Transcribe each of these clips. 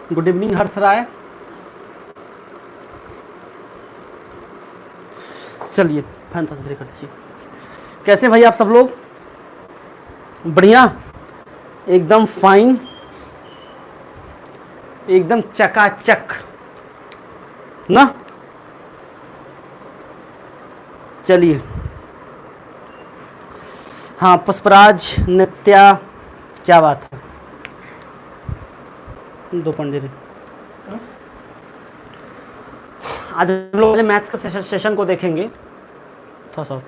Good evening हर्ष राय। चलिए fan थोड़ा धीरे कर दीजिए। कैसे भाई आप सब लोग? बढ़िया, एकदम फाइन, एकदम चकाचक ना। चलिए, हाँ पुष्पराज, नित्या, क्या बात है। 2 पॉइंट दे। आज हम लोग मैथ्स का सेशन को देखेंगे थोड़ा सा,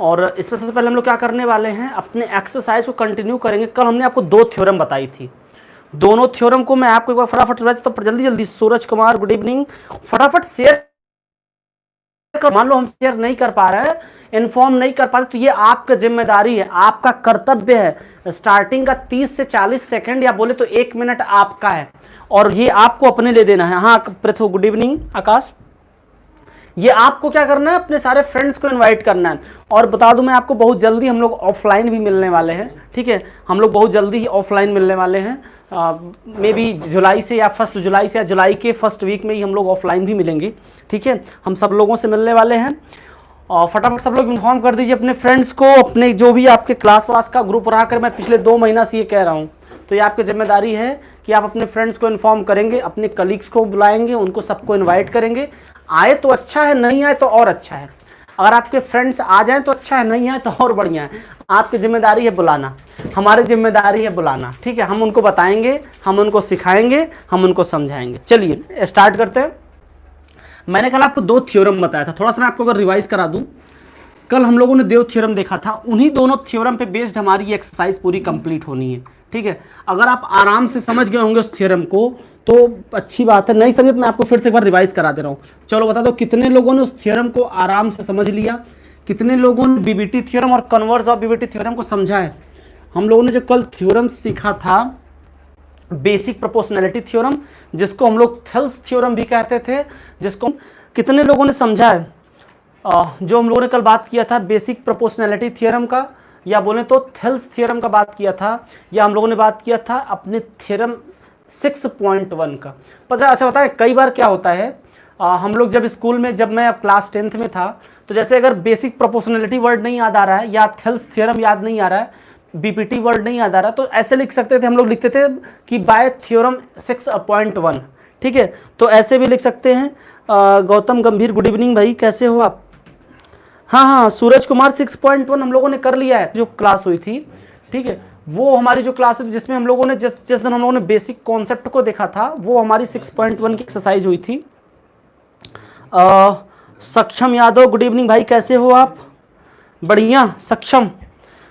और इसमें सबसे पहले हम लोग क्या करने वाले हैं, अपने एक्सरसाइज को कंटिन्यू करेंगे। कल हमने आपको 2 थ्योरम बताई थी, दोनों थ्योरम को मैं आपको एक बार फटाफट रिवाइज, तो जल्दी जल्दी। सूरज कुमार गुड इवनिंग, फटाफट शेयर कर। मान लो हम शेयर नहीं कर पा रहे हैं, इन्फॉर्म नहीं कर पा रहे, तो ये आपका जिम्मेदारी है, आपका कर्तव्य है। स्टार्टिंग का 30 से 40 सेकंड या बोले तो 1 मिनट आपका है, और ये आपको अपने ले देना है। हाँ पृथु गुड इवनिंग, आकाश, ये आपको क्या करना है, अपने सारे फ्रेंड्स को इनवाइट करना है। और बता दूं मैं आपको, बहुत जल्दी हम लोग ऑफलाइन भी मिलने वाले हैं, ठीक है। हम लोग बहुत जल्दी ही ऑफलाइन मिलने वाले हैं, मे बी जुलाई से या 1 जुलाई से, या जुलाई के फर्स्ट वीक में ही हम लोग ऑफलाइन भी मिलेंगे, ठीक है। हम सब लोगों से मिलने वाले हैं, और फटाफट सब लोग इन्फॉर्म कर दीजिए अपने फ्रेंड्स को, अपने जो भी आपके क्लास वास का ग्रुप रहा कर। मैं पिछले 2 महीना से ये कह रहा हूँ, तो ये आपकी जिम्मेदारी है कि आप अपने फ्रेंड्स को इन्फॉर्म करेंगे, अपने कलीग्स को बुलाएंगे, उनको सबको इन्वाइट करेंगे। आए तो अच्छा है, नहीं आए तो और अच्छा है। अगर आपके फ्रेंड्स आ जाएं तो अच्छा है, नहीं आए तो और बढ़िया है। आपकी जिम्मेदारी है बुलाना, हमारी जिम्मेदारी है बुलाना, ठीक है। हम उनको बताएंगे, हम उनको सिखाएंगे, हम उनको समझाएंगे। चलिए स्टार्ट करते हैं। मैंने कल आपको 2 थ्योरम बताया था, थोड़ा सा मैं आपको अगर रिवाइज करा दूं। कल हम लोगों ने 2 थ्योरम देखा था, उन्हीं दोनों थ्योरम पे बेस्ड हमारी ये एक्सरसाइज पूरी कंप्लीट होनी है, ठीक है। अगर आप आराम से समझ गए होंगे उस थ्योरम को तो अच्छी बात है, नहीं समझे तो मैं आपको फिर से एक बार रिवाइज करा दे रहा हूँ। चलो बता दो कितने लोगों ने उस थ्योरम को आराम से समझ लिया, कितने लोगों ने बीबीटी थ्योरम और कन्वर्स ऑफ बीबीटी थ्योरम को समझा है। हम लोगों ने जो कल थ्योरम सीखा था, बेसिक प्रोपोर्शनैलिटी थ्योरम, जिसको हम लोग थेल्स थ्योरम भी कहते थे, जिसको कितने लोगों ने समझा है? जो हम लोगों ने कल बात किया था बेसिक प्रोपोर्शनैलिटी थ्योरम का, या बोले तो थेल्स थ्योरम का बात किया था, या हम लोगों ने बात किया था अपने थ्योरम 6.1 का। पता अच्छा बताए, कई बार क्या होता है, हम लोग जब स्कूल में, जब मैं क्लास 10th में था, तो जैसे अगर बेसिक प्रोपोर्शनैलिटी वर्ड नहीं याद आ रहा है, या थेल्स थ्योरम याद नहीं आ रहा है, बीपीटी वर्ड नहीं याद आ रहा, तो ऐसे लिख सकते थे, हम लोग लिखते थे कि बाय थ्योरम 6.1, ठीक है। तो ऐसे भी लिख सकते हैं। गौतम गंभीर गुड इवनिंग भाई, कैसे हो आप? हाँ हाँ, सूरज कुमार 6.1 हम लोगों ने कर लिया है, जो क्लास हुई थी, ठीक है। वो हमारी जो क्लास हुई थी, जिसमें हम लोगों ने जिस दिन हम लोगों ने बेसिक कॉन्सेप्ट को देखा था, वो हमारी 6.1 की एक्सरसाइज हुई थी। सक्षम यादव गुड इवनिंग भाई, कैसे हो आप? बढ़िया। सक्षम,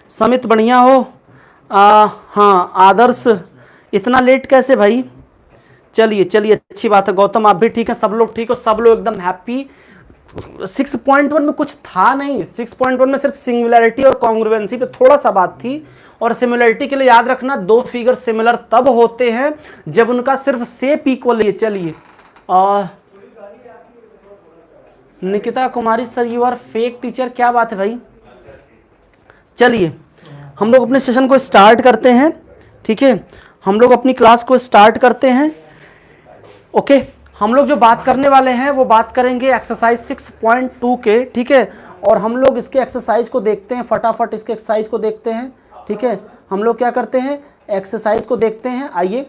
समित बढ़िया हो? हाँ आदर्श, इतना लेट कैसे भाई? चलिए चलिए, अच्छी बात है। गौतम आप भी ठीक है, सब लोग ठीक हो, सब लोग एकदम हैप्पी। 6.1 में कुछ था नहीं, 6.1 में सिर्फ सिंगुलैरिटी और कॉन्ग्रुएंसी पे थोड़ा सा बात थी। और सिमिलरिटी के लिए याद रखना, 2 फिगर सिमिलर तब होते हैं जब उनका सिर्फ शेप इक्वल है। चलिए, Nikita Kumari sir, you are fake teacher, क्या बात है भाई? चलिए हम लोग अपने सेशन को स्टार्ट करते हैं, ठीक है। हम लोग अपनी क्लास को स्टार्ट करते हैं, ओके। हम लोग जो बात करने वाले हैं वो बात करेंगे एक्सरसाइज 6.2 के, ठीक है। और हम लोग इसके एक्सरसाइज को देखते हैं, फटाफट इसके एक्सरसाइज को देखते हैं, ठीक है। हम लोग क्या करते हैं, एक्सरसाइज को देखते हैं। आइए,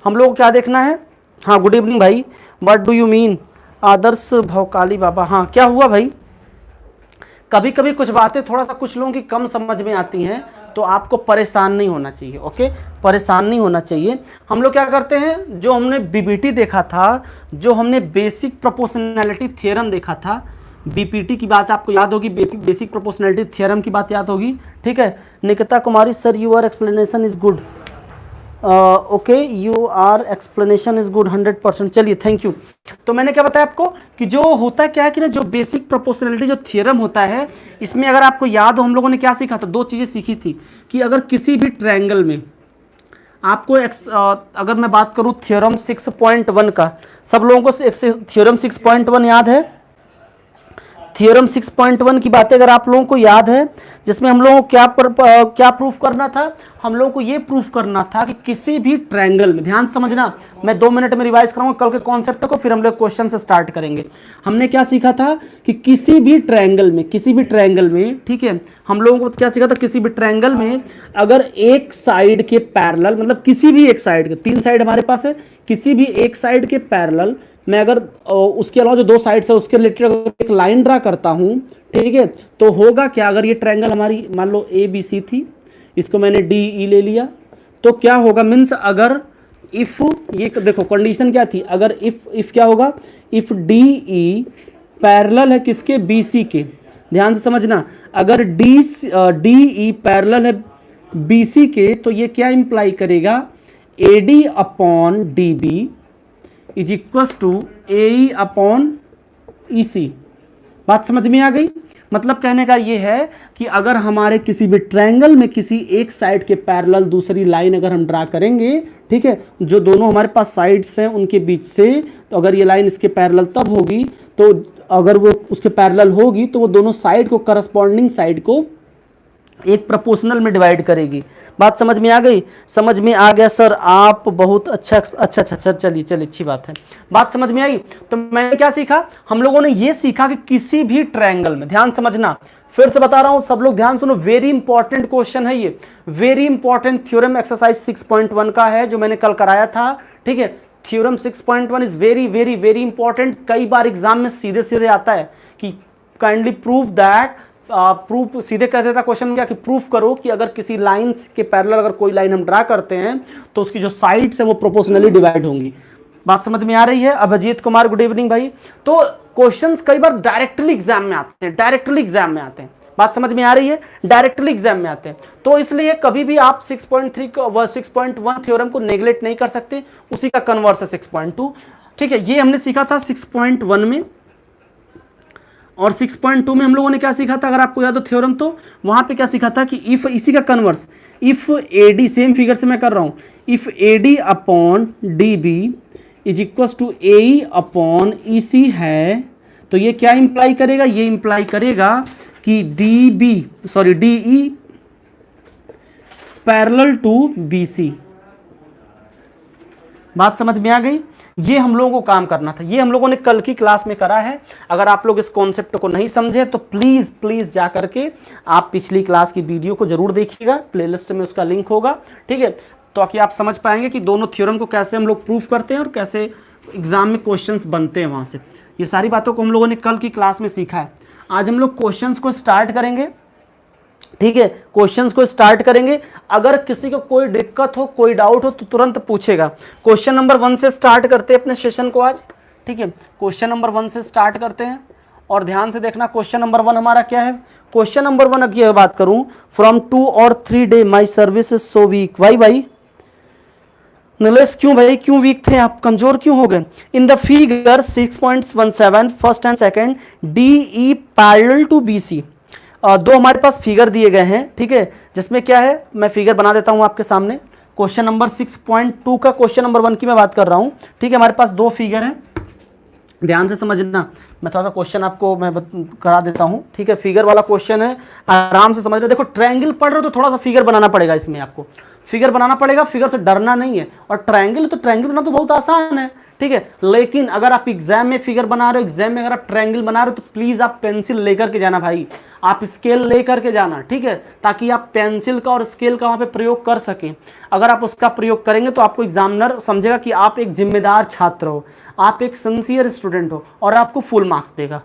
हम लोग क्या देखना है? हाँ गुड इवनिंग भाई, व्हाट डू यू मीन? आदर्श भौकाली बाबा, हाँ क्या हुआ भाई? कभी कभी कुछ बातें थोड़ा सा कुछ लोगों की कम समझ में आती हैं, तो आपको परेशान नहीं होना चाहिए, ओके, परेशान नहीं होना चाहिए। हम लोग क्या करते हैं, जो हमने बीबीटी देखा था, जो हमने बेसिक प्रोपोर्शनैलिटी थ्योरम देखा था, बीपीटी की बात आपको याद होगी, बेसिक प्रोपोर्शनैलिटी थ्योरम की बात याद होगी, ठीक है। Nikita Kumari sir, your explanation is good, okay, you are explanation is good 100%। चलिए थैंक यू। तो मैंने क्या बताया आपको कि जो होता क्या है कि ना, जो बेसिक प्रोपोर्शनैलिटी जो थ्योरम होता है, इसमें अगर आपको याद हो, हम लोगों ने क्या सीखा था, 2 चीज़ें सीखी थी कि अगर किसी भी ट्रायंगल में आपको अगर मैं बात करूं थ्योरम 6.1 का, सब लोगों को थ्योरम 6.1 याद है? थ्योरम 6.1 की बातें अगर आप लोगों को याद है, जिसमें हम लोगों को क्या प्रूफ करना था, हम लोगों को ये प्रूफ करना था कि किसी भी ट्रायंगल में, ध्यान समझना, मैं 2 मिनट में रिवाइज कराऊंगा कल के कॉन्सेप्ट को, फिर हम लोग क्वेश्चन से स्टार्ट करेंगे। हमने क्या सीखा था कि किसी भी ट्रायंगल में, ठीक है, हम लोगों को क्या सीखा था, किसी भी ट्रायंगल में अगर एक साइड के पैरेलल, मतलब किसी भी एक साइड के, 3 साइड हमारे पास है, किसी भी एक साइड के पैरेलल मैं अगर उसके अलावा जो 2 साइड्स है उसके रिलेटेड अगर एक लाइन ड्रा करता हूं, ठीक है, तो होगा क्या, अगर ये ट्रायंगल हमारी मान लो ए बी सी थी, इसको मैंने डी ई ले लिया, तो क्या होगा, मीन्स अगर इफ, ये देखो कंडीशन क्या थी, अगर इफ क्या होगा, इफ डी ई पैरेलल है किसके, बी सी के, ध्यान से समझना, अगर डी ई पैरेलल है बी सी के, तो ये क्या इंप्लाई करेगा, A D upon D B is equal to A E upon E C. बात समझ में आ गई? मतलब कहने का ये है कि अगर हमारे किसी भी ट्रायंगल में किसी एक साइड के पैरेलल दूसरी लाइन अगर हम ड्रा करेंगे, ठीक है, जो दोनों हमारे पास साइड्स हैं उनके बीच से, तो अगर ये लाइन इसके पैरेलल तब होगी, तो अगर वो उसके पैरेलल होगी तो वो दोनों साइड को, करस्पॉन्डिंग साइड को एक प्रोपोर्शनल में डिवाइड करेगी। बात समझ में आ गई? समझ में आ गया सर, आप बहुत अच्छा, चलिए अच्छी बात है, बात समझ में आई। तो मैंने क्या सीखा, हम लोगों ने ये सीखा कि किसी भी ट्रायंगल में, ध्यान समझना, फिर से बता रहा हूं, सब लोग ध्यान सुनो, वेरी इंपॉर्टेंट क्वेश्चन है ये, वेरी इंपॉर्टेंट थ्योरम एक्सरसाइज 6.1 का है जो मैंने कल कराया था, ठीक है। Theorem 6.1 is very very very important, कई बार एग्जाम में सीधे सीधे आता है कि काइंडली प्रूव दैट, प्रूफ सीधे कहते था क्वेश्चन में क्या, कि प्रूफ करो कि अगर किसी लाइंस के पैरेलल अगर कोई लाइन हम ड्रा करते हैं तो उसकी जो साइड्स है वो प्रोपोर्शनली डिवाइड होंगी। बात समझ में आ रही है? अभिजीत कुमार, गुड इवनिंग भाई। तो क्वेश्चंस कई बार डायरेक्टली एग्जाम में आते हैं, डायरेक्टली एग्जाम में आते हैं, बात समझ में आ रही है, डायरेक्टली एग्जाम में आते हैं। तो इसलिए कभी भी आप 6.1 थ्योरम को नेग्लेक्ट नहीं कर सकते, उसी का कन्वर्स है 6.2, ठीक है। ये हमने सीखा था 6.1 में, और 6.2 में हम लोगों ने क्या सीखा था, अगर आपको याद हो थ्योरम, तो वहां पे क्या सीखा था कि इफ, इसी का converse, if A D, same figure से मैं कर रहा हूं, if A D upon D B is equal to A E upon E C है, तो ये क्या इंप्लाई करेगा, ये इंप्लाई करेगा कि D E parallel to B C. बात समझ में आ गई? ये हम लोगों को काम करना था, ये हम लोगों ने कल की क्लास में करा है। अगर आप लोग इस कॉन्सेप्ट को नहीं समझे तो प्लीज प्लीज जा करके आप पिछली क्लास की वीडियो को जरूर देखिएगा, प्लेलिस्ट में उसका लिंक होगा, ठीक है, ताकि आप समझ पाएंगे कि दोनों थ्योरम को कैसे हम लोग प्रूफ करते हैं और कैसे एग्जाम में क्वेश्चंस बनते हैं वहां से। ये सारी बातों को हम लोगों ने कल की क्लास में सीखा है। आज हम लोग क्वेश्चंस को स्टार्ट करेंगे, ठीक है, क्वेश्चंस को स्टार्ट करेंगे। अगर किसी को कोई दिक्कत हो, कोई डाउट हो तो तुरंत पूछेगा। क्वेश्चन नंबर 1 से स्टार्ट करते हैं अपने सेशन को आज, ठीक है, क्वेश्चन नंबर 1 से स्टार्ट करते हैं, और ध्यान से देखना क्वेश्चन नंबर 1 हमारा क्या है। क्वेश्चन नंबर 1 की बात करूं, फ्रॉम 2 और 3 day my service is so weak. Why भाई नलेश, क्यों भाई, क्यों वीक थे आप, कमजोर क्यों हो गए? In the figure 6.17 first and second D E parallel to B C, 2 हमारे पास फिगर दिए गए हैं, ठीक है, जिसमें क्या है, मैं फिगर बना देता हूं आपके सामने। क्वेश्चन नंबर 6.2 का क्वेश्चन नंबर 1 की मैं बात कर रहा हूं, ठीक है। हमारे पास 2 फिगर हैं, ध्यान से समझना, मैं थोड़ा सा क्वेश्चन आपको मैं करा देता हूं, ठीक है। फिगर वाला क्वेश्चन है, आराम से समझना। देखो ट्रायंगल पढ़ रहे हो तो थोड़ा सा फिगर बनाना पड़ेगा, इसमें आपको फिगर बनाना पड़ेगा, फिगर से डरना नहीं है। और ट्रायंगल बनाना तो बहुत आसान है, ठीक है, लेकिन अगर आप एग्जाम में फिगर बना रहे हो, एग्जाम में अगर आप ट्रायंगल बना रहे हो, तो प्लीज आप पेंसिल लेकर के जाना भाई, आप स्केल लेकर के जाना, ठीक है, ताकि आप पेंसिल का और स्केल का वहां पे प्रयोग कर सकें। अगर आप उसका प्रयोग करेंगे तो आपको एग्जामिनर समझेगा कि आप एक जिम्मेदार छात्र हो, आप एक सिंसियर स्टूडेंट हो, और आपको फुल मार्क्स देगा।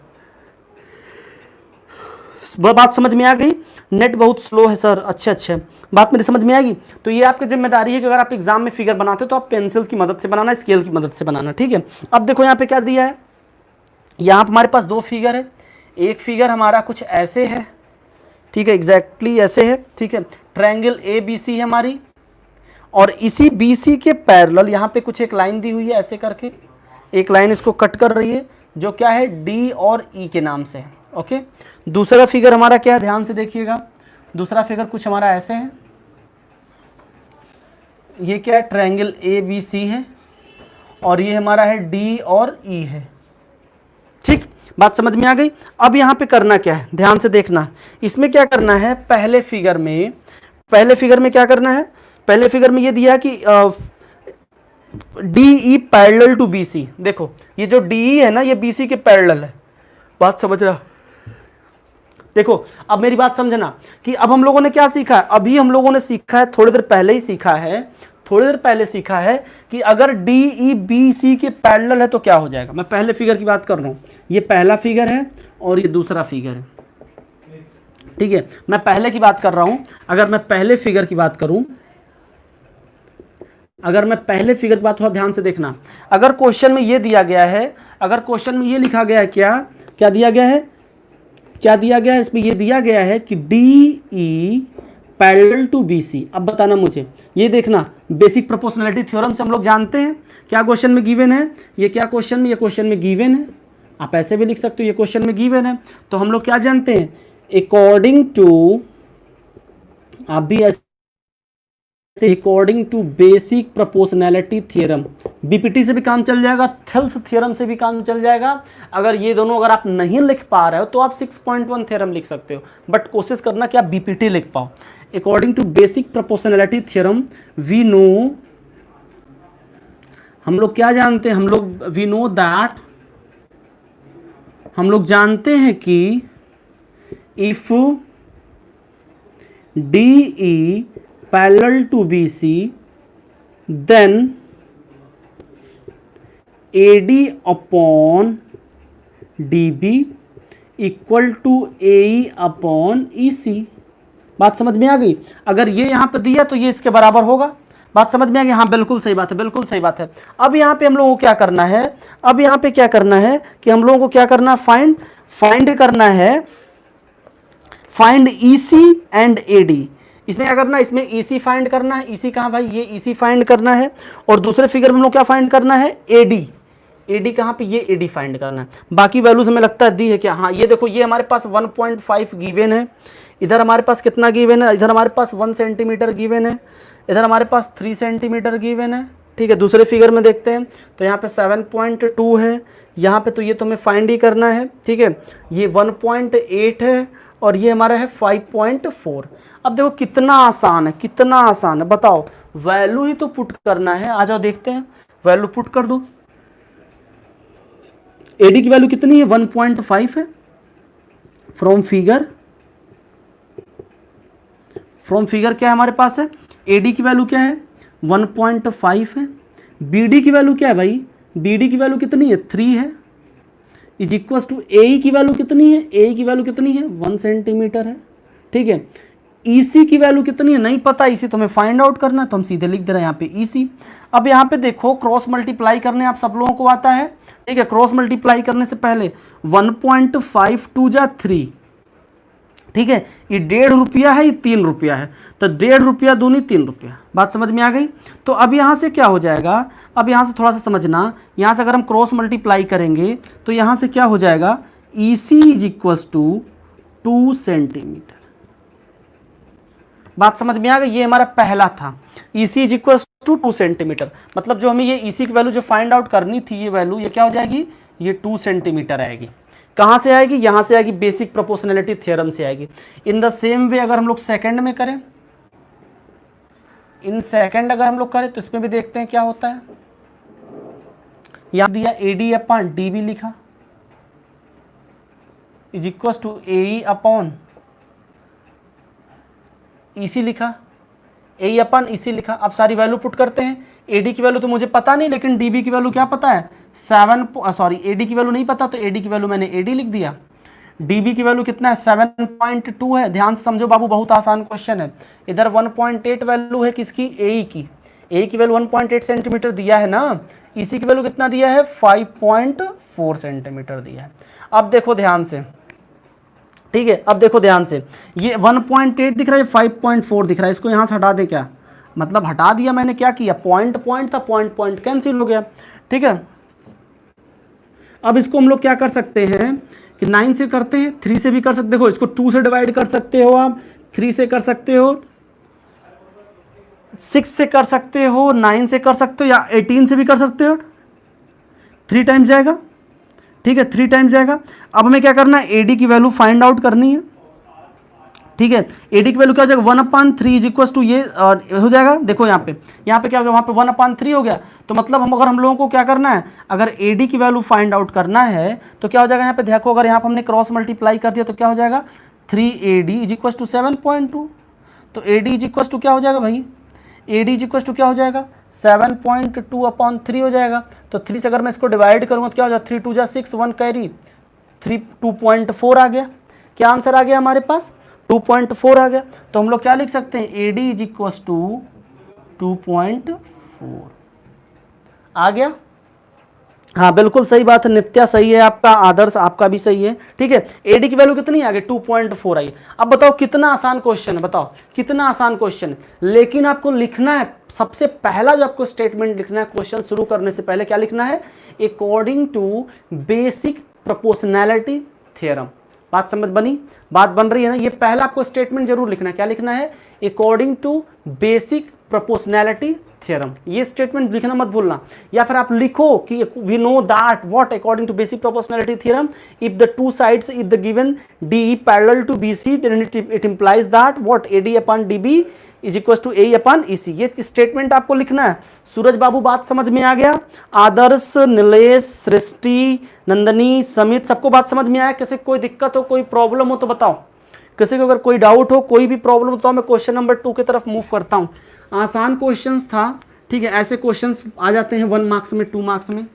वह बात समझ में आ गई? नेट बहुत स्लो है सर, अच्छा, बात मेरी समझ में आएगी। तो ये आपकी जिम्मेदारी है कि अगर आप एग्जाम में फिगर बनाते हो तो आप पेंसिल्स की मदद से बनाना, स्केल की मदद से बनाना, ठीक है। अब देखो यहाँ पे क्या दिया है, यहाँ पे हमारे पास 2 फिगर है। एक फिगर हमारा कुछ ऐसे है, ठीक है, एग्जैक्टली ऐसे है, ठीक है, ट्रायंगल ए बी सी है हमारी, और इसी बी सी के पैरेलल यहाँ पे कुछ एक लाइन दी हुई है, ऐसे करके एक लाइन इसको कट कर रही है, जो क्या है, डी और ई के नाम से है, ओके। दूसरा फिगर हमारा क्या है, ध्यान से देखिएगा, दूसरा फिगर कुछ हमारा ऐसे है, ये क्या है, ट्रायंगल ए बी सी है, और ये हमारा है डी और ई है, ठीक। बात समझ में आ गई। अब यहाँ पे करना क्या है, ध्यान से देखना। इसमें क्या करना है, पहले फिगर में क्या करना है, पहले फिगर में ये दिया कि DE पैरेलल टू BC। देखो ये जो DE है ना, ये BC के पैरेलल है। बात समझ रहा। देखो अब मेरी बात समझना कि अब हम लोगों ने क्या सीखा है, अभी हम लोगों ने सीखा है, थोड़ी देर पहले सीखा है कि अगर DE BC के पैरेलल है तो क्या हो जाएगा। मैं पहले फिगर की बात कर रहा हूं, ये पहला फिगर है और ये दूसरा फिगर है, ठीक है। मैं पहले की बात कर रहा हूं। अगर मैं पहले फिगर की बात करूं, थोड़ा ध्यान से देखना। अगर क्वेश्चन में ये दिया गया है, अगर क्वेश्चन में ये लिखा गया है, क्या दिया गया है, इसमें ये दिया गया है कि DE पैरेलल टू BC। अब बताना मुझे, ये देखना, बेसिक प्रोपोर्शनैलिटी थ्योरम से हम लोग जानते हैं क्या क्वेश्चन में गिवन है, ये क्वेश्चन में गिवन है। आप ऐसे भी लिख सकते हो, ये क्वेश्चन में गिवन है। तो हम लोग क्या जानते हैं, according to basic proportionality theorem, BPT से भी काम चल जाएगा, थेल्स थ्योरम से भी काम चल जाएगा। अगर ये दोनों अगर आप नहीं लिख पा रहे हो तो आप 6.1 थ्योरम लिख सकते हो, बट कोशिश करना कि आप BPT लिख पाओ। According to basic proportionality theorem we know, हम लोग क्या जानते हैं, वी नो दैट, हम लोग जानते हैं कि if DE parallel to BC then AD upon DB equal to AE upon EC। बात समझ में आ गई। अगर ये यहां पर दिया तो ये इसके बराबर होगा। बात समझ में आ गई। हाँ बिल्कुल सही बात है, बिल्कुल सही बात है। अब यहाँ पे हम लोगों को क्या करना है, कि हम लोगों को क्या करना है, फाइंड करना है, फाइंड EC एंड AD। इसमें क्या करना है, इसमें EC फाइंड करना है। EC कहाँ भाई, ये EC फाइंड करना है। और दूसरे फिगर में हम लोग क्या फाइंड करना है, AD कहाँ पे, ये AD फाइंड करना है। बाकी वैल्यूज हमें लगता है दी है क्या, हाँ ये देखो, ये हमारे पास 1.5 गिवन है, इधर हमारे पास कितना गिवन है, इधर हमारे पास 1 सेंटीमीटर गिवन है, इधर हमारे पास 3 सेंटीमीटर गिवन है, ठीक है। दूसरे फिगर में देखते हैं तो यहाँ पे 7.2 है, यहाँ पे तो ये तुम्हें फाइंड ही करना है, ठीक है। ये 1.8 है और ये हमारा है 5.4। अब देखो कितना आसान है, बताओ, वैल्यू ही तो पुट करना है। आ जाओ देखते हैं, वैल्यू पुट कर दो। AD की वैल्यू कितनी है, 1.5 है। फ्रॉम फिगर क्या है हमारे पास है, AD की वैल्यू क्या है, 1.5 है। BD की वैल्यू क्या है भाई, BD की वैल्यू कितनी है, 3 है। इज इक्वल टू AE की वैल्यू कितनी है, AE की वैल्यू कितनी है, 1 सेंटीमीटर है, ठीक है। EC की वैल्यू कितनी है नहीं पता, इसी तो हमें फाइंड आउट करना है, तो हम सीधे लिख दे रहे हैं यहाँ पे EC। अब यहाँ पे देखो क्रॉस मल्टीप्लाई करने आप सब लोगों को आता है, ठीक है। क्रॉस मल्टीप्लाई करने से पहले 1.5 2 जा 3, ठीक है। ये 1.5 रुपया है, ये 3 रुपया है, तो 1.5 रुपया दूनी 3 रुपया। बात समझ में आ गई। तो अब यहाँ से क्या हो जाएगा, अब यहाँ से थोड़ा सा समझना, यहाँ से अगर हम क्रॉस मल्टीप्लाई करेंगे तो यहाँ से क्या हो जाएगा, EC is equal to 2 centimetre. बात समझ में आ गई। ये हमारा पहला था, EC is equal to 2 centimetre. मतलब जो हमें ये EC की वैल्यू जो फाइंड आउट करनी थी, ये वैल्यू ये क्या हो जाएगी, ये 2 सेंटीमीटर आएगी। कहाँ से आएगी, यहाँ से आएगी, बेसिक प्रोपोर्शनैलिटी थ्योरम से आएगी। इन द सेम वे अगर हम लोग सेकंड में करें, इन सेकंड अगर हम लोग करें तो इसमें भी देखते हैं क्या होता है। यहाँ दिया AD अपॉन DB लिखा, is equal to AE upon EC लिखा, AE अपॉन EC लिखा। अब सारी वैल्यू पुट करते हैं। AD की वैल्यू तो मुझे पता नहीं, लेकिन DB की वैल्यू क्या पता है, AD की वैल्यू नहीं पता, तो AD की वैल्यू मैंने AD लिख दिया। DB की वैल्यू कितना है, 7.2 है। ध्यान से समझो बाबू, बहुत आसान क्वेश्चन है। इधर 1.8 वैल्यू है किसकी, AE की। AE की वैल्यू 1.8 सेंटीमीटर दिया है ना, EC की वैल्यू कितना दिया है, 5.4 सेंटीमीटर दिया है। अब देखो ध्यान से, ठीक है। अब देखो ध्यान से, ये 1.8 दिख रहा है, 5.4 दिख रहा है, इसको यहाँ से हटा दे। क्या मतलब हटा दिया मैंने, क्या किया, पॉइंट था, पॉइंट कैंसिल हो गया, ठीक है। अब इसको हम लोग क्या कर सकते हैं कि 9 से करते हैं, 3 से भी कर सकते, देखो इसको 2 से डिवाइड कर सकते हो आप, 3 से कर सकते हो, 6 से कर सकते हो, 9 से कर सकते हो, या 18 से भी कर सकते हो। 3 टाइम्स जाएगा ठीक है, 3 टाइम्स जाएगा। अब हमें क्या करना है, एडी की वैल्यू फाइंड आउट करनी है। ठीक है, एडी की वैल्यू क्या हो जाएगा, 1/3 इज इक्वल टू ये हो जाएगा। देखो यहाँ पे क्या हो गया, वहाँ पे 1/3 हो गया। तो मतलब हम लोगों को क्या करना है, अगर एडी की वैल्यू फाइंड आउट करना है तो क्या हो जाएगा, यहाँ पे देखो अगर यहाँ पे हमने क्रॉस मल्टीप्लाई कर दिया तो क्या हो जाएगा, 3AD इज इक्वल टू 7.2। तो AD इज इक्वल टू क्या हो जाएगा भाई, AD इज इक्वल टू क्या हो जाएगा, 7.2/3 हो जाएगा। तो 3 से अगर मैं इसको डिवाइड करूँगा तो क्या हो जाएगा, 3 2 जा 6, 1 कैरी 3, 2.4 आ गया। क्या आंसर आ गया हमारे पास, 2.4 आ गया। तो हम लोग क्या लिख सकते हैं, AD इज इक्वल टू 2.4 आ गया। हाँ बिल्कुल सही बात है, नित्या सही है आपका, आदर्श आपका भी सही है। ठीक है, एडी की वैल्यू कितनी आ गई, 2.4 आई। अब बताओ कितना आसान क्वेश्चन है, बताओ कितना आसान क्वेश्चन है। लेकिन आपको लिखना है, सबसे पहला जो आपको स्टेटमेंट लिखना है क्वेश्चन शुरू करने से पहले, क्या लिखना है, according to basic proportionality theorem. बात समझ बनी, बात बन रही है ना। ये पहला आपको स्टेटमेंट जरूर लिखना है, क्या लिखना है, according to basic proportionality theorem. ये स्टेटमेंट लिखना मत भूलना। या फिर आप लिखो कि we know that what according to basic proportionality theorem if the two sides if the given DE parallel to BC then it implies that what AD/DB is equal to AE/EC। ये statement आपको लिखना है। सूरज बाबू बात समझ में आ गया, आदर्श, नीलेश, सृष्टि, नंदनी, समित, सबको बात समझ में आया। किसी कोई दिक्कत हो, कोई प्रॉब्लम हो तो बताओ, किसी को अगर कोई डाउट हो, कोई भी प्रॉब्लम हो तो मैं क्वेश्चन नंबर 2 की तरफ मूव करता हूँ। आसान क्वेश्चंस था, ठीक है, ऐसे क्वेश्चंस आ जाते हैं 1 मार्क्स में, 2 मार्क्स में,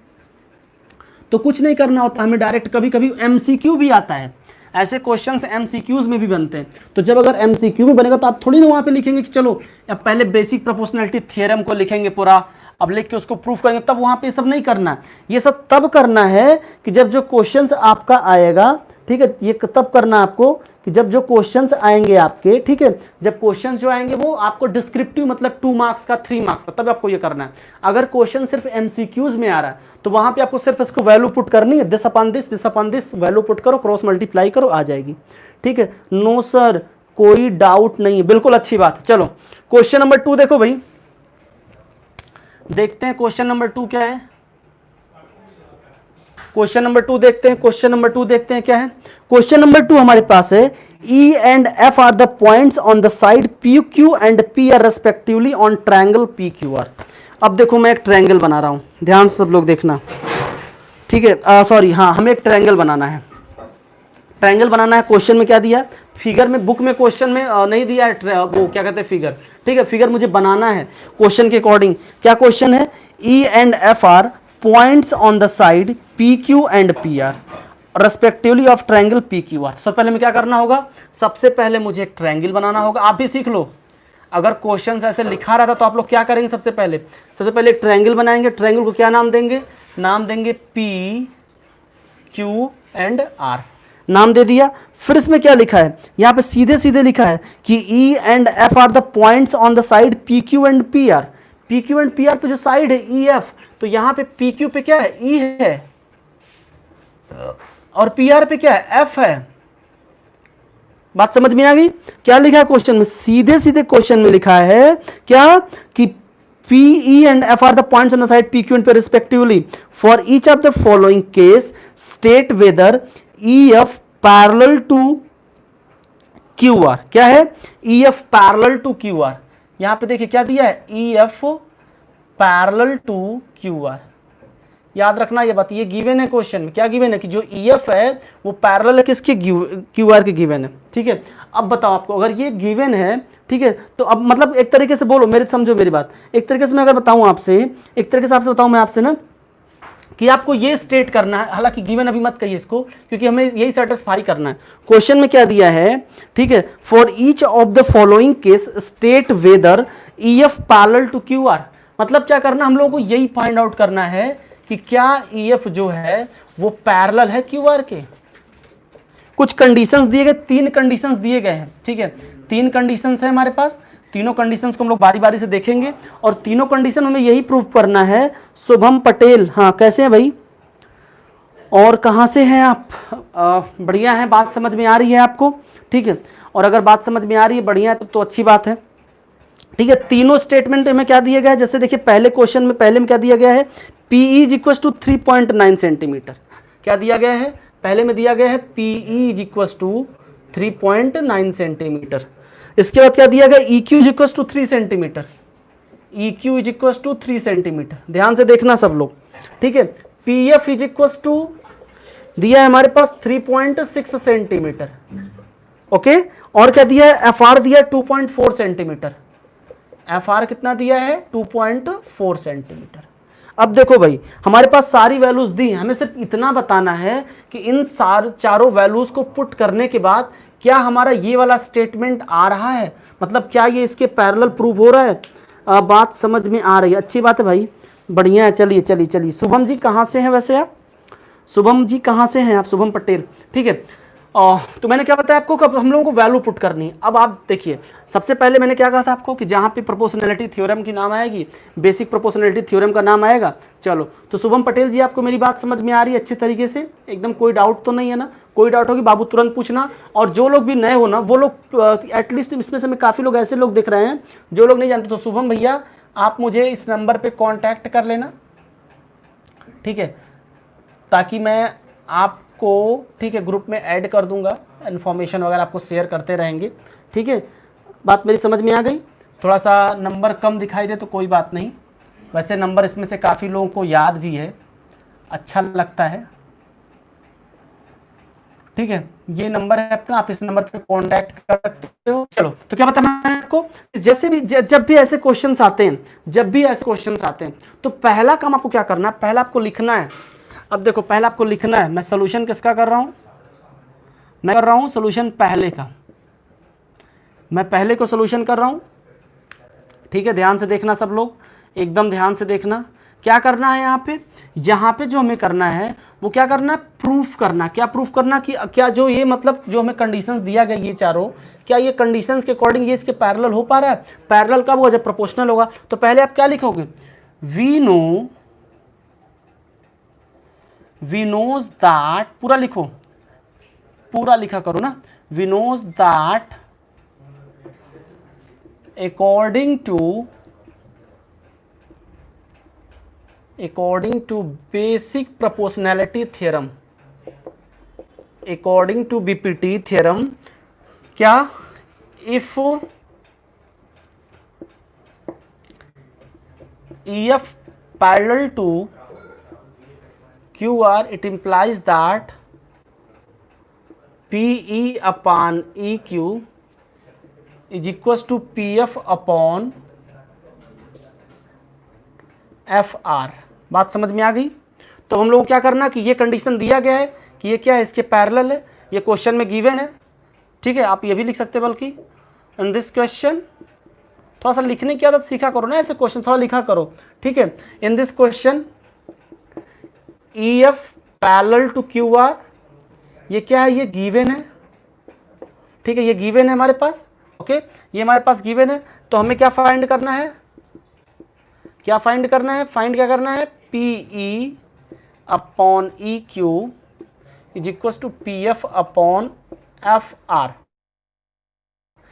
तो कुछ नहीं करना होता हमें, डायरेक्ट कभी कभी MCQ भी आता है। ऐसे क्वेश्चंस MCQs में भी बनते हैं। तो जब अगर MCQ में बनेगा तो आप थोड़ी ना वहाँ पे लिखेंगे कि चलो अब पहले बेसिक प्रोपोर्शनैलिटी थ्योरम को लिखेंगे पूरा, अब लिख के उसको प्रूफ करेंगे, तब वहाँ पे सब नहीं करना है। ये सब तब करना है कि जब जो क्वेश्चंस आपका आएगा, ठीक है, ये तब करना आपको कि जब जो क्वेश्चंस आएंगे आपके, ठीक है, जब क्वेश्चंस जो आएंगे वो आपको डिस्क्रिप्टिव, मतलब 2 मार्क्स का, 3 मार्क्स का, तब आपको ये करना है। अगर क्वेश्चन सिर्फ MCQs में आ रहा है तो वहां पे आपको सिर्फ इसको वैल्यू पुट करनी है, this upon this value put करो, क्रॉस मल्टीप्लाई करो, आ जाएगी। ठीक है, नो सर कोई डाउट नहीं है, बिल्कुल अच्छी बात है। चलो क्वेश्चन नंबर 2 देखो भाई, देखते हैं क्वेश्चन नंबर 2 क्या है। क्वेश्चन नंबर 2 देखते हैं, क्वेश्चन नंबर 2 देखते हैं क्या है। क्वेश्चन नंबर 2 हमारे पास है, E and F are the points on the side PQ and PR respectively on triangle PQR। अब देखो मैं एक ट्रायंगल बना रहा हूं, ध्यान से सब लोग देखना, ठीक है, सॉरी, हाँ हमें एक ट्रायंगल बनाना है। ट्रायंगल बनाना है, क्वेश्चन में क्या दिया है, फिगर में, बुक में क्वेश्चन में नहीं दिया है वो क्या कहते हैं फिगर, ठीक है, फिगर मुझे बनाना है क्वेश्चन के अकॉर्डिंग। क्या क्वेश्चन है, E and F are points on the side PQ and PR respectively of triangle PQR। सबसे पहले में क्या करना होगा, सबसे पहले मुझे एक ट्रायंगल बनाना होगा। आप भी सीख लो, अगर क्वेश्चन ऐसे लिखा रहता तो आप लोग क्या करेंगे, सबसे पहले एक ट्रायंगल बनाएंगे। ट्रायंगल को क्या नाम देंगे, नाम देंगे PQ and R, नाम दे दिया। फिर इसमें क्या लिखा है, यहाँ पे सीधे सीधे लिखा है कि E and F are the points on the side PQ and PR। PQ and PR पे जो साइड है EF, तो यहाँ पे PQ पे क्या है, E है, और PR पे क्या है, F है। बात समझ में आ गई। क्या लिखा है क्वेश्चन में, सीधे सीधे क्वेश्चन में लिखा है क्या कि PE and F are the points on the side PQ and P respectively for each of the following case state whether EF parallel to QR। क्या है, EF parallel to QR। यहां पे देखिए क्या दिया है, EF parallel to QR। याद रखना ये बात, ये गिवन है क्वेश्चन में, क्या गिवन है कि जो EF है वो पैरेलल है किसके, QR के गिवन है। ठीक है, अब बताओ आपको अगर ये गिवन है, ठीक है, तो अब मतलब एक तरीके से बोलो, मेरे समझो मेरी बात, एक तरीके से मैं अगर बताऊं आपसे, एक तरीके से आपसे बताऊं मैं आपसे ना कि आपको ये स्टेट करना है, हालांकि गिवन अभी मत कहिए इसको क्योंकि हमें यही सेटिस्फाई करना है। क्वेश्चन में क्या दिया है, ठीक है, for each of the following case state whether EF parallel to QR। मतलब क्या करना, हम लोगों को यही फाइंड आउट करना है कि क्या EF जो है वो पैरेलल है QR के। कुछ कंडीशंस दिए गए, 3 कंडीशंस दिए गए हैं, ठीक है, 3 कंडीशंस है हमारे पास। तीनों कंडीशंस को हम लोग बारी बारी से देखेंगे और तीनों कंडीशन हमें यही प्रूव करना है। शुभम पटेल, हाँ कैसे हैं भाई, और कहाँ से हैं आप, बढ़िया है, बात समझ में आ रही है आपको, ठीक है, और अगर बात समझ में आ रही है बढ़िया है तो अच्छी बात है। ठीक है, तीनों स्टेटमेंट में क्या दिया गया है, जैसे देखिए पहले क्वेश्चन में, पहले में क्या दिया गया है, PE is equal to 3.9 centimetre. क्या दिया गया है, पहले में दिया गया है PE is equal to 3.9 centimetre. इसके बाद क्या दिया गया, EQ is equal to 3 centimetre, EQ is equal to 3 centimetre. ध्यान से देखना सब लोग, ठीक है। PF इज इक्वल टू दिया है हमारे पास 3.6 सेंटीमीटर, ओके। और क्या दिया है, FR दिया है 2.4 सेंटीमीटर। FR कितना दिया है, 2.4 सेंटीमीटर। अब देखो भाई, हमारे पास सारी वैल्यूज दी, हमें सिर्फ इतना बताना है कि इन चारों वैल्यूज को पुट करने के बाद क्या हमारा ये वाला स्टेटमेंट आ रहा है, मतलब क्या ये इसके पैरेलल प्रूव हो रहा है। बात समझ में आ रही है, अच्छी बात है भाई, बढ़िया है। चलिए चलिए चलिए, शुभम जी कहाँ से हैं वैसे आप, शुभम जी कहाँ से हैं आप, शुभम पटेल, ठीक है। तो मैंने क्या बताया आपको, कब हम लोगों को वैल्यू पुट करनी है। अब आप देखिए, सबसे पहले मैंने क्या कहा था आपको कि जहाँ पे प्रोपोर्शनैलिटी थ्योरम की नाम आएगी, बेसिक प्रोपोर्शनैलिटी थ्योरम का नाम आएगा। चलो, तो शुभम पटेल जी, आपको मेरी बात समझ में आ रही है अच्छी तरीके से, एकदम कोई डाउट तो नहीं है ना, कोई डाउट होगी बाबू तुरंत पूछना। और जो लोग भी नए हो ना, वो लोग एटलीस्ट इसमें से मैं काफ़ी लोग ऐसे लोग दिख रहे हैं जो लोग नहीं जानते, तो शुभम भैया आप मुझे इस नंबर पर कॉन्टैक्ट कर लेना, ठीक है, ताकि मैं आपको, ठीक है, ग्रुप में ऐड कर दूंगा, इन्फॉर्मेशन वगैरह आपको शेयर करते रहेंगे, ठीक है। बात मेरी समझ में आ गई। थोड़ा सा नंबर कम दिखाई दे तो कोई बात नहीं, वैसे नंबर इसमें से काफ़ी लोगों को याद भी है, अच्छा लगता है, ठीक है। ये नंबर है अपना, आप इस नंबर पे कांटेक्ट कर सकते हो। चलो, तो क्या बताया मैं आपको, जैसे भी जब भी ऐसे क्वेश्चंस आते हैं, जब भी ऐसे क्वेश्चंस आते हैं, तो पहला काम आपको क्या करना है, पहला आपको लिखना है। अब देखो, पहला आपको लिखना है, मैं सोल्यूशन किसका कर रहा हूं, मैं कर रहा हूं सोल्यूशन पहले का, मैं पहले को सोल्यूशन कर रहा हूं, ठीक है। ध्यान से देखना सब लोग, एकदम ध्यान से देखना। क्या करना है यहाँ पे जो हमें करना है वो क्या करना है, प्रूफ करना। क्या प्रूफ करना कि क्या जो ये मतलब जो हमें कंडीशंस दिया गया ये चारों, क्या ये कंडीशंस के अकॉर्डिंग ये इसके पैरेलल हो पा रहा है। पैरेलल कब होगा, जब प्रोपोर्शनल होगा। तो पहले आप क्या लिखोगे, वी नोज दैट, पूरा लिखो, पूरा लिखा करो ना, we knows that according to basic proportionality theorem, according to BPT theorem, क्या, if EF parallel to QR, it implies that PE upon EQ is equals to PF upon FR। बात समझ में आ गई। तो हम लोग को क्या करना कि ये कंडीशन दिया गया है कि ये क्या है, इसके पैरेलल है, ये क्वेश्चन में गिवन है, ठीक है। आप ये भी लिख सकते हैं, बल्कि इन दिस क्वेश्चन, थोड़ा सा लिखने की आदत सीखा करो ना, ऐसे क्वेश्चन थोड़ा लिखा करो, ठीक है। In this question EF parallel to QR, ये क्या है, ये गिवन है, ठीक है, ये गिवन है हमारे पास, ओके, ये हमारे पास गिवन है। तो हमें क्या फाइंड करना है, क्या फाइंड करना है, फाइंड क्या करना है, PE upon EQ is equal to PF upon FR।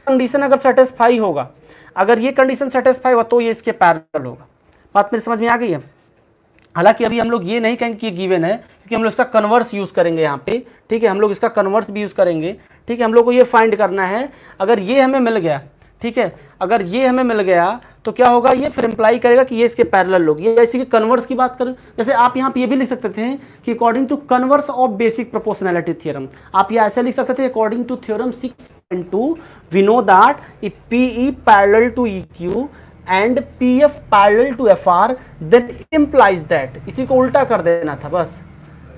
Condition अगर सेटिस्फाई होगा, अगर ये कंडीशन सेटिस्फाई हुआ तो ये इसके पैरेलल होगा। बात मेरी समझ में आ गई है। हालांकि अभी हम लोग ये नहीं कहेंगे कि गिवन है, क्योंकि हम लोग इसका कन्वर्स यूज़ करेंगे यहाँ पे, ठीक है, हम लोग इसका कन्वर्स भी यूज़ करेंगे, ठीक है। हम लोग को ये फाइंड करना है, अगर ये हमें मिल गया, ठीक है, अगर ये हमें मिल गया तो क्या होगा, ये फिर इंप्लाई करेगा कि ये इसके पैरेलल होगी। ये इसी के कन्वर्स की बात करें, जैसे आप यहाँ पे ये भी लिख सकते थे कि according to converse of basic proportionality theorem, आप ये ऐसे लिख सकते थे, according to theorem 6.2 we know that if PE parallel to EQ and PF parallel to FR then it implies that. इसी को उल्टा कर देना था, बस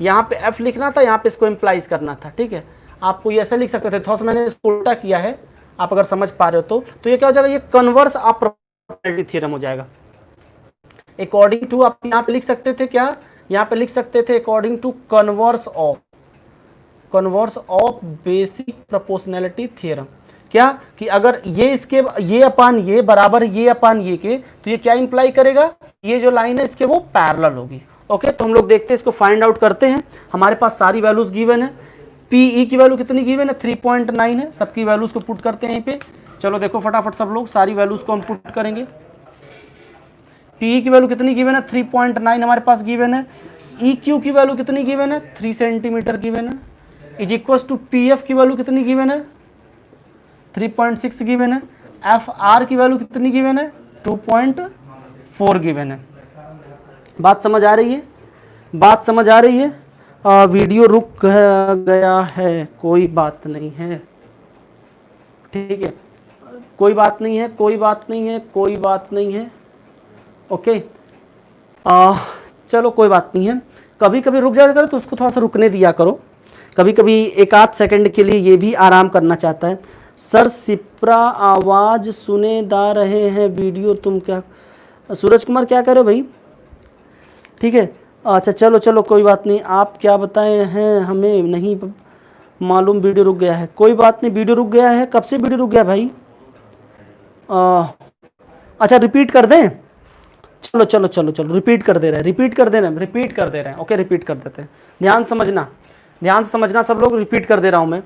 यहाँ पे F लिखना था, यहाँ पे इसको इम्प्लाइज करना था, ठीक है। आपको ये ऐसे लिख सकते थे, थोड़ा सा मैंने इसको उल्टा किया है, आप अगर समझ पा रहे हो तो ये क्या हो जाएगा, ये कन्वर्स ऑफ प्रोपोर्शनैलिटी थ्योरम हो जाएगा। अकॉर्डिंग टू, आप यहाँ पे लिख सकते थे क्या, यहाँ पे लिख सकते थे according to converse of basic proportionality theorem. क्या कि अगर ये इसके ये अपान ये बराबर ये अपान ये के, तो ये क्या इंप्लाई करेगा, ये जो लाइन है इसके वो पैरेलल होगी, ओके। तो हम लोग देखते हैं, इसको फाइंड आउट करते हैं। हमारे पास सारी वैल्यूज गिवन है, PE की वैल्यू कितनी गिवन है, 3.9 है, सबकी वैल्यूज को पुट करते हैं यहीं पे। चलो देखो फटाफट सब लोग, सारी वैल्यूज को हम पुट करेंगे। PE की वैल्यू कितनी गिवन है, 3.9 हमारे पास गिवन है। ई क्यू की वैल्यू कितनी गिवन है, 3 सेंटीमीटर गिवन है, is equal to P F की वैल्यू कितनी गिवन है, 3.6 गिवन है, एफ आर की वैल्यू कितनी गिवन है, 2.4 गिवन है। बात समझ आ रही है, बात समझ आ रही है। वीडियो रुक गया है, कोई बात नहीं है, ठीक है, कोई बात नहीं है, कोई बात नहीं है, कोई बात नहीं है, ओके। चलो कोई बात नहीं है, कभी कभी रुक जाया करो तो उसको थोड़ा सा रुकने दिया करो, कभी कभी एक आध सेकंड के लिए ये भी आराम करना चाहता है। सर सिप्रा आवाज़ सुने दा रहे हैं, वीडियो तुम क्या, सूरज कुमार क्या करे भाई, ठीक है, अच्छा चलो चलो कोई बात नहीं, आप क्या बताए हैं हमें नहीं मालूम, वीडियो रुक गया है, कोई बात नहीं, वीडियो रुक गया है, कब से वीडियो रुक गया भाई, अच्छा रिपीट कर दें, चलो चलो चलो चलो रिपीट कर दे रहे हैं, रिपीट कर दे रहे हैं, रिपीट कर दे रहे हैं, ओके रिपीट कर देते हैं, ध्यान समझना, ध्यान से समझना सब लोग, रिपीट कर दे रहा हूँ मैं।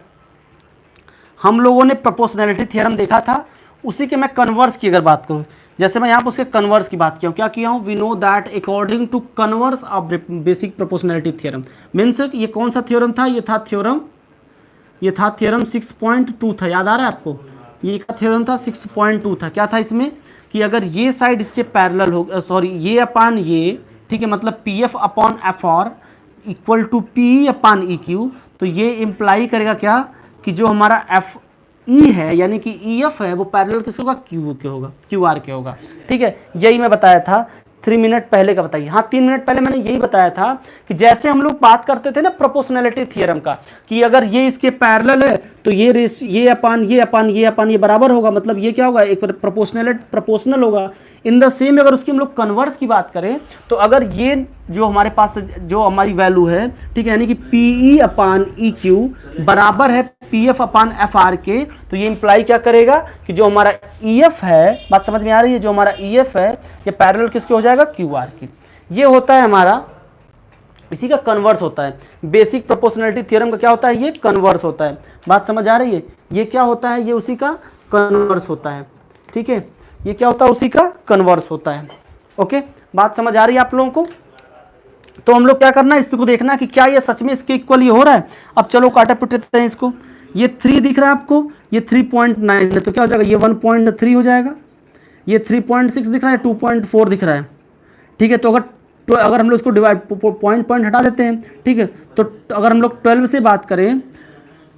हम लोगों ने प्रोपोर्शनैलिटी थ्योरम देखा था, उसी के मैं कन्वर्स की अगर बात करूँ, जैसे मैं यहाँ पर उसके कन्वर्स की बात किया हूँ, क्या किया हूँ, we know that according to converse of basic proportionality theorem, means ये कौन सा थ्योरम था, ये था थ्योरम 6.2 था, याद आ रहा है आपको, ये का थ्योरम था 6.2 था, क्या था इसमें कि अगर ये साइड इसके पैरेलल हो, सॉरी ये अपान ये, ठीक है, मतलब P F upon F R equal to P upon E Q, तो ये इम्प्लाई करेगा क्या कि जो हमारा एफ ई है यानी कि ई एफ है वो पैरेलल किसके होगा, क्यू के होगा, क्यू आर के होगा, ठीक है, यही मैं बताया था 3 मिनट पहले का, बताइए, हाँ 3 मिनट पहले मैंने यही बताया था कि जैसे हम लोग बात करते थे ना प्रोपोर्शनैलिटी थ्योरम का, कि अगर ये इसके पैरेलल है तो ये अपान ये बराबर होगा, मतलब ये क्या होगा, एक प्रोपोर्शनल होगा। इन द सेम अगर उसकी हम लोग कन्वर्स की बात करें तो अगर ये जो हमारे पास जो हमारी वैल्यू है, ठीक है, यानी कि P E upon E Q बराबर है P F upon F R के, तो ये इंप्लाई क्या करेगा कि जो हमारा ई एफ है, बात समझ में आ रही है, जो हमारा ई एफ है ये पैरेलल किसके हो जाएगा, क्यू आर के। ये होता है हमारा, इसी का कन्वर्स होता है, बेसिक प्रोपोर्शनैलिटी थ्योरम का क्या होता है, ये कन्वर्स होता है, बात समझ आ रही है, ये क्या होता है, ये उसी का कन्वर्स होता है, ठीक है, ये क्या होता है, उसी का कन्वर्स होता है, ओके, बात समझ आ रही है आप लोगों को। तो हम लोग क्या करना है, इसको देखना कि क्या ये सच में इसके इक्वल ये हो रहा है। अब चलो काटा पिटते हैं इसको, ये 3 दिख रहा है आपको, ये 3.9 है, तो क्या हो जाएगा, ये 1.3 हो जाएगा, ये 3.6 दिख रहा है, 2.4 दिख रहा है, ठीक है, तो अगर हम लोग इसको डिवाइड पॉइंट हटा देते हैं, ठीक है, तो अगर हम लोग 12 से बात करें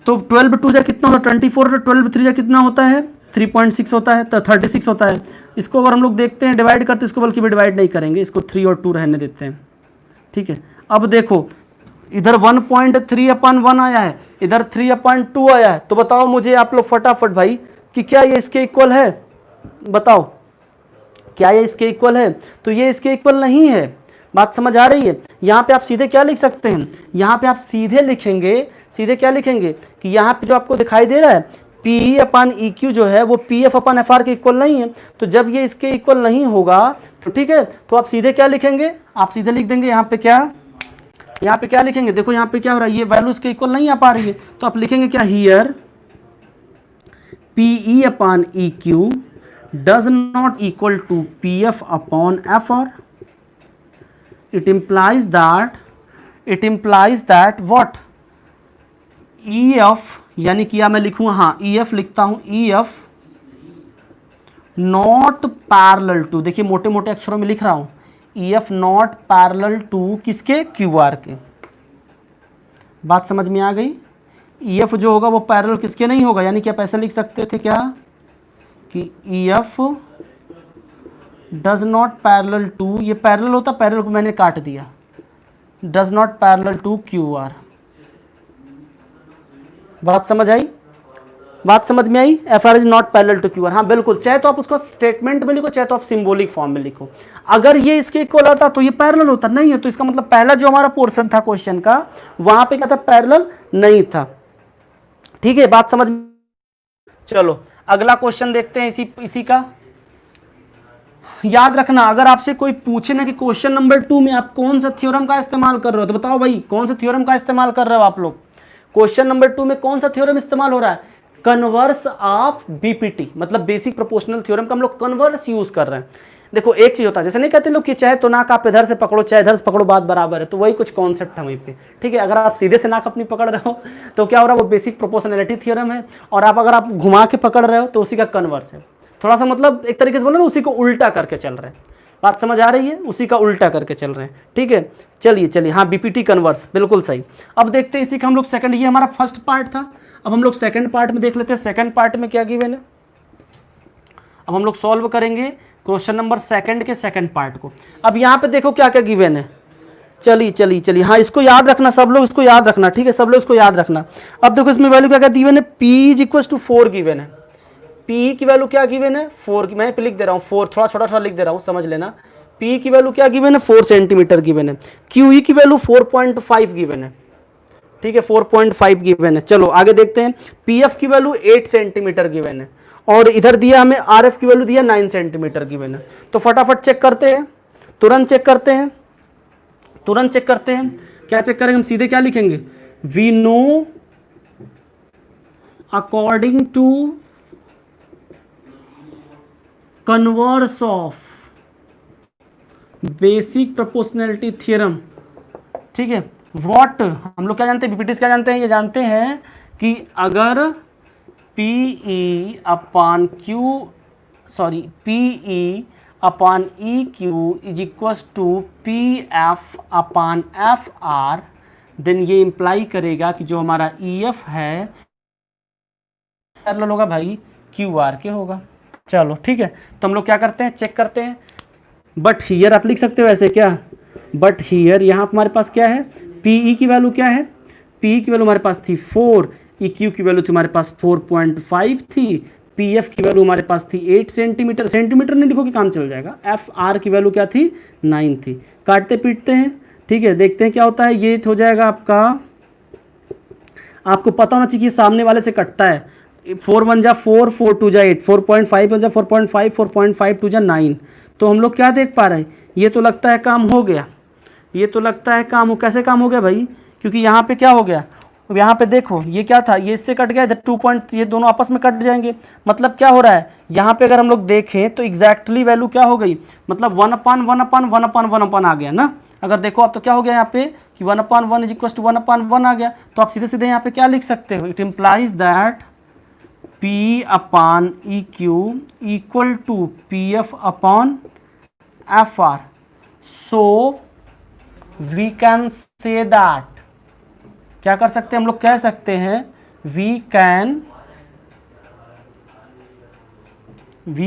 तो 12 2 जा कितना होता है 24, 12 3 जा कितना होता है 3.6 होता है, तो 36 होता है। इसको अगर हम लोग देखते हैं डिवाइड करते हैं, इसको बल्कि भी डिवाइड नहीं करेंगे, इसको 3 और 2 रहने देते हैं, ठीक है। अब देखो इधर 1.3/1 आया है, इधर 3/2 आया है, तो बताओ मुझे आप लोग फटाफट भाई कि क्या ये इसके इक्वल है, बताओ क्या ये इसके इक्वल है, तो ये इसके इक्वल नहीं है, बात समझ आ रही है। यहाँ पे आप सीधे क्या लिख सकते हैं, यहाँ पे आप सीधे लिखेंगे, सीधे क्या लिखेंगे कि यहाँ पे जो आपको दिखाई दे रहा है P E upon E Q जो है वो P F upon F R के इक्वल नहीं है, तो जब ये इसके इक्वल नहीं होगा तो ठीक है, तो आप सीधे क्या लिखेंगे, आप सीधे लिख देंगे यहाँ पे क्या, यहाँ पे क्या लिखेंगे, देखो यहाँ पे क्या हो रहा है, ये वैल्यू इसके इक्वल नहीं आ पा रही है, तो आप लिखेंगे क्या, here P E upon E Q does not equal to P F upon F R. It implies that what EF यानी कि मैं लिखूँ, हाँ EF लिखता हूँ, EF नॉट पैरेलल टू, देखिए मोटे मोटे अक्षरों में लिख रहा हूँ, EF नॉट पैरेलल टू किसके, QR के। बात समझ में आ गई, EF जो होगा वो पैरेलल किसके नहीं होगा, यानी कि आप ऐसा लिख सकते थे क्या कि EF does not parallel to, ये पैरेलल होता, पैरेलल को मैंने काट दिया, does not parallel to Q R. बात समझ आई, बात समझ में आई, F R is not parallel to Q R, हाँ बिल्कुल, चाहे तो आप उसको स्टेटमेंट में लिखो, चाहे तो आप सिंबॉलिक फॉर्म में लिखो। अगर ये इसके इक्वल आता तो ये पैरेलल होता, नहीं है, तो इसका मतलब पहला जो हमारा पोर्शन था क्वेश्चन का वहां पे क्या था, पैरेलल नहीं था, ठीक है, बात समझ। चलो अगला क्वेश्चन देखते हैं इसी का। याद रखना, अगर आपसे कोई पूछे ना कि क्वेश्चन नंबर 2 में आप कौन सा थ्योरम का इस्तेमाल कर रहे हो, तो बताओ भाई कौन सा थ्योरम का इस्तेमाल कर रहे हो आप लोग, क्वेश्चन नंबर 2 में कौन सा थ्योरम इस्तेमाल हो रहा है, कन्वर्स ऑफ बीपीटी, मतलब बेसिक प्रोपोर्शनल थ्योरम का हम लोग कन्वर्स यूज कर रहे हैं। देखो एक चीज़ होता है, जैसे नहीं कहते लोग कि चाहे तो नाक आप इधर से पकड़ो चाहे इधर से पकड़ो बात बराबर है, तो वही कुछ कॉन्सेप्ट है वहीं पे, ठीक है। अगर आप सीधे से नाक अपनी पकड़ रहे हो तो क्या हो रहा है, वो बेसिक प्रोपोर्शनैलिटी थ्योरम है, और अगर आप घुमा के पकड़ रहे हो तो उसी का कन्वर्स है। थोड़ा सा मतलब एक तरीके से बोलो ना, उसी को उल्टा करके चल रहे हैं। बात समझ आ रही है, उसी का उल्टा करके चल रहे हैं, ठीक है। चलिए हाँ, बीपीटी कन्वर्स बिल्कुल सही। अब देखते हैं इसी का हम लोग सेकंड, ये हमारा फर्स्ट पार्ट था, अब हम लोग सेकंड पार्ट में देख लेते हैं। सेकंड पार्ट में क्या गिवन है, अब हम लोग सॉल्व करेंगे क्वेश्चन नंबर सेकंड के सेकंड पार्ट को। अब यहाँ पे देखो क्या क्या गिवन है, चलिए हाँ, इसको याद रखना सब लोग, इसको याद रखना, ठीक है, सब लोग इसको याद रखना। अब देखो इसमें वैल्यू क्या क्या गिवन है, P is equal to 4 given है। P की वैल्यू क्या गिवन है, 4 की, मैं लिख दे रहा हूँ 4, थोड़ा छोटा लिख दे रहा हूँ, समझ लेना। P की वैल्यू क्या गिवन है, 4 सेंटीमीटर गिवन है। QE की वैल्यू 4.5 गिवन है, ठीक है, 4.5 गिवन है। चलो आगे देखते हैं। PF की वैल्यू 8 सेंटीमीटर गिवन है, और इधर दिया हमें RF की वैल्यू दिया 9 सेंटीमीटर गिवन है। तो फटाफट चेक करते हैं, तुरंत चेक करते हैं। क्या चेक करेंगे हम, सीधे क्या लिखेंगे, we know according to converse of basic proportionality theorem, ठीक है। व्हाट, हम लोग क्या जानते हैं, बीपीटी क्या जानते हैं, ये जानते हैं कि अगर PE upon EQ is equals to PF upon FR, then ये इंप्लाई करेगा कि जो हमारा EF है पैरेलल होगा भाई QR के होगा। चलो ठीक है, तो हम लोग क्या करते हैं, चेक करते हैं। बट हियर आप लिख सकते हो ऐसे क्या, बट हियर यहाँ हमारे पास क्या है, PE की वैल्यू क्या है, PE की वैल्यू हमारे पास थी 4, EQ की वैल्यू थी हमारे पास 4.5 थी, PF की वैल्यू हमारे पास थी 8 सेंटीमीटर, सेंटीमीटर नहीं लिखो कि काम चल जाएगा। FR की वैल्यू क्या थी, 9 थी। काटते पीटते हैं, ठीक है, देखते हैं क्या होता है। ये हो जाएगा आपका, आपको पता होना चाहिए कि सामने वाले से कटता है। 4 1 जा 4, 4 2 जा 8, 4.5 1 जा 4.5, 4.5 2 जा 9। तो हम लोग क्या देख पा रहे हैं, ये तो लगता है काम हो गया, ये तो लगता है काम हो, कैसे काम हो गया भाई, क्योंकि यहाँ पे क्या हो गया, यहाँ पे देखो ये क्या था, ये इससे कट गया, इधर 2 पॉइंट, ये दोनों आपस में कट जाएंगे। मतलब क्या हो रहा है यहाँ पे, अगर हम लोग देखें तो एग्जैक्टली वैल्यू क्या हो गई, मतलब 1/1/1/1 आ गया ना। अगर देखो आप तो क्या हो गया यहाँ पे कि 1/1 इज इक्वल टू 1/1 आ गया। तो आप सीधे सीधे यहाँ पे क्या लिख सकते हो, it implies that P upon EQ equal to PF upon FR। So we can say that, क्या कर सकते हैं हम लोग, कह सकते हैं वी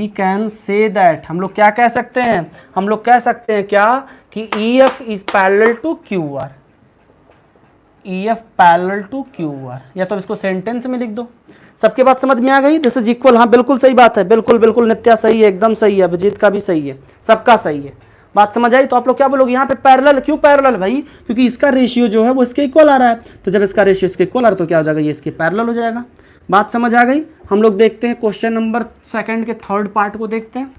कैन से दैट, हम लोग क्या कह सकते हैं, हम लोग कह सकते हैं क्या कि EF is parallel to QR, EF parallel to QR। या तो इसको सेंटेंस में लिख दो। सबके बात समझ में आ गई, दिस इज इक्वल, हाँ बिल्कुल सही बात है, बिल्कुल बिल्कुल नित्या सही है, एकदम सही है, अभिजीत का भी सही है, सबका सही है। बात समझ आई। तो आप लोग क्या बोलोगे यहाँ पे पैरेलल, क्यों पैरेलल भाई, क्योंकि इसका रेशियो जो है वो इसके इक्वल आ रहा है, तो जब इसका रेशियो इसके इक्वल आ रहा है तो क्या हो जाएगा, ये इसके पैरेलल हो जाएगा। बात समझ आ गई। हम लोग देखते हैं क्वेश्चन नंबर सेकंड के थर्ड पार्ट को देखते हैं।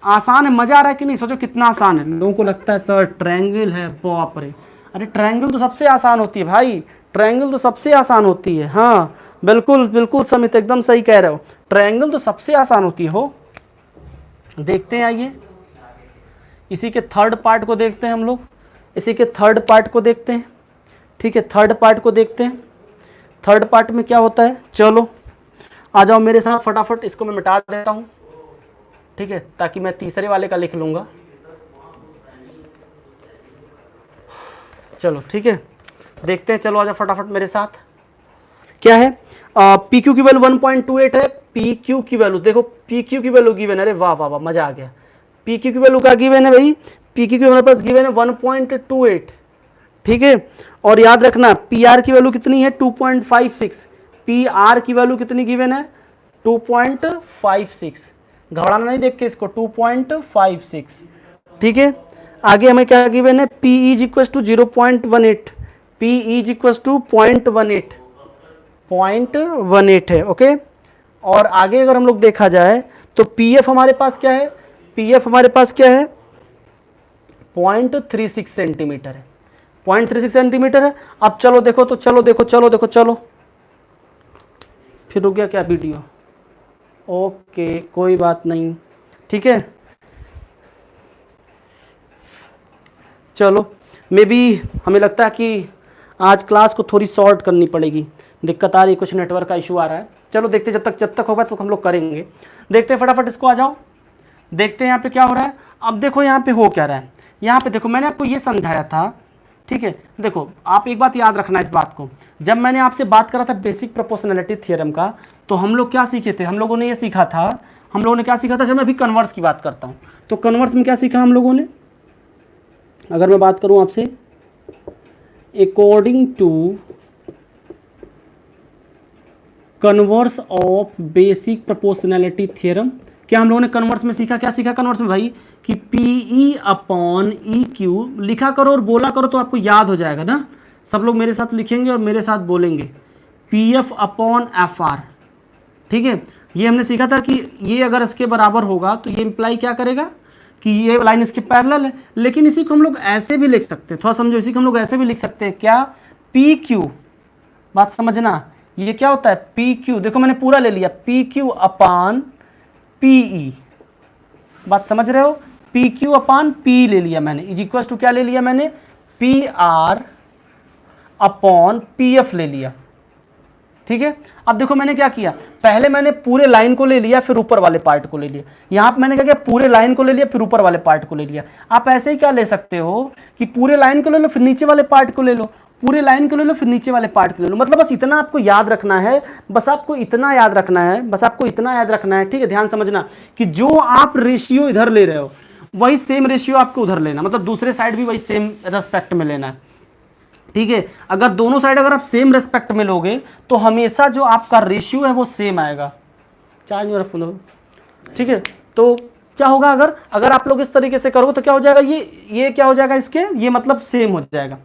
आसान है, मजा आ रहा है कि नहीं, सोचो कितना आसान है। लोगों को लगता है सर ट्रायंगल है, बाप रे, अरे ट्रायंगल तो सबसे आसान होती है भाई, ट्रायंगल तो सबसे आसान होती है। हाँ बिल्कुल बिल्कुल समित, एकदम सही कह रहे हो, ट्रायंगल तो सबसे आसान होती है हो। देखते हैं, आइए इसी के थर्ड पार्ट को देखते हैं हम लोग, इसी के थर्ड पार्ट को देखते हैं, ठीक है, थर्ड पार्ट को देखते हैं। थर्ड पार्ट में क्या होता है, चलो आ जाओ मेरे साथ फटाफट, इसको मैं मिटा देता हूँ, ठीक है, ताकि मैं तीसरे वाले का लिख लूँगा। चलो ठीक है, देखते हैं, चलो आ जाओ फटाफट मेरे साथ। क्या है, PQ की वैल्यू 1.28 है। PQ की वैल्यू देखो, PQ की वैल्यू गिवन है, अरे वाह वाह वाह, मजा आ गया। PQ की वैल्यू क्या गिवन है भाई, PQ की हमारे पास गिवन है 1.28, ठीक है। और याद रखना PR की वैल्यू कितनी है, 2.56, PR की वैल्यू कितनी गिवन है, 2.56, घबराना नहीं देख के इसको, 2.56, ठीक है। आगे हमें क्या गिवन है, PE is equal to 0.18, PE is equal to 0.18 है, ओके। और आगे अगर हम लोग देखा जाए तो PF हमारे पास क्या है, PF हमारे पास क्या है, 0.36 सेंटीमीटर है, 0.36 सेंटीमीटर है। अब चलो देखो, तो चलो देखो, चलो देखो, चलो फिर रुक गया क्या वीडियो, ओके कोई बात नहीं, ठीक है। चलो मे बी हमें लगता है कि आज क्लास को थोड़ी शॉर्ट करनी पड़ेगी, दिक्कत आ रही है, कुछ नेटवर्क का इशू आ रहा है। चलो देखते जब तक होगा तो हम लोग करेंगे। देखते हैं फटाफट इसको, आ जाओ देखते हैं यहाँ पे क्या हो रहा है। अब देखो यहाँ पे हो क्या रहा है, यहाँ पे देखो मैंने आपको ये समझाया था, ठीक है। देखो आप एक बात याद रखना इस बात को, जब मैंने आपसे बात करा था बेसिक प्रोपोर्शनैलिटी थ्योरम का, तो हम लोग क्या सीखे थे, हम लोगों ने ये सीखा था, हम लोगों ने क्या सीखा था। जब मैं अभी कन्वर्स की बात करता हूँ तो कन्वर्स में क्या सीखा हम लोगों ने, अगर मैं बात करूँ आपसे, according to converse of basic proportionality theorem, क्या हम लोगों ने कन्वर्स में सीखा, क्या सीखा कन्वर्स में भाई, कि PE अपॉन EQ लिखा करो और बोला करो तो आपको याद हो जाएगा ना। सब लोग मेरे साथ लिखेंगे और मेरे साथ बोलेंगे PF अपॉन FR, ठीक है। ये हमने सीखा था कि ये अगर इसके बराबर होगा तो ये इम्प्लाई क्या करेगा कि ये लाइन इसके पैरेलल है। लेकिन इसी को हम लोग ऐसे भी लिख सकते हैं, थोड़ा समझो, इसी को हम लोग ऐसे भी लिख सकते हैं, क्या, PQ, बात समझना, ये क्या होता है PQ, देखो मैंने पूरा ले लिया, PQ अपान PE, बात समझ रहे हो, PQ अपान P ले लिया मैंने, इज इक्वल टू क्या ले लिया मैंने, PR अपॉन PF ले लिया, ठीक है। अब देखो मैंने क्या किया, पहले मैंने पूरे लाइन को ले लिया फिर ऊपर वाले पार्ट को ले लिया। यहां पे मैंने क्या किया, पूरे लाइन को ले लिया फिर ऊपर वाले पार्ट को ले लिया। आप ऐसे ही क्या ले सकते हो कि पूरे लाइन को ले लो फिर नीचे वाले पार्ट को ले लो, पूरे लाइन को ले लो फिर नीचे वाले पार्ट को ले लो। मतलब बस इतना आपको याद रखना है, बस आपको इतना याद रखना है, बस आपको इतना याद रखना है, ठीक है। ध्यान समझना कि जो आप रेशियो इधर ले रहे हो वही सेम रेशियो आपको उधर लेना, मतलब दूसरे साइड भी वही सेम रेस्पेक्ट में लेना है, ठीक है। अगर दोनों साइड अगर आप सेम रेस्पेक्ट में लोगे तो हमेशा जो आपका रेशियो है वो सेम आएगा। चार्ज नहीं हो रहा फोन, ठीक है। तो क्या होगा, अगर आप लोग इस तरीके से करोगे तो क्या हो जाएगा, ये क्या हो जाएगा इसके, ये मतलब सेम हो जाएगा।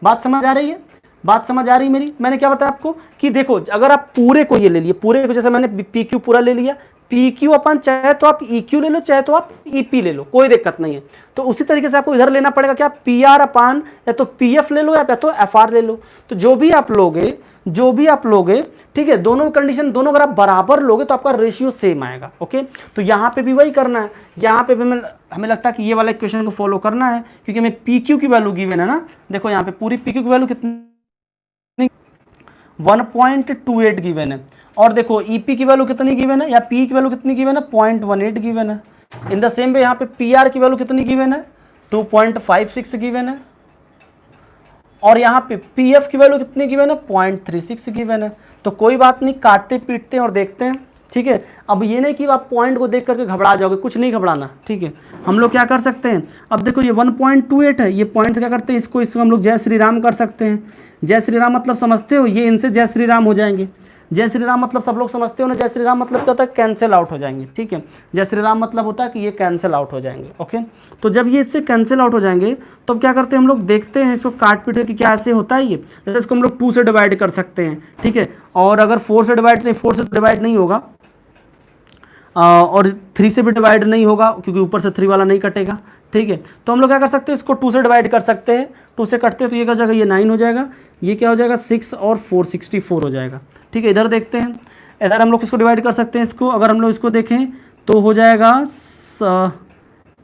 बात समझ आ रही है, बात समझ आ रही है मेरी। मैंने क्या बताया आपको कि देखो अगर आप पूरे को ये ले लिए, पूरे को जैसे मैंने PQ पूरा ले लिया, PQ अपन चाहे तो आप EQ ले लो चाहे तो आप EP ले लो, कोई दिक्कत नहीं है। तो उसी तरीके से आपको इधर लेना पड़ेगा क्या, PR अपान या तो PF ले लो या तो FR ले लो। तो जो भी आप लोगे, ठीक है, दोनों कंडीशन, दोनों अगर आप बराबर लोगे तो आपका रेशियो सेम आएगा, ओके। तो यहाँ पे भी वही करना है, यहाँ पे भी हमें लगता है कि ये वाला इक्वेशन को फॉलो करना है, क्योंकि हमें PQ की वैल्यू गिवन है ना। देखो यहाँ पे पूरी PQ की वैल्यू कितनी, 1.28 गिवन है, और देखो EP की वैल्यू कितनी गिवन है, या P की वैल्यू कितनी गिवन है, 0.18 गिवन है। इन द सेम वे यहाँ पे PR की वैल्यू कितनी गिवन है, 2.56 गिवन है, और यहाँ पे PF की वैल्यू कितनी गिवन है, 0.36 गिवन है। तो कोई बात नहीं, काटते पीटते हैं और देखते हैं, ठीक है। अब ये नहीं कि आप पॉइंट को देख करके घबरा जाओगे, कुछ नहीं घबराना, ठीक है। हम लोग क्या कर सकते हैं, अब देखो ये 1.28 है, ये पॉइंट क्या करते हैं, इसको हम लोग जय श्री राम कर सकते हैं। जय श्री राम मतलब समझते हो, ये इनसे जय श्री राम हो जाएंगे। जय श्री राम मतलब सब लोग समझते हो ना, जय श्री राम मतलब क्या होता है, कैंसिल आउट हो जाएंगे, ठीक है। जय श्री राम मतलब होता है कि ये कैंसिल आउट हो जाएंगे, ओके। तो जब ये इससे कैंसिल आउट हो जाएंगे तो अब क्या करते हैं हम लोग, देखते हैं इसको काट पीट कि क्या ऐसे होता है ये। जैसे इसको हम लोग 2 से डिवाइड कर सकते हैं, ठीक है। और अगर 4 से डिवाइड नहीं होगा, और 3 से भी डिवाइड नहीं होगा क्योंकि ऊपर से 3 वाला नहीं कटेगा, ठीक है। तो हम लोग क्या कर सकते हैं, इसको 2 से डिवाइड कर सकते हैं। 2 से कटते हैं तो ये क्या हो जाएगा, ये 9 हो जाएगा, ये क्या हो जाएगा 6 और 4 64 हो जाएगा, ठीक है। इधर देखते हैं, इधर हम लोग इसको डिवाइड कर सकते हैं। इसको अगर हम लोग इसको देखें तो हो जाएगा,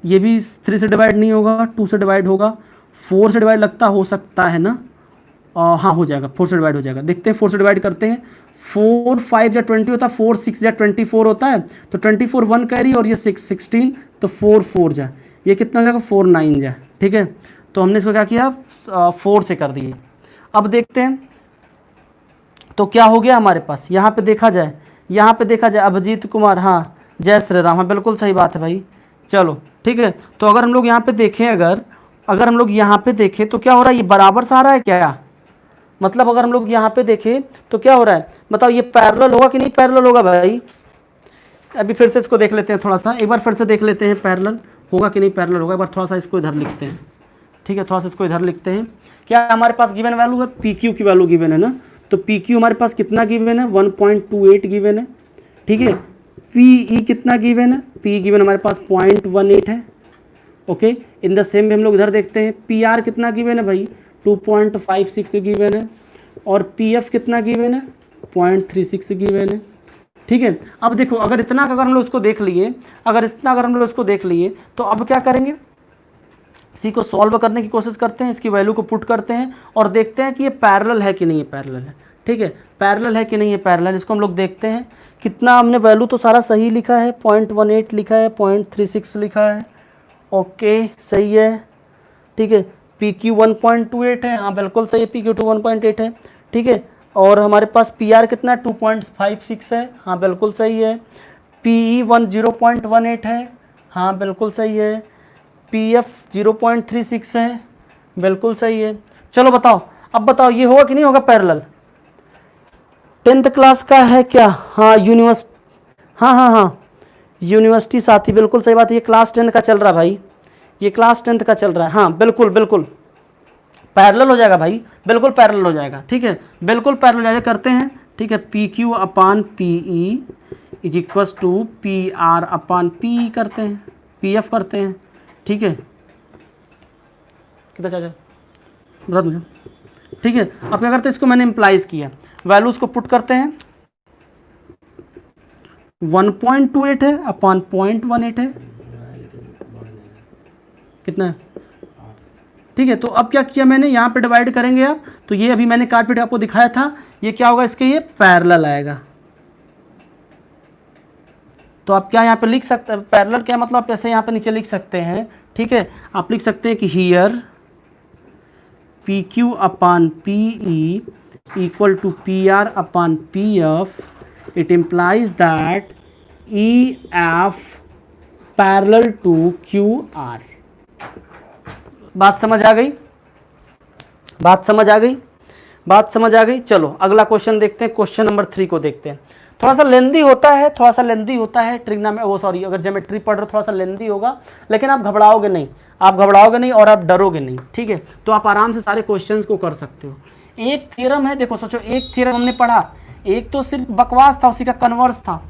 ये भी 3 से डिवाइड नहीं होगा, 2 से डिवाइड होगा, 4 से डिवाइड लगता हो सकता है ना, हाँ हो जाएगा, 4 से डिवाइड हो जाएगा। देखते हैं 4 से डिवाइड करते हैं, 4 5 या 20 होता है, 4 6 या 24 होता है, तो 24 1 कैरी और ये 6 16, तो 4 4 जा, ये कितना हो जाएगा 4 9 जा, ठीक है। तो हमने इसको क्या किया, 4 से कर दिए। अब देखते हैं तो क्या हो गया हमारे पास, यहाँ पे देखा जाए, अभिजीत कुमार, हाँ जय श्री राम, हाँ बिल्कुल सही बात है भाई, चलो ठीक है। तो अगर हम लोग यहाँ पे देखें, अगर हम लोग यहाँ पे देखें तो क्या हो रहा है, ये बराबर सा आ रहा है क्या, मतलब अगर हम लोग यहाँ पे देखें तो क्या हो रहा है, बताओ ये पैरेलल होगा कि नहीं पैरेलल होगा भाई। अभी फिर से इसको देख लेते हैं, थोड़ा सा एक बार फिर से देख लेते हैं पैरेलल होगा कि नहीं पैरेलल होगा। एक बार थोड़ा सा इसको इधर लिखते हैं, ठीक है, थोड़ा सा इसको इधर लिखते हैं। क्या हमारे पास गिवन वैल्यू है, PQ की वैल्यू गिवन है ना, तो PQ हमारे पास कितना गिवन है, 1.28 गिवन है, ठीक है। PE कितना गिवन है, PE गिवन हमारे पास 0.18 है, ओके। इन द सेम में हम लोग इधर देखते हैं, PR कितना गिवन है भाई, 2.56 गिवन है, और PF कितना गिवन है, 0.36 गिवन है, ठीक है। अब देखो अगर इतना अगर हम लोग इसको देख लिए, तो अब क्या करेंगे, इसी को सॉल्व करने की कोशिश करते हैं, इसकी वैल्यू को पुट करते हैं और देखते हैं कि ये पैरेलल है कि नहीं है पैरेलल है। ठीक है, पैरेलल है कि नहीं है पैरेलल, इसको हम लोग देखते हैं। कितना हमने वैल्यू तो सारा सही लिखा है, 0.18 लिखा है, 0.36 लिखा है, ओके सही है। ठीक है, PQ 1.28 है, हाँ बिल्कुल सही है, PQ2 1.8 है। ठीक है, और हमारे पास PR कितना है 2.56 है, हाँ बिल्कुल सही है। PE 0.18 है, हाँ बिल्कुल सही है। PF 0.36 है, बिल्कुल सही है। चलो बताओ, अब बताओ ये होगा कि नहीं होगा पैरेलल। 10th क्लास का है क्या? हाँ हाँ यूनिवर्सिटी साथी, बिल्कुल सही बात है। ये क्लास 10 का चल रहा है भाई, ये क्लास 10 का चल रहा है। हाँ बिल्कुल बिल्कुल पैरेलल हो जाएगा भाई, बिल्कुल पैरेलल हो जाएगा। ठीक है, बिल्कुल पैरेलल हो जाएगा। करते हैं, ठीक है, PQ upon PE is equals to PR upon PE करते हैं, PF करते हैं। ठीक है, कितना चाचा बता मुझे। ठीक है, अब क्या करते हैं, इसको मैंने इम्प्लाइज किया, वैल्यूज को पुट करते हैं। 1.28 है अपान 0.18 है, कितना है? ठीक है, तो अब क्या किया मैंने, यहाँ पे डिवाइड करेंगे आप, तो ये अभी मैंने काट पीट आपको दिखाया था, ये क्या होगा इसके, ये पैरेलल आएगा। तो आप क्या यहाँ पे लिख सकते हैं, पैरेलल क्या मतलब, आप ऐसे यहाँ पे नीचे लिख सकते हैं। ठीक है, आप लिख सकते हैं कि here PQ upon PE equal to PR upon PF, it implies that EF parallel to QR। बात समझ आ गई, बात समझ आ गई, बात समझ आ गई। चलो अगला क्वेश्चन देखते हैं, क्वेश्चन नंबर 3 को देखते हैं। थोड़ा सा लेंदी होता है, थोड़ा सा लेंदी होता है ट्रिग्ना में, वो सॉरी अगर ज्योमेट्री पढ़ रहे हो थोड़ा सा लेंदी होगा, लेकिन आप घबराओगे नहीं, आप घबराओगे नहीं और आप डरोगे नहीं। ठीक है, तो आप आराम से सारे क्वेश्चंस को कर सकते हो। एक थ्योरम है, देखो सोचो, एक थ्योरम हमने पढ़ा, एक तो सिर्फ बकवास था, उसी का कन्वर्स था।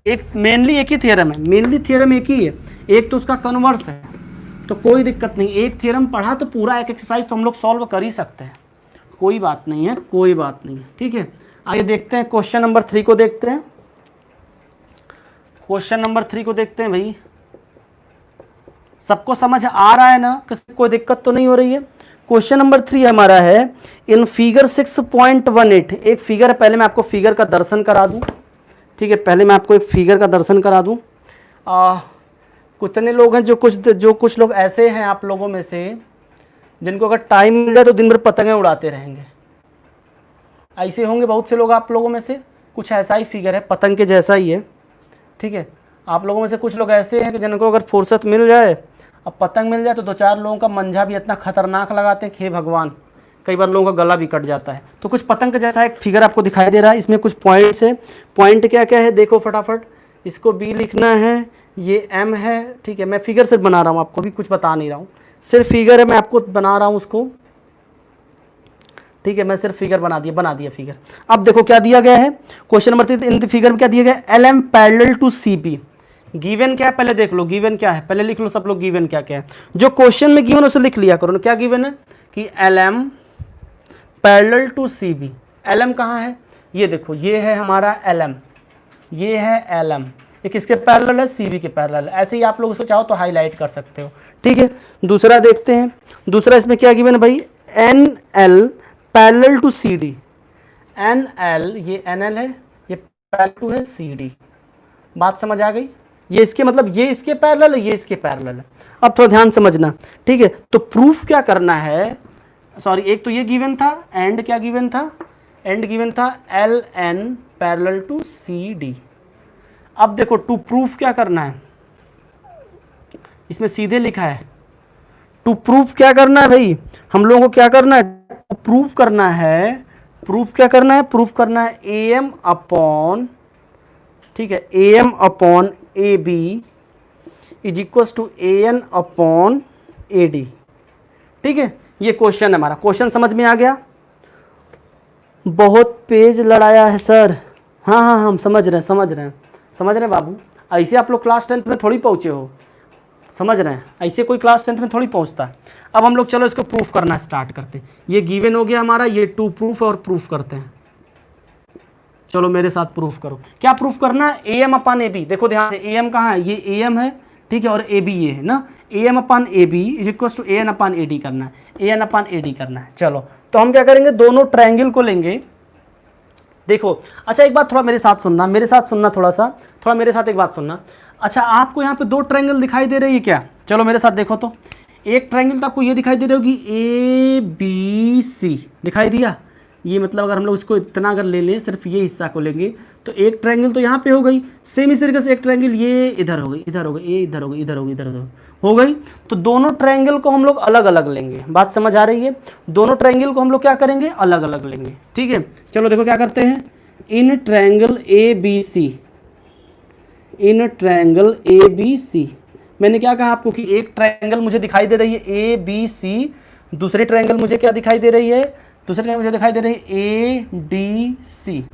एक मेनली एक ही थ्योरम है, मेनली थ्योरम एक ही है, एक तो उसका कन्वर्स है, तो कोई दिक्कत नहीं। एक थ्योरम पढ़ा तो पूरा एक एक्सरसाइज तो हम लोग सॉल्व कर ही सकते हैं, कोई बात नहीं है, कोई बात नहीं है। ठीक है, आइए देखते हैं क्वेश्चन नंबर 3 को देखते हैं। क्वेश्चन नंबर 3 को देखते हैं भाई, सबको समझ आ रहा है ना, किसी कोई दिक्कत तो नहीं हो रही है। क्वेश्चन नंबर 3 हमारा है इन फिगर 6.18, एक फिगर है, पहले मैं आपको फिगर का दर्शन करा दूं। ठीक है, पहले मैं आपको एक फिगर का दर्शन करा दूं। कितने लोग हैं जो कुछ लोग ऐसे हैं आप लोगों में से जिनको अगर टाइम मिल जाए तो दिन भर पतंगें उड़ाते रहेंगे, ऐसे होंगे बहुत से लोग आप लोगों में से। कुछ ऐसा ही फिगर है, पतंग के जैसा ही है। ठीक है, आप लोगों में से कुछ लोग ऐसे हैं कि जिनको अगर फुर्सत मिल जाए, अब पतंग मिल जाए तो 2-4 लोगों का मंझा भी इतना खतरनाक लगाते हैं कि हे भगवान, कई बार लोगों का गला भी कट जाता है। तो कुछ पतंग के जैसा एक फिगर आपको दिखाई दे रहा है, इसमें कुछ पॉइंट्स है। पॉइंट क्या क्या है देखो फटाफट, इसको B लिखना है, ये M है। ठीक है, मैं फिगर सिर्फ बना रहा हूँ, आपको भी कुछ बता नहीं रहा हूँ, सिर्फ फिगर है, मैं आपको बना रहा हूँ उसको। ठीक है, मैं सिर्फ फिगर बना दिया फिगर। अब देखो क्या दिया गया है क्वेश्चन नंबर 3, इन फिगर में क्या दिया गया है, LM parallel to CB। Given क्या है पहले देख लो, गिवन क्या है पहले लिख लो सब लोग, गिवन क्या क्या है, जो क्वेश्चन में गिवन उसे लिख लिया करो। क्या गिवन है कि LM parallel to CB। LM कहाँ है, ये देखो, ये है हमारा LM, ये है LM, ये किसके पैरेलल है, CB के पैरेलल। ऐसे ही आप लोग उसको चाहो तो हाईलाइट कर सकते हो। ठीक है, दूसरा देखते हैं, दूसरा इसमें क्या गिवन है भाई, NL parallel to CD। NL, ये NL है, ये पैरेलल टू है CD। बात समझ आ गई, ये इसके मतलब ये इसके पैरेलल है, ये इसके पैरेलल है। अब थोड़ा ध्यान समझना। ठीक है, तो प्रूफ क्या करना है, सॉरी एक तो ये गिवन था, एंड क्या गिवन था, एंड गिवन था LN पैरेलल टू CD। अब देखो टू प्रूफ क्या करना है, इसमें सीधे लिखा है टू प्रूफ क्या करना है भाई, हम लोगों को क्या करना है, प्रूफ करना है, प्रूफ क्या करना है, प्रूफ करना है AM अपॉन, ठीक है, AM upon AB is equals to AN upon AD। ठीक है, ये क्वेश्चन है हमारा। क्वेश्चन समझ में आ गया, बहुत पेज लड़ाया है सर। हाँ हाँ हम समझ रहे हैं बाबू, ऐसे आप लोग क्लास 10th में थोड़ी पहुँचे हो, समझ रहे हैं, ऐसे कोई क्लास 10th में थोड़ी पहुँचता है। अब हम लोग चलो इसको प्रूफ करना स्टार्ट करते हैं। ये गिवन हो गया हमारा, ये टू प्रूफ है और प्रूफ करते हैं। चलो मेरे साथ प्रूफ करो, क्या प्रूफ करना है, AM अपान AB। देखो ध्यान से, AM कहाँ है, ये AM है, ठीक है, और ए बी ये है ना, A M upon A B is equal to A N upon A D करना है, ए एन अपान ए डी करना है। चलो तो हम क्या करेंगे, दोनों ट्रायंगल को लेंगे। देखो अच्छा एक बात थोड़ा मेरे साथ सुनना, मेरे साथ सुनना, थोड़ा मेरे साथ एक बात सुनना। अच्छा आपको यहाँ पे दो ट्रायंगल दिखाई दे रही है क्या? चलो मेरे साथ देखो तो, एक ट्रायंगल तो आपको ये दिखाई दे रही होगी ए बी सी, दिखाई दिया? ये मतलब अगर हम लोग इसको इतना अगर ले लें, सिर्फ ये हिस्सा को लेंगे तो एक ट्रायंगल तो यहाँ पे हो गई। सेम इस तरीके से एक ट्रायंगल ये इधर हो गई, इधर हो गई, ये इधर हो गई, इधर हो गई, इधर हो गई। तो दोनों ट्रायंगल को हम लोग अलग अलग लेंगे, बात समझ आ रही है? दोनों ट्रायंगल को हम लोग क्या करेंगे, अलग अलग लेंगे। ठीक है, चलो देखो क्या करते हैं, in triangle A B C, in triangle A B C, मैंने क्या कहा आपको कि एक ट्रायंगल मुझे दिखाई दे रही है ए बी सी, दूसरी ट्रायंगल मुझे क्या दिखाई दे रही है, दूसरी ट्रायंगल मुझे दिखाई दे रही है ए डी सी,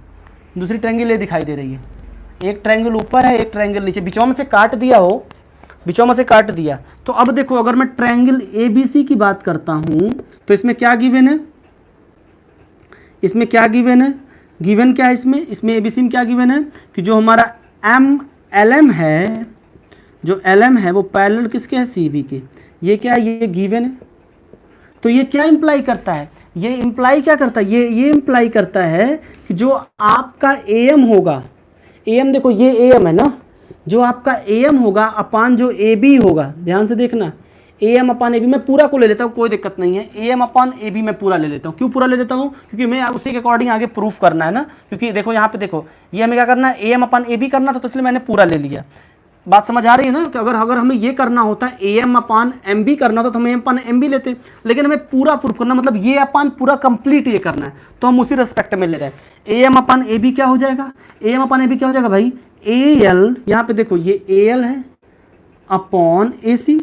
दूसरी ट्रायंगल ये दिखाई दे रही है। एक ट्रायंगल ऊपर है, एक ट्रायंगल नीचे, बीचों में से काट दिया हो, बीचों में से काट दिया। तो अब देखो अगर मैं ट्रायंगल ए बी सी की बात करता हूं तो इसमें क्या गिवन है, इसमें क्या गिवन है, गिवन क्या है इसमें ए बी सी में क्या गिवन है कि जो हमारा एम एल एम है, जो एल एम है वो पैरेलल किसके है, सी बी के। ये क्या है, ये गिवन है। तो ये क्या इंप्लाई करता है, ये इंप्लाई क्या करता है, ये इंप्लाई करता है कि जो आपका ए एम होगा, ए एम देखो ये ए एम है ना, जो आपका ए एम होगा अपान जो ए बी होगा, ध्यान से देखना, ए एम अपान ए बी, मैं पूरा को ले लेता हूँ कोई दिक्कत नहीं है, A M upon A B मैं पूरा ले लेता हूँ। क्यों पूरा ले लेता हूँ, क्योंकि मैं उसी के अकॉर्डिंग आगे प्रूफ करना है ना, क्योंकि देखो यहाँ पे देखो ये हमें क्या करना है, A M upon A B करना था, तो इसलिए मैंने पूरा ले लिया। बात समझ आ रही है ना, कि अगर हमें ये करना होता है A M upon M B करना होता तो हम A M upon M B लेते, लेकिन हमें पूरा प्रूफ करना, मतलब ये अपान पूरा कंप्लीट ये करना है, तो हम उसी रेस्पेक्ट में ले रहे हैं। ए एम अपान ए बी क्या हो जाएगा, ए एम अपान ए बी क्या हो जाएगा भाई, ए एल, यहाँ पे देखो ये ए एल है अपॉन ए सी।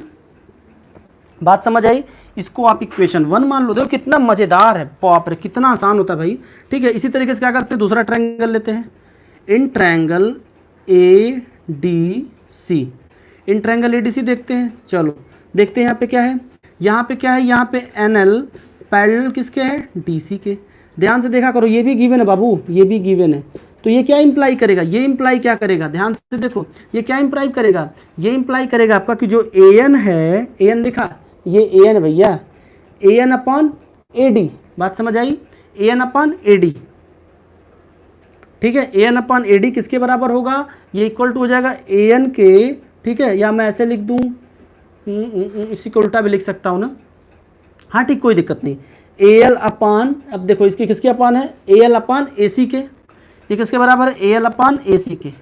बात समझ आई? इसको आप इक्वेशन 1 मान लो। देखो कितना मज़ेदार है, बाप रे कितना आसान होता है भाई। ठीक है, इसी तरीके से क्या करते हैं, दूसरा ट्रायंगल लेते हैं, in triangle A D C, in triangle A D C देखते हैं। चलो देखते हैं यहाँ पे क्या है, यहाँ पे क्या है, यहाँ पे एन एल पैरेलल किसके है, डी सी के। ध्यान से देखा करो, ये भी गिवन है बाबू, ये भी गिवन है। तो ये क्या इंप्लाई करेगा, ये इंप्लाई क्या करेगा, ध्यान से देखो, ये क्या इंप्लाई करेगा, ये इंप्लाई करेगा आपका कि जो ए एन है, ए एन दिखा, ये ए एन भैया, A N upon A D. बात समझ आई, A N upon A D. ठीक है, A N upon A D किसके बराबर होगा, ये इक्वल टू हो जाएगा ए एन के। ठीक है, या मैं ऐसे लिख दूँ, इसी को उल्टा भी लिख सकता हूँ ना, हाँ ठीक, कोई दिक्कत नहीं। ए एल अपान, अब देखो इसकी किसके अपान है, ए एल अपान ए सी के, ये किसके बराबर है, ए एल अपान ए सी के।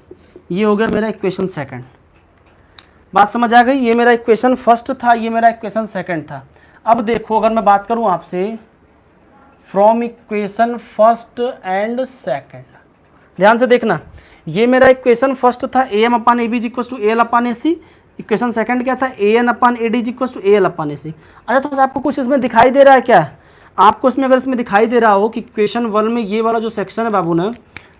ये हो गया मेरा इक्वेशन सेकंड। बात समझ आ गई, ये मेरा इक्वेशन फर्स्ट था, ये मेरा इक्वेशन सेकंड था। अब देखो अगर मैं बात करूँ आपसे from equation first and second, ध्यान से देखना, ये मेरा इक्वेशन फर्स्ट था A M upon A B equal to A L upon A C. Equation second क्या था, A N upon A D equal to A L upon A C. अच्छा तो आपको कुछ इसमें दिखाई दे रहा है क्या, आपको इसमें अगर इसमें दिखाई दे रहा हो कि इक्वेशन 1 में ये वाला जो सेक्शन है बाबू ना,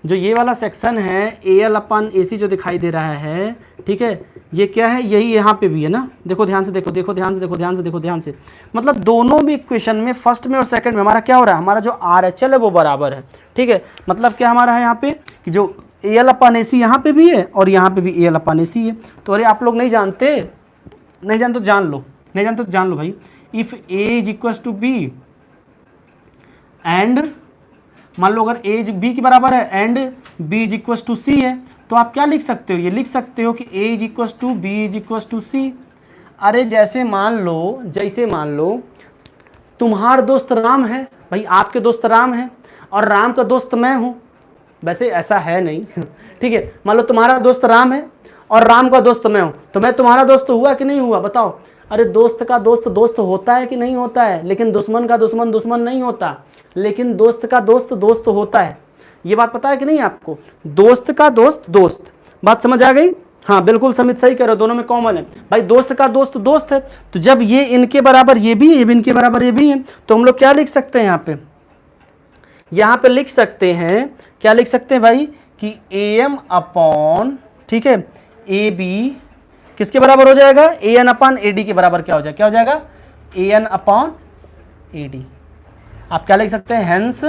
जो ये वाला सेक्शन है ए एल अपान ए सी जो दिखाई दे रहा है, ठीक है, ये क्या है, यही यहाँ पे भी है ना। देखो ध्यान से देखो, देखो ध्यान से देखो, ध्यान से देखो, ध्यान से, मतलब दोनों भी इक्वेशन में फर्स्ट में और सेकंड में हमारा क्या हो रहा है, हमारा जो आर एच एल है वो बराबर है। ठीक है, मतलब क्या हमारा है यहाँ पे कि जो ए एल अपान ए सी यहाँ पे भी है और यहाँ पे भी ए एल अपान ए सी है। तो अरे आप लोग नहीं जानते, नहीं जानते तो जान लो, नहीं जानते तो जान लो भाई। If A is equal to B and, मान लो अगर ए बी के बराबर है and B is equal to C है, तो आप क्या लिख सकते हो, ये लिख सकते हो कि A is equal to B is equal to C. अरे जैसे मान लो तुम्हारा दोस्त राम है भाई, आपके दोस्त राम है और राम का दोस्त मैं हूँ, वैसे ऐसा है नहीं ठीक है, मान लो तुम्हारा दोस्त राम है और राम का दोस्त मैं हूँ, तो मैं तुम्हारा दोस्त हुआ कि नहीं हुआ, बताओ। अरे दोस्त का दोस्त दोस्त होता है कि नहीं होता है, लेकिन दुश्मन का दुश्मन दुश्मन नहीं होता, लेकिन दोस्त का दोस्त दोस्त होता है। ये बात पता है कि नहीं आपको, दोस्त का दोस्त दोस्त। बात समझ आ गई? हाँ बिल्कुल समित सही कह रहे हो, दोनों में कॉमन है भाई, दोस्त का दोस्त दोस्त है। तो जब ये इनके बराबर ये भी है, इनके बराबर ये भी है, तो हम लोग क्या लिख सकते हैं यहाँ पे लिख सकते हैं, क्या लिख सकते हैं भाई कि ए एम अपॉन, ठीक है, ए बी किसके बराबर हो जाएगा, A N upon A D के बराबर क्या हो जाएगा, क्या हो जाएगा, A N upon A D. आप क्या लिख सकते हैं, हेंस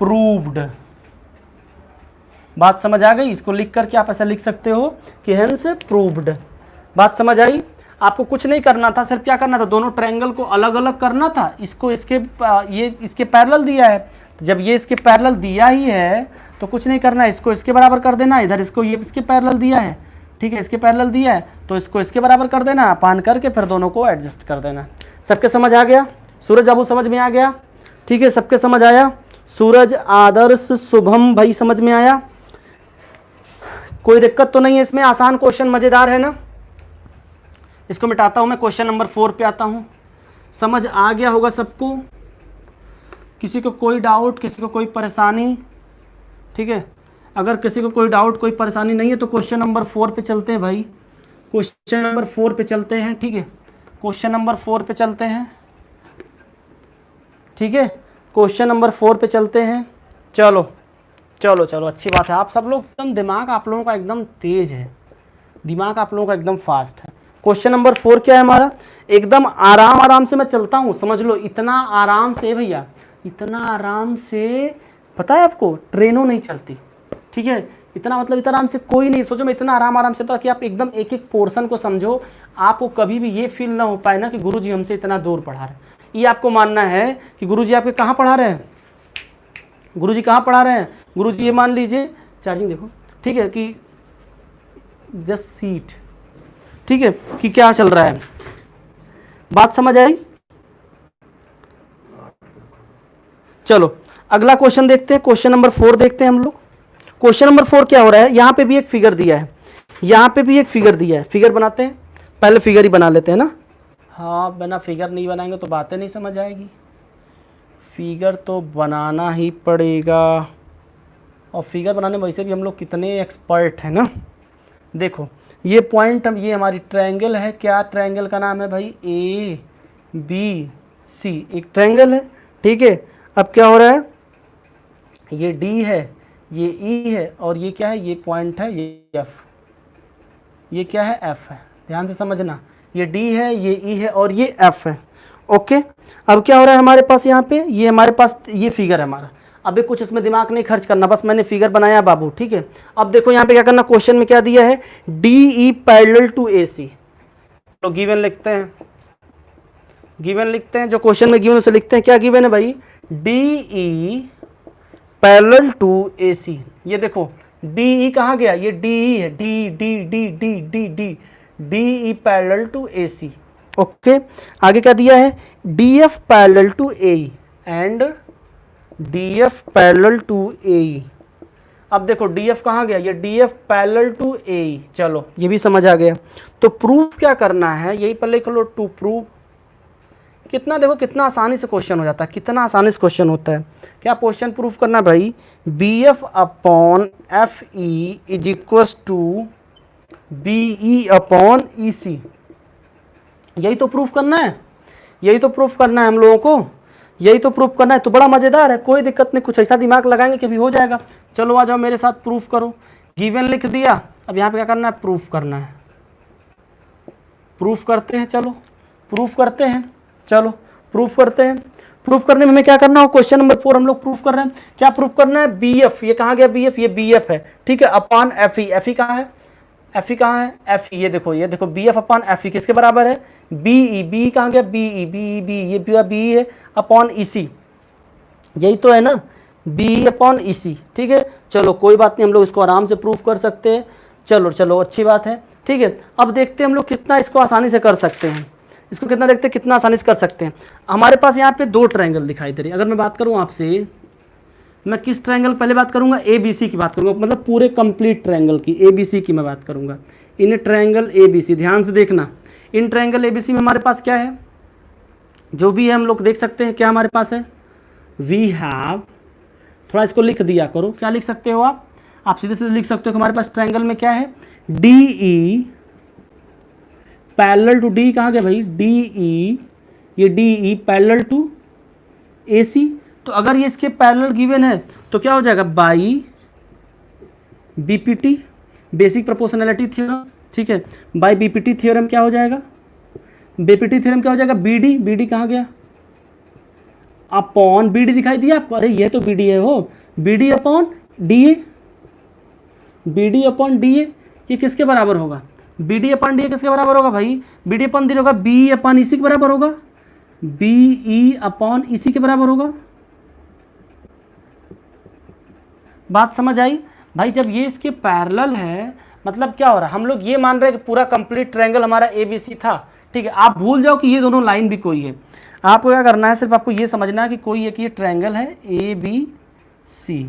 प्रूव्ड। बात समझ आ गई? इसको लिख करके आप ऐसा लिख सकते हो कि हेंस प्रूव्ड। बात समझ आई? आपको कुछ नहीं करना था, सिर्फ क्या करना था, दोनों ट्रायंगल को अलग अलग करना था। इसको इसके ये इसके पैरेलल दिया है, तो जब ये इसके पैरेलल दिया ही है तो कुछ नहीं करना है, इसको इसके बराबर कर देना। इधर इसको ये इसके पैरेलल दिया है, ठीक है, इसके पैरेलल दिया है तो इसको इसके बराबर कर देना, अपान करके फिर दोनों को एडजस्ट कर देना। सबके समझ आ गया? सूरज बाबू समझ में आ गया? ठीक है, सबके समझ आया? सूरज, आदर्श, शुभम भाई समझ में आया? कोई दिक्कत तो नहीं है इसमें? आसान क्वेश्चन, मजेदार है ना? इसको मिटाता हूं मैं, क्वेश्चन नंबर 4 पे आता हूं। समझ आ गया होगा सबको? किसी को कोई डाउट, किसी को कोई परेशानी? ठीक है, अगर किसी को कोई डाउट, कोई परेशानी नहीं है तो क्वेश्चन नंबर 4 पे चलते हैं भाई। क्वेश्चन नंबर 4 पे चलते हैं, ठीक है, क्वेश्चन नंबर 4 पे चलते हैं, ठीक है, क्वेश्चन नंबर 4 पे चलते हैं। चलो चलो चलो, अच्छी बात है, आप सब लोग एकदम, दिमाग आप लोगों का एकदम तेज है, दिमाग आप लोगों का एकदम फास्ट है। क्वेश्चन नंबर 4 क्या है हमारा? एकदम आराम आराम से मैं चलता हूँ, समझ लो, इतना आराम से भैया, इतना आराम से, पता है आपको, ट्रेनों नहीं चलती, ठीक है, इतना मतलब इतना आराम से कोई नहीं, सोचो मैं इतना आराम से, तो कि आप एकदम एक एक पोर्शन को समझो, आपको कभी भी ये फील ना हो पाए ना कि गुरुजी हमसे इतना दूर पढ़ा रहे हैं। ये आपको मानना है कि गुरुजी आपके कहाँ पढ़ा रहे हैं, गुरुजी कहाँ पढ़ा रहे हैं, गुरुजी ये मान लीजिए, चार्जिंग देखो, ठीक है, कि जस्ट सीट, ठीक है, कि क्या चल रहा है, बात समझ आई? चलो अगला क्वेश्चन देखते हैं, क्वेश्चन नंबर 4 देखते हैं हम लोग। क्वेश्चन नंबर 4 क्या हो रहा है? यहाँ पे भी एक फिगर दिया है, यहाँ पे भी एक फिगर दिया है, फिगर बनाते हैं, पहले फिगर ही बना लेते हैं ना। हाँ, बिना फिगर नहीं बनाएंगे तो बातें नहीं समझ आएगी, फिगर तो बनाना ही पड़ेगा, और फिगर बनाने में वैसे भी हम लोग कितने एक्सपर्ट हैं ना। देखो ये पॉइंट, ये हमारी ट्रायंगल है, क्या ट्रायंगल का नाम है भाई? ABC, एक ट्रायंगल है, ठीक है। अब क्या हो रहा है? ये D है, ये E है, और ये क्या है? ये पॉइंट है, ये F, ये क्या है? F है, ध्यान से समझना, ये D है, ये E है, और ये F है, ओके। अब क्या हो रहा है हमारे पास यहाँ पे? ये हमारे पास ये फिगर है हमारा, अभी कुछ इसमें दिमाग नहीं खर्च करना, बस मैंने फिगर बनाया बाबू, ठीक है। अब देखो यहाँ पे क्या करना, क्वेश्चन में क्या दिया है? DE पैरेलल टू AC, तो गिवन लिखते हैं, गिवन लिखते हैं, जो क्वेश्चन में गिवन उसे लिखते हैं। क्या गिवन है भाई? DE parallel to AC। ये देखो DE कहाँ गया? ये DE है, D DE parallel to AC, okay. आगे क्या दिया है? DF parallel to AE and DF parallel to AE। अब देखो DF कहाँ गया? ये DF पैरेलल टू AE, चलो ये भी समझ आ गया। तो प्रूफ क्या करना है, यही पर लिख लो, टू प्रूव। कितना देखो, कितना आसानी से क्वेश्चन हो जाता है, कितना आसानी से क्वेश्चन होता है। क्या क्वेश्चन प्रूफ करना भाई? BF upon FE is equal to BE upon EC, यही तो प्रूफ करना है, यही तो प्रूफ करना है हम लोगों को, यही तो प्रूफ करना है। तो बड़ा मज़ेदार है, कोई दिक्कत नहीं, कुछ ऐसा दिमाग लगाएंगे कि अभी हो जाएगा। चलो आ जाओ मेरे साथ, प्रूफ करो। गिवन लिख दिया, अब यहाँ पे क्या करना है? प्रूफ करना है, प्रूफ करते हैं, चलो प्रूफ करते हैं, चलो प्रूफ करते हैं। प्रूफ करने में हमें क्या करना हो? क्वेश्चन नंबर 4 हम लोग प्रूफ कर रहे हैं, क्या प्रूफ करना है? BF, ये कहाँ गया? BF, ये BF है, ठीक है, अपॉन FE, FE कहाँ है? FE कहाँ है? FE, ये देखो BF अपॉन FE किसके बराबर है? BE, BE कहाँ गया? BE, ये BE है, अपॉन EC, यही तो है ना, BE अपॉन EC, ठीक है। चलो कोई बात नहीं, हम लोग इसको आराम से प्रूफ कर सकते हैं, चलो चलो अच्छी बात है, ठीक है। अब देखते हैं हम लोग कितना इसको आसानी से कर सकते हैं, इसको कितना देखते हैं, कितना आसानी से कर सकते हैं। हमारे पास यहाँ पे 2 ट्रायंगल दिखाई दे रही है। अगर मैं बात करूँ आपसे, मैं किस ट्रायंगल पहले बात करूंगा? ABC की बात करूंगा, मतलब पूरे कंप्लीट ट्रायंगल की, ABC की मैं बात करूंगा। इन ट्रायंगल ABC, ध्यान से देखना, इन ट्रायंगल ABC में हमारे पास क्या है? जो भी है हम लोग देख सकते हैं, क्या हमारे पास है? वी हैव, थोड़ा इसको लिख दिया करो, क्या लिख सकते हो आप सीधे सीधे लिख सकते हो कि हमारे पास ट्रायंगल में क्या है? DE पैरेलल टू, D कहाँ गया भाई? DE, ये DE पैरेलल टू AC। तो अगर ये इसके पैरेलल गिवन है तो क्या हो जाएगा? By BPT, basic proportionality theorem, ठीक है, बाई BPT थ्योरम क्या हो जाएगा? BPT थ्योरम क्या हो जाएगा? BD कहाँ गया? अपॉन BD दिखाई दिया आपको? अरे ये तो BD है, हो BD upon DA, BD upon DA, ये किसके बराबर होगा? बी डी अपन डी किसके बराबर होगा भाई, बी डी अपन डी होगा बी अपन इसी के बराबर होगा, बी ई अपॉन इसी के बराबर होगा। बात समझ आई भाई। जब ये इसके पैरेलल है मतलब क्या हो रहा है, हम लोग ये मान रहे हैं कि पूरा कंप्लीट ट्रायंगल हमारा ए बी सी था, ठीक है। आप भूल जाओ कि ये दोनों लाइन भी कोई है, आपको क्या करना है, सिर्फ आपको ये समझना है कि कोई एक ये ट्रायंगल है ए बी सी,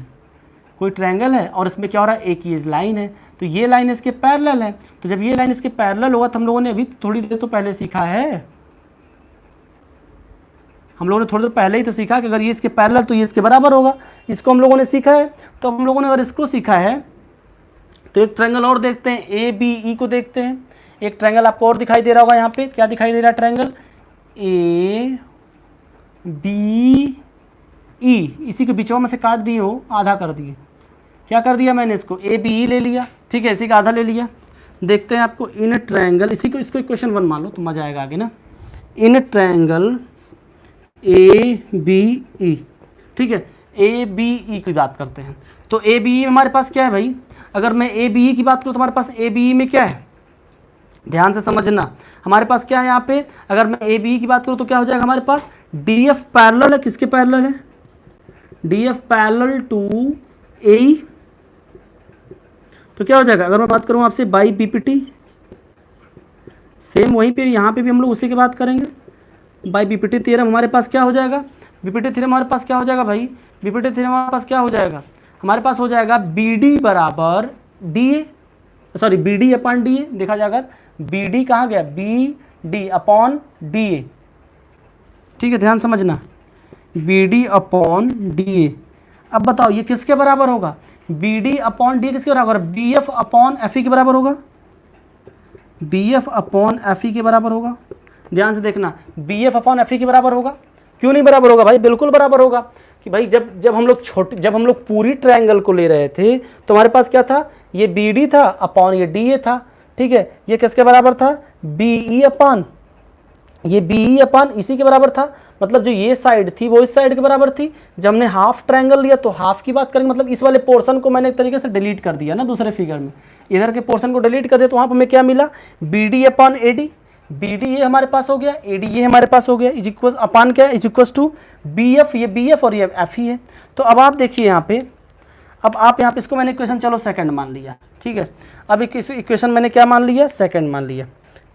कोई ट्रायंगल है और इसमें क्या हो रहा है, एक ये लाइन है, तो ये लाइन इसके पैरेलल है। तो जब ये लाइन इसके पैरेलल होगा तो हम लोगों ने अभी थोड़ी देर तो पहले सीखा है, हम लोगों ने थोड़ी देर पहले ही तो सीखा कि अगर ये इसके पैरेलल तो ये इसके बराबर होगा, इसको हम लोगों ने सीखा है। तो हम लोगों ने अगर इसको सीखा है तो एक ट्रायंगल और देखते हैं, ए बी ई को देखते हैं। एक ट्रायंगल आपको और दिखाई दे रहा होगा, यहाँ पे क्या दिखाई दे रहा है, ट्रायंगल ए बी ई, इसी के बीचों में से काट दिए हो, आधा कर दिए। क्या कर दिया मैंने, इसको ए बी ई ले लिया, ठीक है, इसी का आधा ले लिया। देखते हैं आपको इन ट्रायंगल, इसी को इसको इक्वेशन 1 मान लो तो मजा आएगा आगे ना। इन ट्रायंगल ए बी ई, ठीक है, ए बी ई की बात करते हैं। तो ए बी ई में हमारे पास क्या है भाई, अगर मैं ए बी ई की बात करूँ तो हमारे पास ए बी ई में क्या है, ध्यान से समझना, हमारे पास क्या है यहाँ पे, अगर मैं ए बी ई की बात करूँ तो क्या हो जाएगा हमारे पास, डी एफ पैरेलल है, किसके पैरेलल है, D F parallel to A ई। तो क्या हो जाएगा, अगर मैं बात करूँ आपसे बाई बीपीटी, सेम वहीं पे यहाँ पे भी हम लोग उसी की बात करेंगे। बाई बीपीटी थ्योरम हमारे पास क्या हो जाएगा, बीपीटी थ्योरम हमारे पास क्या हो जाएगा भाई, बीपीटी थ्योरम हमारे पास क्या हो जाएगा, हमारे पास हो जाएगा बी डी बराबर D A, sorry B D upon D A, देखा जाएगा बी डी कहाँ गया, B D upon D A, ठीक है, ध्यान समझना, B D upon D A. अब बताओ ये किसके बराबर होगा, बी डी अपॉन डी किसके बराबर, B F upon F E के बराबर होगा, B F upon F E के बराबर होगा। ध्यान से देखना, B F upon F E के बराबर होगा, क्यों नहीं बराबर होगा भाई, बिल्कुल बराबर होगा। कि भाई जब हम लोग पूरी ट्रायंगल को ले रहे थे तो हमारे पास क्या था, ये बी डी था अपॉन ये डी ए था, ठीक है, ये किसके बराबर था, बी ई अपॉन, ये बी ई अपॉन इसी के बराबर था, मतलब जो ये साइड थी वो इस साइड के बराबर थी। जब हमने हाफ ट्रायंगल लिया तो हाफ की बात करेंगे, मतलब इस वाले पोर्शन को मैंने एक तरीके से डिलीट कर दिया ना, दूसरे फिगर में इधर के पोर्शन को डिलीट कर दिया, तो वहाँ पर हमें क्या मिला, B D upon A D, B D ये हमारे पास हो गया, ए डी ये हमारे पास हो गया, इज इक्वल अपान क्या है, is equal to B F, ये बी एफ और ये एफ ही है। तो अब आप देखिए यहाँ पे, अब आप यहाँ पे इसको मैंने इक्वेशन चलो सेकंड मान लिया, ठीक है, अब इक्वेशन मैंने क्या मान लिया, सेकंड मान लिया,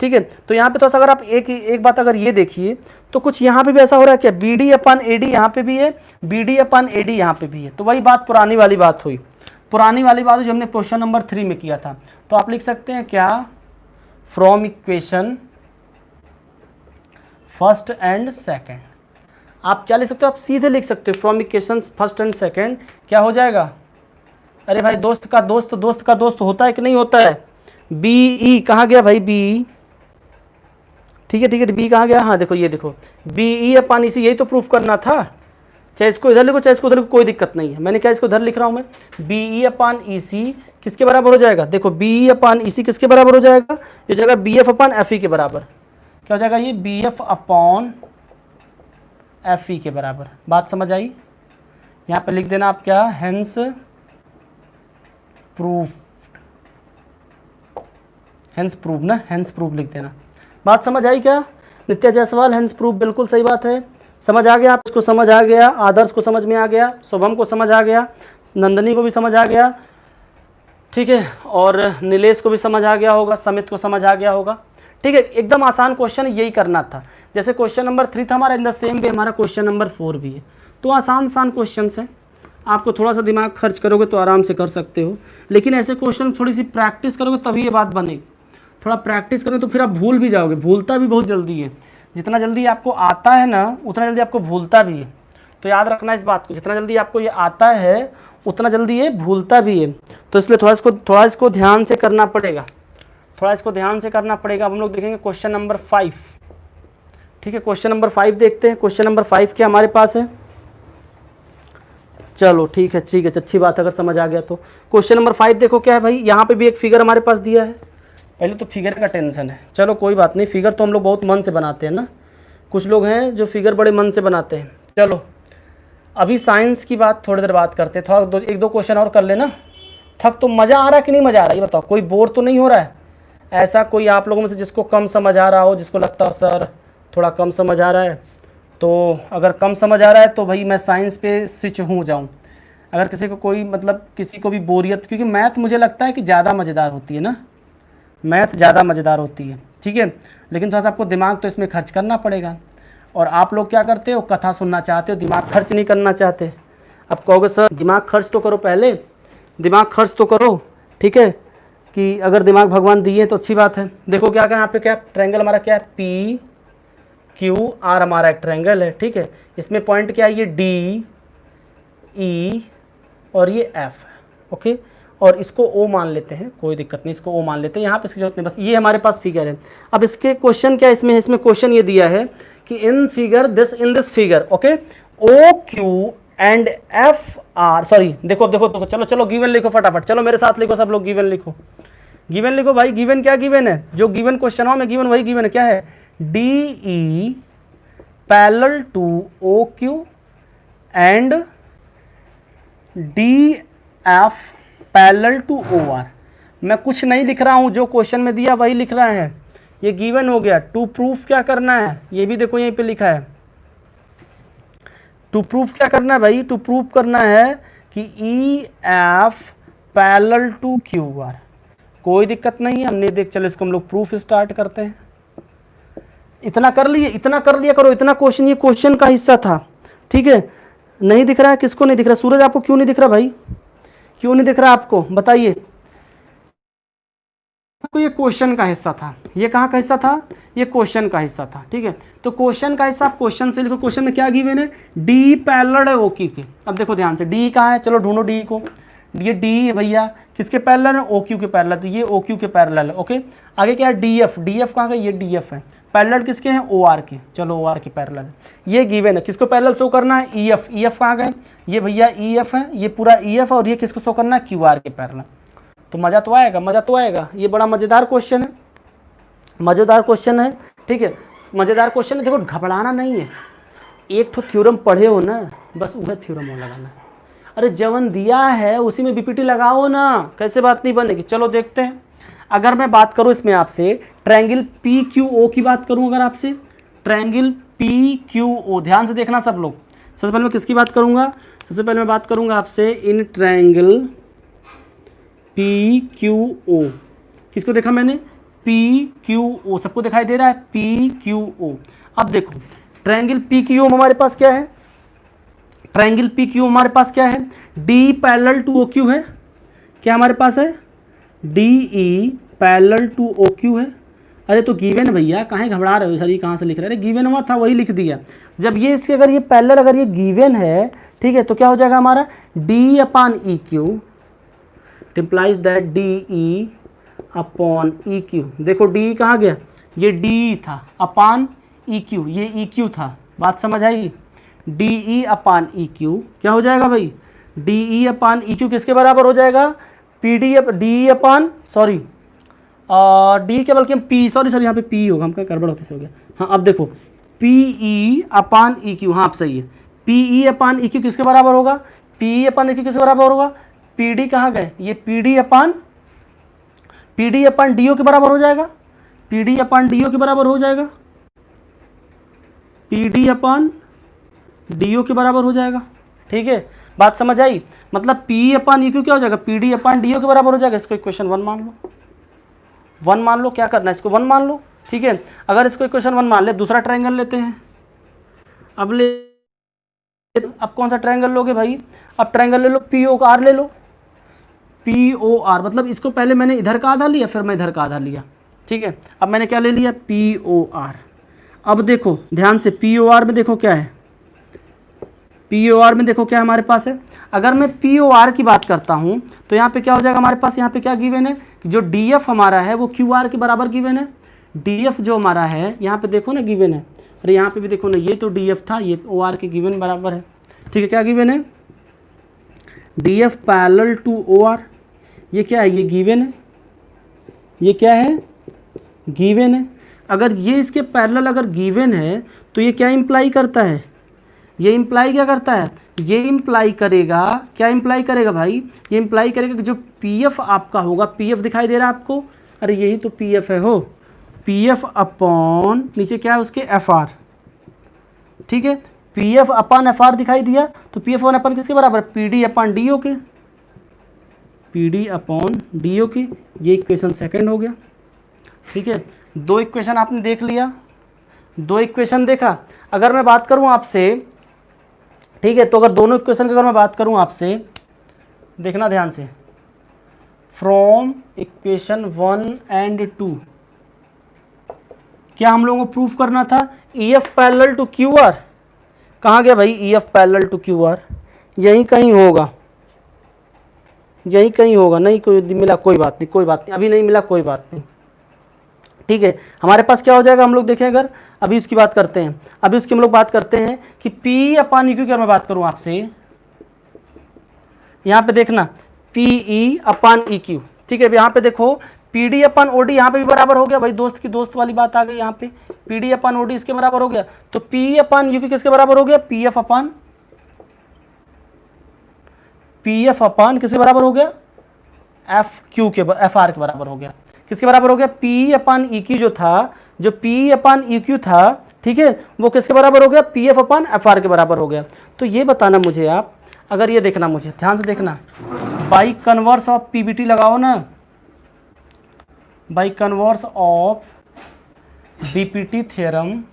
ठीक है। तो यहाँ पे थोड़ा सा अगर आप एक बात अगर ये देखिए तो कुछ यहाँ पे भी ऐसा हो रहा है क्या, B D upon A D यहाँ पे भी है, B D upon A D यहाँ पे भी है। तो वही बात पुरानी वाली बात हुई, पुरानी वाली बात जो हमने क्वेश्चन नंबर 3 में किया था। तो आप लिख सकते हैं क्या, from equation first and second, आप क्या लिख सकते हो, आप सीधे लिख सकते हो from equation first and second, क्या हो जाएगा, अरे भाई दोस्त का दोस्त होता है कि नहीं होता है, बी ई कहाँ गया भाई, बी, ठीक है, बी कहाँ गया, हाँ देखो, ये देखो बी ई अपन इसी, यही तो प्रूफ करना था, चाहे इसको इधर लिखो चाहे इसको उधर लिखो, कोई दिक्कत नहीं है। मैंने क्या इसको इधर लिख रहा हूँ मैं, बी ई अपन ई सी किसके बराबर हो जाएगा, देखो बी ई अपन ई सी किसके बराबर हो जाएगा, ये जाएगा B F upon F E के बराबर, क्या हो जाएगा, ये B F upon F E के बराबर। बात समझ आई, यहाँ पे लिख देना आप क्या, हेंस प्रूफ, हेंस प्रूफ ना, हेंस प्रूफ लिख देना। बात समझ आई क्या, नित्या जायसवाल, हेंस प्रूफ, बिल्कुल सही बात है, समझ आ गया, आपको समझ आ गया, आदर्श को समझ में आ गया, शुभम को समझ आ गया, नंदनी को भी समझ आ गया, ठीक है, और नीलेश को भी समझ आ गया होगा, समित को समझ आ गया होगा, ठीक है। एकदम आसान क्वेश्चन यही करना था, जैसे क्वेश्चन नंबर 3 था हमारा, इन द सेम वे हमारा क्वेश्चन नंबर 4 भी है। तो आसान क्वेश्चन है, आपको थोड़ा सा दिमाग खर्च करोगे तो आराम से कर सकते हो, लेकिन ऐसे क्वेश्चन थोड़ी सी प्रैक्टिस करोगे तभी ये बात बनेगी। थोड़ा प्रैक्टिस करोगे तो फिर आप भूल भी जाओगे, भूलता भी बहुत जल्दी है, जितना जल्दी आपको आता है ना उतना जल्दी आपको भूलता भी है। तो याद रखना इस बात को, जितना जल्दी आपको ये आता है उतना जल्दी ये भूलता भी है। तो इसलिए थोड़ा इसको ध्यान से करना पड़ेगा, थोड़ा इसको ध्यान से करना पड़ेगा। अब हम लोग देखेंगे क्वेश्चन नंबर 5, ठीक है, क्वेश्चन नंबर 5 देखते हैं। क्वेश्चन नंबर 5 क्या हमारे पास है, चलो ठीक है, अच्छी बात, अगर समझ आ गया तो। क्वेश्चन नंबर 5 देखो क्या है भाई, यहाँ पे भी एक फिगर हमारे पास दिया है, पहले तो फिगर का टेंशन है, चलो कोई बात नहीं, फिगर तो हम लोग बहुत मन से बनाते हैं ना, कुछ लोग हैं जो फिगर बड़े मन से बनाते हैं। चलो अभी साइंस की बात थोड़ी देर बात करते हैं, थोड़ा एक दो क्वेश्चन और कर लेना। थक तो मज़ा आ रहा है कि नहीं मज़ा आ रहा है ये बताओ, कोई बोर तो नहीं हो रहा है, ऐसा कोई आप लोगों में से जिसको कम समझ आ रहा हो, जिसको लगता हो सर थोड़ा कम समझ आ रहा है, तो अगर कम समझ आ रहा है तो भाई मैं साइंस पे स्विच हो जाऊँ। अगर किसी को कोई मतलब किसी को भी बोरियत, क्योंकि मैथ मुझे लगता है कि ज़्यादा मज़ेदार होती है ना, मैथ ज़्यादा मज़ेदार होती है, ठीक है। लेकिन थोड़ा सा आपको दिमाग तो इसमें खर्च करना पड़ेगा। और आप लोग क्या करते हो, कथा सुनना चाहते हो, दिमाग खर्च नहीं करना चाहते। अब कहोगे सर दिमाग खर्च तो करो, पहले दिमाग खर्च तो करो, ठीक है, कि अगर दिमाग भगवान दिए तो अच्छी बात है। देखो क्या क्या यहाँ पे, क्या ट्रायंगल हमारा क्या है, पी क्यू आर हमारा एक ट्रायंगल है, ठीक है। इसमें पॉइंट क्या है, ये डी ई और ये एफ, ओके। और इसको ओ मान लेते हैं, कोई दिक्कत नहीं, इसको ओ मान लेते हैं, यहाँ पे इसकी जरूरत नहीं, बस ये हमारे पास फिगर है। अब इसके क्वेश्चन क्या है, इसमें क्वेश्चन ये दिया है कि in this figure, okay, O Q and F R, sorry देखो देखो देखो, चलो चलो गिवन लिखो फटाफट, चलो मेरे साथ लिखो सब लोग, गिवन लिखो, गिवन लिखो भाई। गिवन क्या गिवन है, जो गिवन क्वेश्चन हो में गिवन वही गिवन है, क्या है, D E parallel to O Q and D F parallel to O R. मैं कुछ नहीं लिख रहा हूँ, जो क्वेश्चन में दिया वही लिख रहा है, ये गिवन हो गया। टू प्रूफ क्या करना है, ये भी देखो यहीं पे लिखा है, टू प्रूफ क्या करना है भाई, टू प्रूफ करना है कि E F parallel to Q R. कोई दिक्कत नहीं है, हमने देख, चलो इसको हम लोग प्रूफ स्टार्ट करते हैं। इतना कर लिए, इतना कर लिया करो, इतना क्वेश्चन ये क्वेश्चन का हिस्सा था, ठीक है। नहीं दिख रहा है, किसको नहीं दिख रहा, सूरज आपको क्यों नहीं दिख रहा भाई, क्यों नहीं दिख रहा आपको, बताइए। आपको ये क्वेश्चन का हिस्सा था, ये कहाँ का हिस्सा था, ये क्वेश्चन का हिस्सा था, ठीक है। तो क्वेश्चन का हिस्सा आप क्वेश्चन से लिखो। क्वेश्चन में क्या गिवन है, डी पैरेलल है ओ क्यू के। अब देखो ध्यान से, डी कहाँ है, चलो ढूंढो डी को, ये डी है भैया, किसके पैरेलल है, ओ क्यू के पैरेलल, तो ये ओ क्यू के पैरेलल है, ओके। आगे क्या है, डी एफ, डी एफ कहाँ का, ये डी एफ है, पैरेलल किसके हैं, ओ आर के, चलो ओ आर के पैरेलल। ये गिवन है, किसको पैरेलल शो करना है, ई एफ, ई एफ कहाँ गए, ये भैया ई एफ है, ये पूरा ई एफ है, और ये किसको शो करना है, क्यू आर के पैरेलल। तो मज़ा तो आएगा, मज़ा तो आएगा, ये बड़ा मज़ेदार क्वेश्चन है, मज़ेदार क्वेश्चन है, ठीक है, मज़ेदार क्वेश्चन है। देखो घबराना नहीं है, एक तो थ्योरम पढ़े हो ना, बस वह थ्योरम हो लगाना है। अरे जवन दिया है उसी में बीपीटी लगाओ ना, कैसे बात नहीं बनेगी। चलो देखते हैं, अगर मैं बात करूं इसमें आपसे ट्रायंगल पी क्यू ओ की बात करूं, अगर आपसे ट्रायंगल पी क्यू ओ, ध्यान से देखना सब लोग। सबसे पहले मैं किसकी बात करूंगा, सबसे पहले मैं बात करूंगा आपसे in triangle P Q O. किसको देखा मैंने, पी क्यू ओ, सबको दिखाई दे रहा है, पी क्यू ओ। अब देखो ट्रायंगल पी क्यू ओ हमारे पास क्या है, ट्रायंगल पी क्यू हमारे पास क्या है, D parallel to O Q है, क्या हमारे पास है, D E parallel to O Q है। अरे तो गिवन भैया, कहाँ घबरा रहे हो सर, ये कहाँ से लिख रहे हैं, अरे गिवन हुआ था वही लिख दिया। जब ये इसके अगर ये पैरेलल, अगर ये गिवन है, ठीक है, तो क्या हो जाएगा हमारा, D upon E Q, it implies that D E upon E Q. देखो डी कहाँ गया, ये डी था, अपॉन ई क्यू, ये ई क्यू था, बात समझ आई। D E upon E Q क्या हो जाएगा भाई, D E upon E Q किसके बराबर हो जाएगा, P D D upon, sorry D के बल्कि हम पी, सॉरी सॉरी यहाँ पे पी होगा, हमका गड़बड़ कैसे हो गया। हाँ अब देखो P E upon E Q, हाँ आप सही है, P E upon E Q किसके बराबर होगा, P E upon E Q किसके बराबर होगा, पी डी कहाँ गए, ये P D upon D O के बराबर हो जाएगा, P D upon D O के बराबर हो जाएगा, P D upon D O के बराबर हो जाएगा, ठीक है, बात समझ आई। मतलब पी अपॉन ई क्यू क्या हो जाएगा, P D upon D O के बराबर हो जाएगा। इसको इक्वेशन 1 मान लो, 1 मान लो, क्या करना है इसको 1 मान लो, ठीक है। अगर इसको इक्वेशन 1 मान ले, दूसरा ट्रायंगल लेते हैं। अब कौन सा ट्रायंगल लोगे भाई, अब ट्रायंगल ले लो, पी ओ आर ले लो, पी ओ आर, मतलब इसको पहले मैंने इधर का आधा लिया, फिर मैं इधर का आधा लिया, ठीक है। अब मैंने क्या ले लिया, पी ओ आर। अब देखो ध्यान से, पी ओ आर में देखो क्या है, पी ओ आर में देखो क्या हमारे पास है। अगर मैं पी ओ आर की बात करता हूँ तो यहाँ पे क्या हो जाएगा हमारे पास, यहाँ पे क्या गिवन है कि जो डी एफ हमारा है वो क्यू आर के बराबर गिवन है। डी एफ जो हमारा है यहाँ पे देखो ना गिवन है, और यहाँ पे भी देखो ना, ये तो डी एफ था, ये ओ आर के गिवन बराबर है, ठीक है। क्या गिवन है, D F parallel to O R, ये क्या है, ये गिवन है, ये क्या है, गिवन है। अगर ये इसके पैरेलल अगर गिवन है तो ये क्या इम्प्लाई करता है, ये इम्प्लाई क्या करता है, ये इम्प्लाई करेगा, क्या इम्प्लाई करेगा भाई, ये इम्प्लाई करेगा कि जो पी एफ आपका होगा, पी एफ दिखाई दे रहा है आपको, अरे यही तो पी एफ है हो, पी एफ अपॉन नीचे क्या है उसके एफ आर, ठीक है, P F upon F R दिखाई दिया, तो पी एफ अपॉन अपन किसके बराबर, P D upon D O के, P D upon D O की, ये इक्वेशन सेकंड हो गया। ठीक है, दो इक्वेशन आपने देख लिया, दो इक्वेशन देखा। अगर मैं बात करूं आपसे, ठीक है, तो अगर दोनों इक्वेशन की अगर मैं बात करूं आपसे, देखना ध्यान से, फ्रॉम इक्वेशन 1 एंड 2 क्या हम लोगों को प्रूफ करना था, E F parallel to Q R. कहाँ गया भाई E F parallel to Q R, यहीं कहीं होगा, यहीं कहीं होगा, नहीं कोई मिला, कोई बात नहीं, कोई बात नहीं, अभी नहीं मिला, कोई बात नहीं। ठीक है, हमारे पास क्या हो जाएगा, हम लोग देखें अगर अभी उसकी बात करते हैं, अभी उसकी हम लोग बात करते हैं कि P अपान ई क्यू की अगर मैं बात करूं आपसे, यहाँ पे देखना P E upon E Q, ठीक है, यहाँ पे देखो पी डी अपान ओ डी यहाँ पे भी बराबर हो गया भाई, दोस्त की दोस्त वाली बात आ गई, यहाँ पे पी डी अपान ओ डी इसके बराबर हो गया, तो पी अपान यू क्यू किसके बराबर हो गया, पी एफ अपान किसके बराबर हो गया, एफ क्यू के, एफ आर के बराबर हो गया। किसके बराबर हो गया, पी अपान ई क्यू जो था, जो पी अपान ई क्यू था, ठीक है, वो किसके बराबर हो गया, P F upon F R के बराबर हो गया। तो ये बताना मुझे आप, अगर ये देखना मुझे ध्यान से देखना, बाई कन्वर्स ऑफ पीबीटी लगाओ ना, by converse of BPT theorem,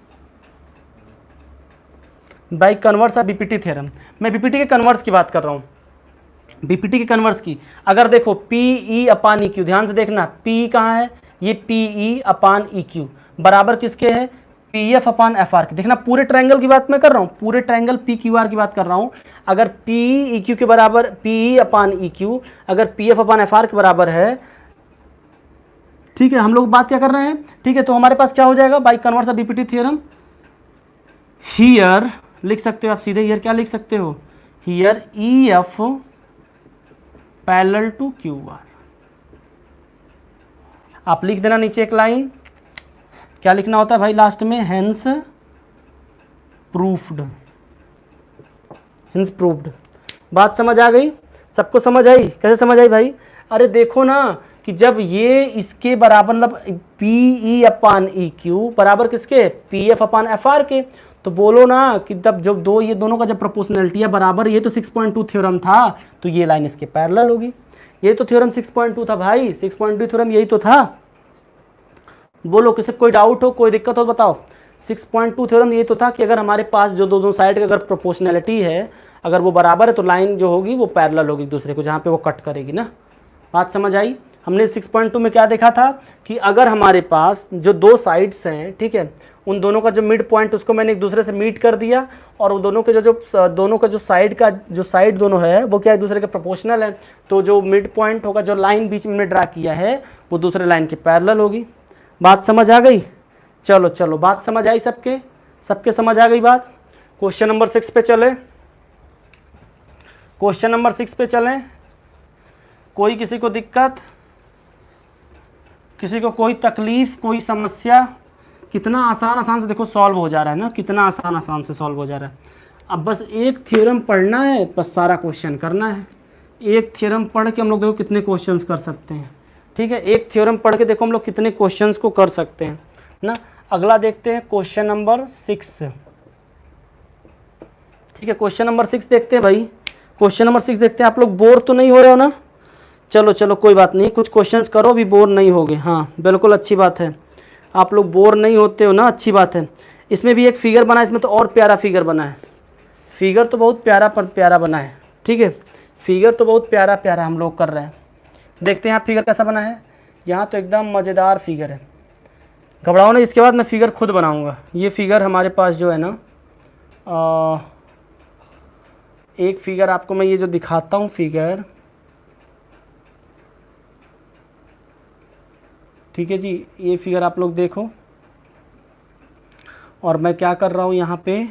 by converse of BPT theorem, मैं बीपीटी के कन्वर्स की बात कर रहा हूँ, बीपीटी के कन्वर्स की। अगर देखो P E upon E Q, ध्यान से देखना, पी कहाँ है, ये P E upon E Q बराबर किसके है, P F upon F R के। देखना पूरे ट्रायंगल की बात मैं कर रहा हूँ, पूरे ट्रायंगल पी क्यू आर की बात कर रहा हूँ। अगर पी ई क्यू के बराबर, P E upon E Q अगर P F upon F R के बराबर है, ठीक है, हम लोग बात क्या कर रहे हैं, ठीक है, तो हमारे पास क्या हो जाएगा, by converse of BPT theorem, here लिख सकते हो आप सीधे, हियर क्या लिख सकते हो, here E F parallel to Q R. आप लिख देना नीचे एक लाइन, क्या लिखना होता है भाई लास्ट में, हेंस प्रूफ्ड, हेंस प्रूफ्ड। बात समझ आ गई, सबको समझ आई, कैसे समझ आई भाई, अरे देखो ना कि जब ये इसके बराबर, मतलब P E upon E Q बराबर किसके, P F upon F R के, तो बोलो ना कि जब जब दो ये दोनों का जब प्रोपोर्शनलिटी है बराबर, ये तो 6.2 थ्योरम था, तो ये लाइन इसके पैरेलल होगी। ये तो थ्योरम 6.2 था भाई, 6.2 थ्योरम यही तो था। बोलो किसी कोई डाउट हो, कोई दिक्कत हो बताओ। 6.2 थ्योरम ये तो था कि अगर हमारे पास जो दोनों साइड की अगर प्रोपोर्शनलिटी है, अगर वो बराबर है, तो लाइन जो होगी वो पैरेलल होगी एक दूसरे को, जहाँ पे वो कट करेगी ना। बात समझ आई। हमने 6.2 में क्या देखा था कि अगर हमारे पास जो दो साइड्स हैं, ठीक है, उन दोनों का जो मिड पॉइंट उसको मैंने एक दूसरे से मीट कर दिया, और वो दोनों के दोनों का जो साइड का जो साइड दोनों है वो क्या एक दूसरे के प्रोपोर्शनल है, तो जो मिड पॉइंट होगा, जो लाइन बीच में ड्रा किया है, वो दूसरे लाइन के पैरेलल होगी। बात समझ आ गई, चलो चलो बात समझ आई सबके, सबके समझ आ गई बात। क्वेश्चन नंबर 6 पे चले, क्वेश्चन नंबर 6 पे चलें। कोई किसी को दिक्कत, किसी को कोई तकलीफ, कोई समस्या, कितना आसान से देखो सॉल्व हो जा रहा है ना, कितना आसान से सॉल्व हो जा रहा है। अब बस एक थ्योरम पढ़ना है, बस सारा क्वेश्चन करना है। एक थ्योरम पढ़ के हम लोग देखो कितने क्वेश्चंस कर सकते हैं, ठीक है, एक थ्योरम पढ़ के देखो हम लोग कितने क्वेश्चंस को कर सकते हैं ना। अगला देखते हैं क्वेश्चन नंबर 6, ठीक है, क्वेश्चन नंबर 6 देखते हैं भाई, क्वेश्चन नंबर 6 देखते हैं। आप लोग बोर तो नहीं हो रहे हो ना, चलो चलो कोई बात नहीं, कुछ क्वेश्चंस करो भी बोर नहीं होगे, हाँ बिल्कुल अच्छी बात है, आप लोग बोर नहीं होते हो ना, अच्छी बात है। इसमें भी एक फिगर बना है, इसमें तो और प्यारा फिगर बना है, फिगर तो बहुत प्यारा पर प्यारा बना है, ठीक है, फिगर तो बहुत प्यारा प्यारा हम लोग कर रहे हैं। देखते हैं यहाँ फिगर कैसा बना है, यहाँ तो एकदम मज़ेदार फिगर है, घबराओ ना, इसके बाद मैं फिगर खुद बनाऊँगा। ये फिगर हमारे पास जो है ना, एक फिगर आपको मैं ये जो दिखाता हूँ फिगर, ठीक है जी, ये फिगर आप लोग देखो, और मैं क्या कर रहा हूँ यहाँ पे,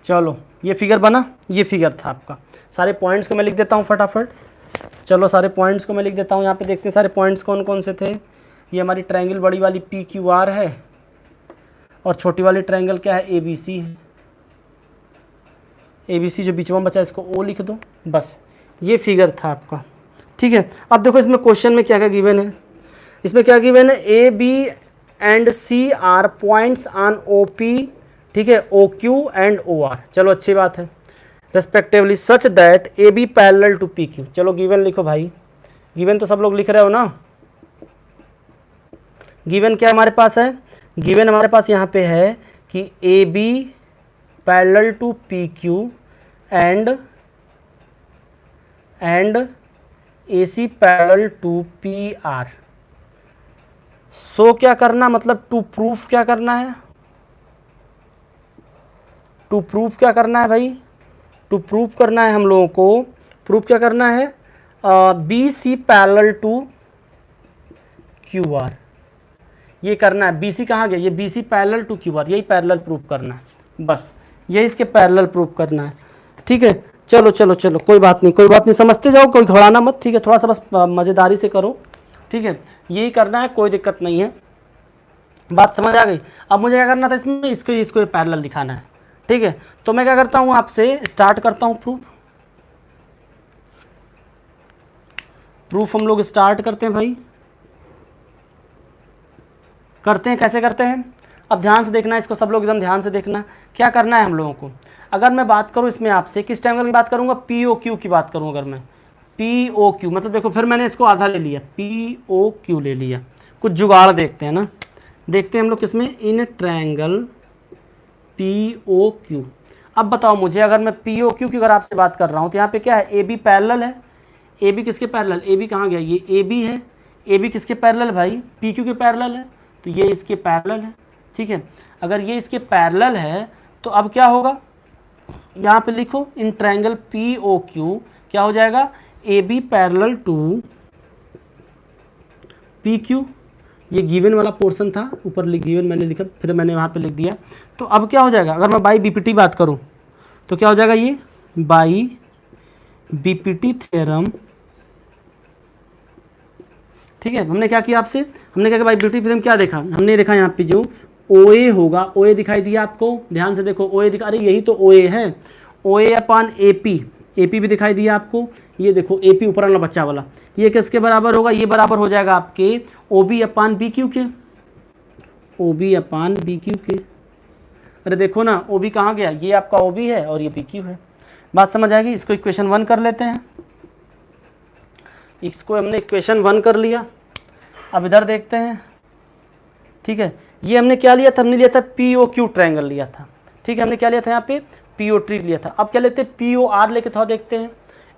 चलो ये फिगर बना, ये फिगर था आपका। सारे पॉइंट्स को मैं लिख देता हूँ फटाफट, चलो सारे पॉइंट्स को मैं लिख देता हूँ, यहाँ पे देखते हैं सारे पॉइंट्स कौन कौन से थे। ये हमारी ट्रायंगल बड़ी वाली पी क्यू आर है, और छोटी वाली ट्रायंगल क्या है, ए बी सी है। ए बी सी जो बीच में बचा इसको ओ लिख दो, बस ये फिगर था आपका, ठीक है। अब देखो इसमें क्वेश्चन में क्या क्या गिवन है, इसमें क्या गिवन है, A B and C are points on O P, ठीक है, O Q and O R, चलो अच्छी बात है, respectively such that A B parallel to P Q. चलो गिवन लिखो भाई, गिवन तो सब लोग लिख रहे हो ना। गिवन क्या हमारे पास है, गिवन हमारे पास यहाँ पे है कि A B parallel to P Q and A C parallel to P R. So क्या करना, मतलब टू प्रूफ क्या करना है, टू प्रूफ क्या करना है भाई, टू प्रूफ करना है हम लोगों को, प्रूफ क्या करना है, B C parallel to Q R, ये करना है। बी सी कहाँ गया, ये B C parallel to Q R, यही पैरेलल प्रूफ करना है, बस यही इसके पैरेलल प्रूफ करना है, ठीक है। चलो चलो चलो, कोई बात नहीं, कोई बात नहीं, समझते जाओ, कोई घबराना मत, ठीक है, थोड़ा सा बस मज़ेदारी से करो, ठीक है, यही करना है, कोई दिक्कत नहीं है, बात समझ आ गई। अब मुझे क्या करना था इसमें, इसको पैरेलल दिखाना है, ठीक है। तो मैं क्या करता हूँ, आपसे स्टार्ट करता हूँ प्रूफ हम लोग स्टार्ट करते हैं भाई, करते हैं, कैसे करते हैं, अब ध्यान से देखना, इसको सब लोग एकदम ध्यान से देखना, क्या करना है हम लोगों को। अगर मैं बात करूं इसमें आपसे, किस टाइम की बात करूंगा, पी ओ क्यू की बात करूं, अगर मैं पी ओ क्यू, मतलब देखो फिर मैंने इसको आधा ले लिया, पी ओ क्यू ले लिया, कुछ जुगाड़ देखते हैं ना, देखते हैं हम लोग किसमें, in triangle P O Q. अब बताओ मुझे, अगर मैं पी ओ क्यू की अगर आपसे बात कर रहा हूँ, तो यहाँ पे क्या है, ए बी पैरेलल है, ए बी किसके पैरेलल, ए बी कहाँ गया, ये ए बी है, ए बी किसके पैरेलल भाई, पी क्यू के पैरेलल है, तो ये इसके पैरेलल है, ठीक है। अगर ये इसके पैरेलल है तो अब क्या होगा, यहाँ पे लिखो in triangle P O Q क्या हो जाएगा, A B parallel to P Q, ये गिवन वाला पोर्शन था, ऊपर गिवन मैंने लिखा, फिर मैंने वहाँ पे लिख दिया। तो अब क्या हो जाएगा, अगर मैं बाई बीपीटी बात करूँ तो क्या हो जाएगा, ये बाई बीपीटी थ्योरम, ठीक है। हमने क्या किया आपसे, हमने क्या किया, बाई बीपीटी थ्योरम क्या देखा, हमने देखा यहाँ पे जो ओ ए होगा, ओ ए दिखाई दिया आपको, ध्यान से देखो, ओ ए दिखा, अरे यही तो ओ ए है, ओ ए अपान ए पी भी दिखाई दिया आपको, ये देखो ए पी ऊपर वाला बच्चा वाला, ये किसके बराबर होगा, ये बराबर हो जाएगा आपके ओ बी अपान बी क्यू के, ओ बी अपान बी क्यू के। अरे देखो ना, ओ बी कहाँ गया, ये आपका ओ बी है और ये बी क्यू है, बात समझ आएगी। इसको इक्वेशन 1 कर लेते हैं, इसको हमने इक्वेशन 1 कर लिया। अब इधर देखते हैं, ठीक है, ये हमने क्या लिया था, हमने लिया था पी ओ क्यू ट्रायंगल लिया था, ठीक है, हमने क्या लिया था यहाँ पे, पी ओ ट्री लिया था। अब क्या लेते हैं, पी ओ आर लेके थोड़ा देखते हैं,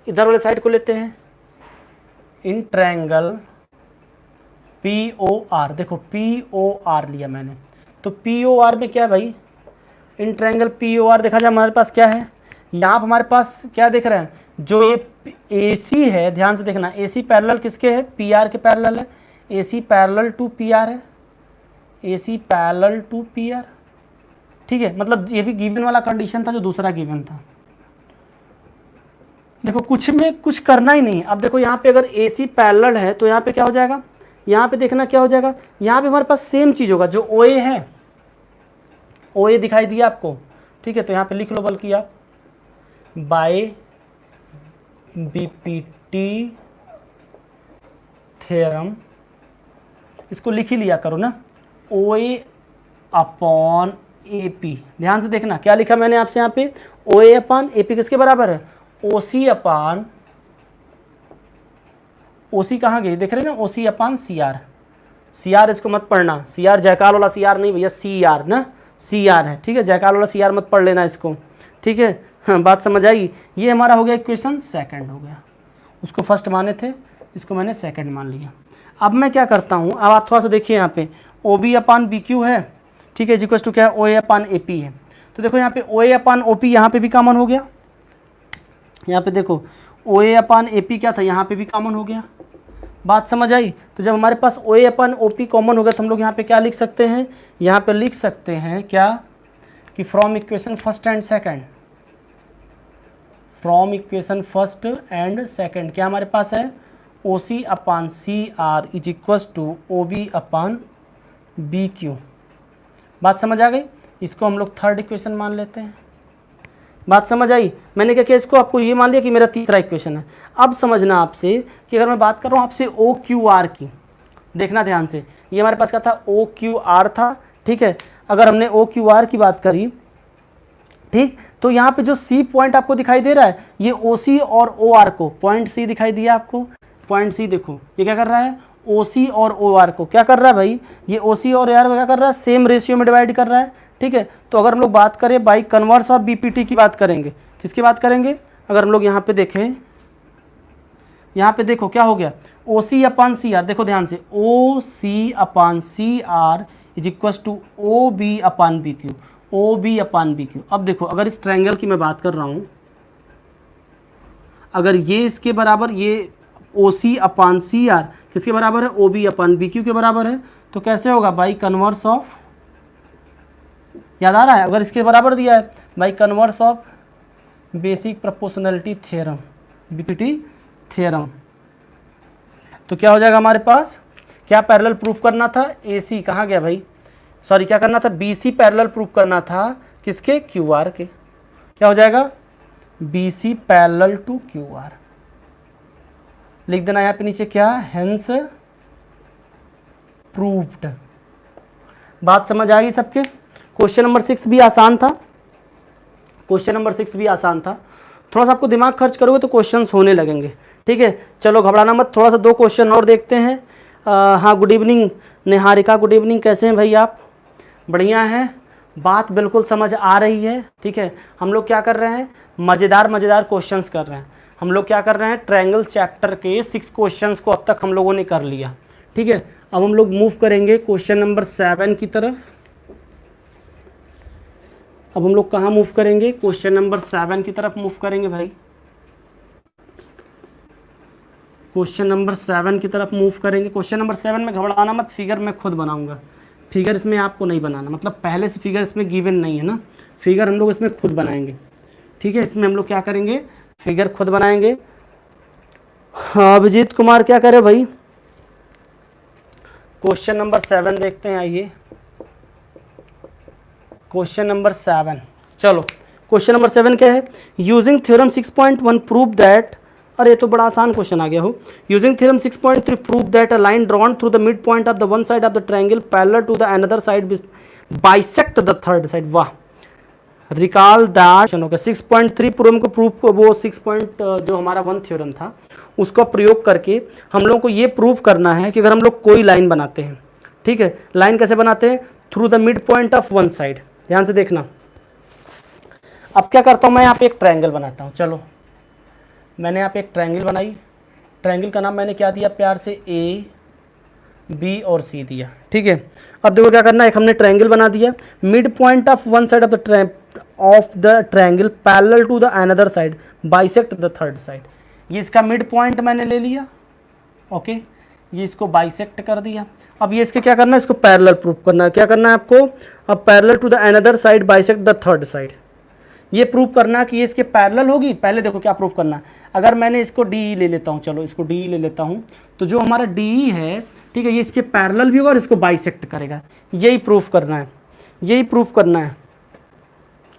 इधर वाले साइड को लेते हैं, in triangle P O R, देखो पी ओ आर लिया मैंने, तो पी ओ आर में क्या है भाई, in triangle P O R देखा जाए हमारे पास क्या है, यहाँ पर हमारे पास क्या दिख रहा है, जो ये ए सी है, ध्यान से देखना, ए सी पैरेलल किसके है, पी आर के पैरेलल है, A C parallel to P R है, A C parallel to P R, ठीक है। मतलब ये भी गिवन वाला कंडीशन था जो दूसरा गिवन था। देखो कुछ में कुछ करना ही नहीं है। अब देखो यहाँ पे अगर ए सी पैरेलल है तो यहाँ पे क्या हो जाएगा, यहाँ पे देखना क्या हो जाएगा, यहाँ पे हमारे पास सेम चीज़ होगा, जो ओ ए है, ओ ए दिखाई दिया आपको, ठीक है, तो यहाँ पे लिख लो बल्कि आप बाय बीपीटी थ्योरम, इसको लिख ही लिया करो ना, ओ ए अपॉन ए पी, ध्यान से देखना क्या लिखा मैंने आपसे यहाँ पे, ओ ए अपॉन ए पी किसके बराबर है, ओ सी अपॉन, ओ सी कहाँ गई, देख रहे हैं ना, O C upon C R, C R इसको मत पढ़ना, सी आर जयकाल वाला सी आर नहीं भैया, सी आर ना, सी आर है, ठीक है, जयकाल वाला सी आर मत पढ़ लेना इसको, ठीक है, हाँ बात समझ आई। ये हमारा हो गया इक्वेशन सेकंड हो गया, उसको फर्स्ट माने थे, इसको मैंने सेकंड मान लिया। अब मैं क्या करता हूँ, अब आप थोड़ा सा देखिए यहाँ पे ओ बी अपान बी क्यू है, ठीक है, इक्वल्स टू क्या है, ओ ए अपान ए पी है। तो देखो यहाँ पे ओ ए अपान ओ पी यहाँ पे भी कॉमन हो गया, यहाँ पे देखो ओ ए अपान ए पी क्या था, यहाँ पे भी कॉमन हो गया, बात समझ आई। तो जब हमारे पास ओ ए अपान ओ पी कॉमन हो गया तो हम लोग यहाँ पे क्या लिख सकते हैं, यहाँ पे लिख सकते हैं क्या कि from equation first and second, from equation first and second क्या हमारे पास है, O C upon C R is equals to O B upon B Q, बात समझ आ गई। इसको हम लोग थर्ड इक्वेशन मान लेते हैं, बात समझ आई? मैंने क्या किया, इसको आपको ये मान लिया कि मेरा तीसरा इक्वेशन है। अब समझना आपसे कि अगर मैं बात कर रहा हूँ आपसे ओ क्यू आर की, देखना ध्यान से, ये हमारे पास क्या था, ओ क्यू आर था, ठीक है। अगर हमने ओ क्यू आर की बात करी, ठीक, तो यहाँ पे जो सी पॉइंट आपको दिखाई दे रहा है, ये ओ सी और ओ आर को, पॉइंट सी दिखाई दिया आपको, पॉइंट सी देखो ये क्या कर रहा है, ओ सी और ओ आर को क्या कर रहा है भाई, ये ओ सी और ओ आर को क्या कर रहा है, सेम रेशियो में डिवाइड कर रहा है, ठीक है। तो अगर हम लोग बात करें बाई कन्वर्स ऑफ बीपीटी की बात करेंगे, किसकी बात करेंगे, अगर हम लोग यहाँ पे देखें, यहाँ पे देखो क्या हो गया, ओ सी अपान सी आर, देखो ध्यान से, O C upon C R is equal to O B upon B Q, O B upon B Q. अब देखो अगर इस ट्रायंगल की मैं बात कर रहा हूँ, अगर ये इसके बराबर, ये ओ सी अपान सी आर किसके बराबर है, ओ बी अपान बी क्यू के बराबर है, तो कैसे होगा, बाई कन्वर्स ऑफ, याद आ रहा है, अगर इसके बराबर दिया है, by converse of basic proportionality theorem, BPT theorem, तो क्या हो जाएगा हमारे पास, क्या पैरेलल प्रूफ करना था, ए सी कहाँ गया भाई, सॉरी क्या करना था, बी सी पैरेलल प्रूफ करना था किसके, क्यू आर के, क्या हो जाएगा, B C parallel to Q R, लिख देना यहाँ पे नीचे क्या, हेंस प्रूव्ड। बात समझ आ गई सबके? क्वेश्चन नंबर 6 भी आसान था, क्वेश्चन नंबर 6 भी आसान था, थोड़ा सा आपको दिमाग खर्च करोगे तो क्वेश्चंस होने लगेंगे, ठीक है। चलो घबराना मत, थोड़ा सा 2 क्वेश्चन और देखते हैं। हाँ good evening Niharika, good evening, कैसे हैं भाई आप, बढ़िया हैं, बात बिल्कुल समझ आ रही है, ठीक है। हम लोग क्या कर रहे हैं, मज़ेदार क्वेश्चंस कर रहे हैं, हम लोग क्या कर रहे हैं, ट्रायंगल चैप्टर के 6 क्वेश्चंस को अब तक हम लोगों ने कर लिया, ठीक है। अब हम लोग मूव करेंगे क्वेश्चन नंबर 7 की तरफ। अब हम लोग कहाँ मूव करेंगे, क्वेश्चन नंबर 7 की तरफ मूव करेंगे भाई, क्वेश्चन नंबर 7 की तरफ मूव करेंगे। क्वेश्चन नंबर 7 में घबराना मत, फिगर मैं खुद बनाऊंगा, फिगर इसमें आपको नहीं बनाना, मतलब पहले से फिगर इसमें गिवन नहीं है ना, फिगर हम लोग इसमें खुद बनाएंगे, ठीक है। इसमें हम लोग क्या करेंगे, फिगर खुद बनाएंगे। हाँ अभिजीत कुमार क्या करे भाई, क्वेश्चन नंबर 7 देखते हैं, आइए क्वेश्चन नंबर 7, चलो क्वेश्चन नंबर 7 क्या है, यूजिंग थ्योरम 6.1 प्रूव दैट, अरे तो बड़ा आसान क्वेश्चन आ गया हो, using theorem 6.3 prove that a line drawn through the mid point of the one side of the triangle parallel to the another side bisect the third side, वाह, recall that, 6.3 पूर्व को प्रूफ को, वो 6 जो हमारा 1 थ्योरम था उसका प्रयोग करके हम लोग को ये प्रूव करना है कि अगर हम लोग कोई लाइन बनाते हैं, ठीक है, लाइन कैसे बनाते हैं, through the mid point of one side, ध्यान से देखना। अब क्या करता हूँ मैं, यहाँ पे एक ट्रायंगल बनाता हूँ, चलो मैंने यहाँ पे एक ट्रायंगल बनाई, ट्रायंगल का नाम मैंने क्या दिया प्यार से, ए बी और सी दिया, ठीक है। अब देखो क्या करना है, एक हमने ट्रायंगल बना दिया, mid point of one side of the triangle parallel to the another side bisect the third side, ये इसका मिड पॉइंट मैंने ले लिया, ओके, ये इसको बाइसेक्ट कर दिया। अब ये इसके क्या करना है, इसको पैरेलल प्रूफ करना है, क्या करना है आपको, अब parallel to the another side bisect the third side, ये प्रूव करना है कि ये इसके पैरेलल होगी। पहले देखो क्या प्रूव करना है, अगर मैंने इसको डी ले लेता हूँ, चलो इसको डी ले लेता हूँ, तो जो हमारा डी है, ठीक है, ये इसके पैरेलल भी होगा और इसको बाइसेक्ट करेगा, यही प्रूफ करना है, यही प्रूफ करना है,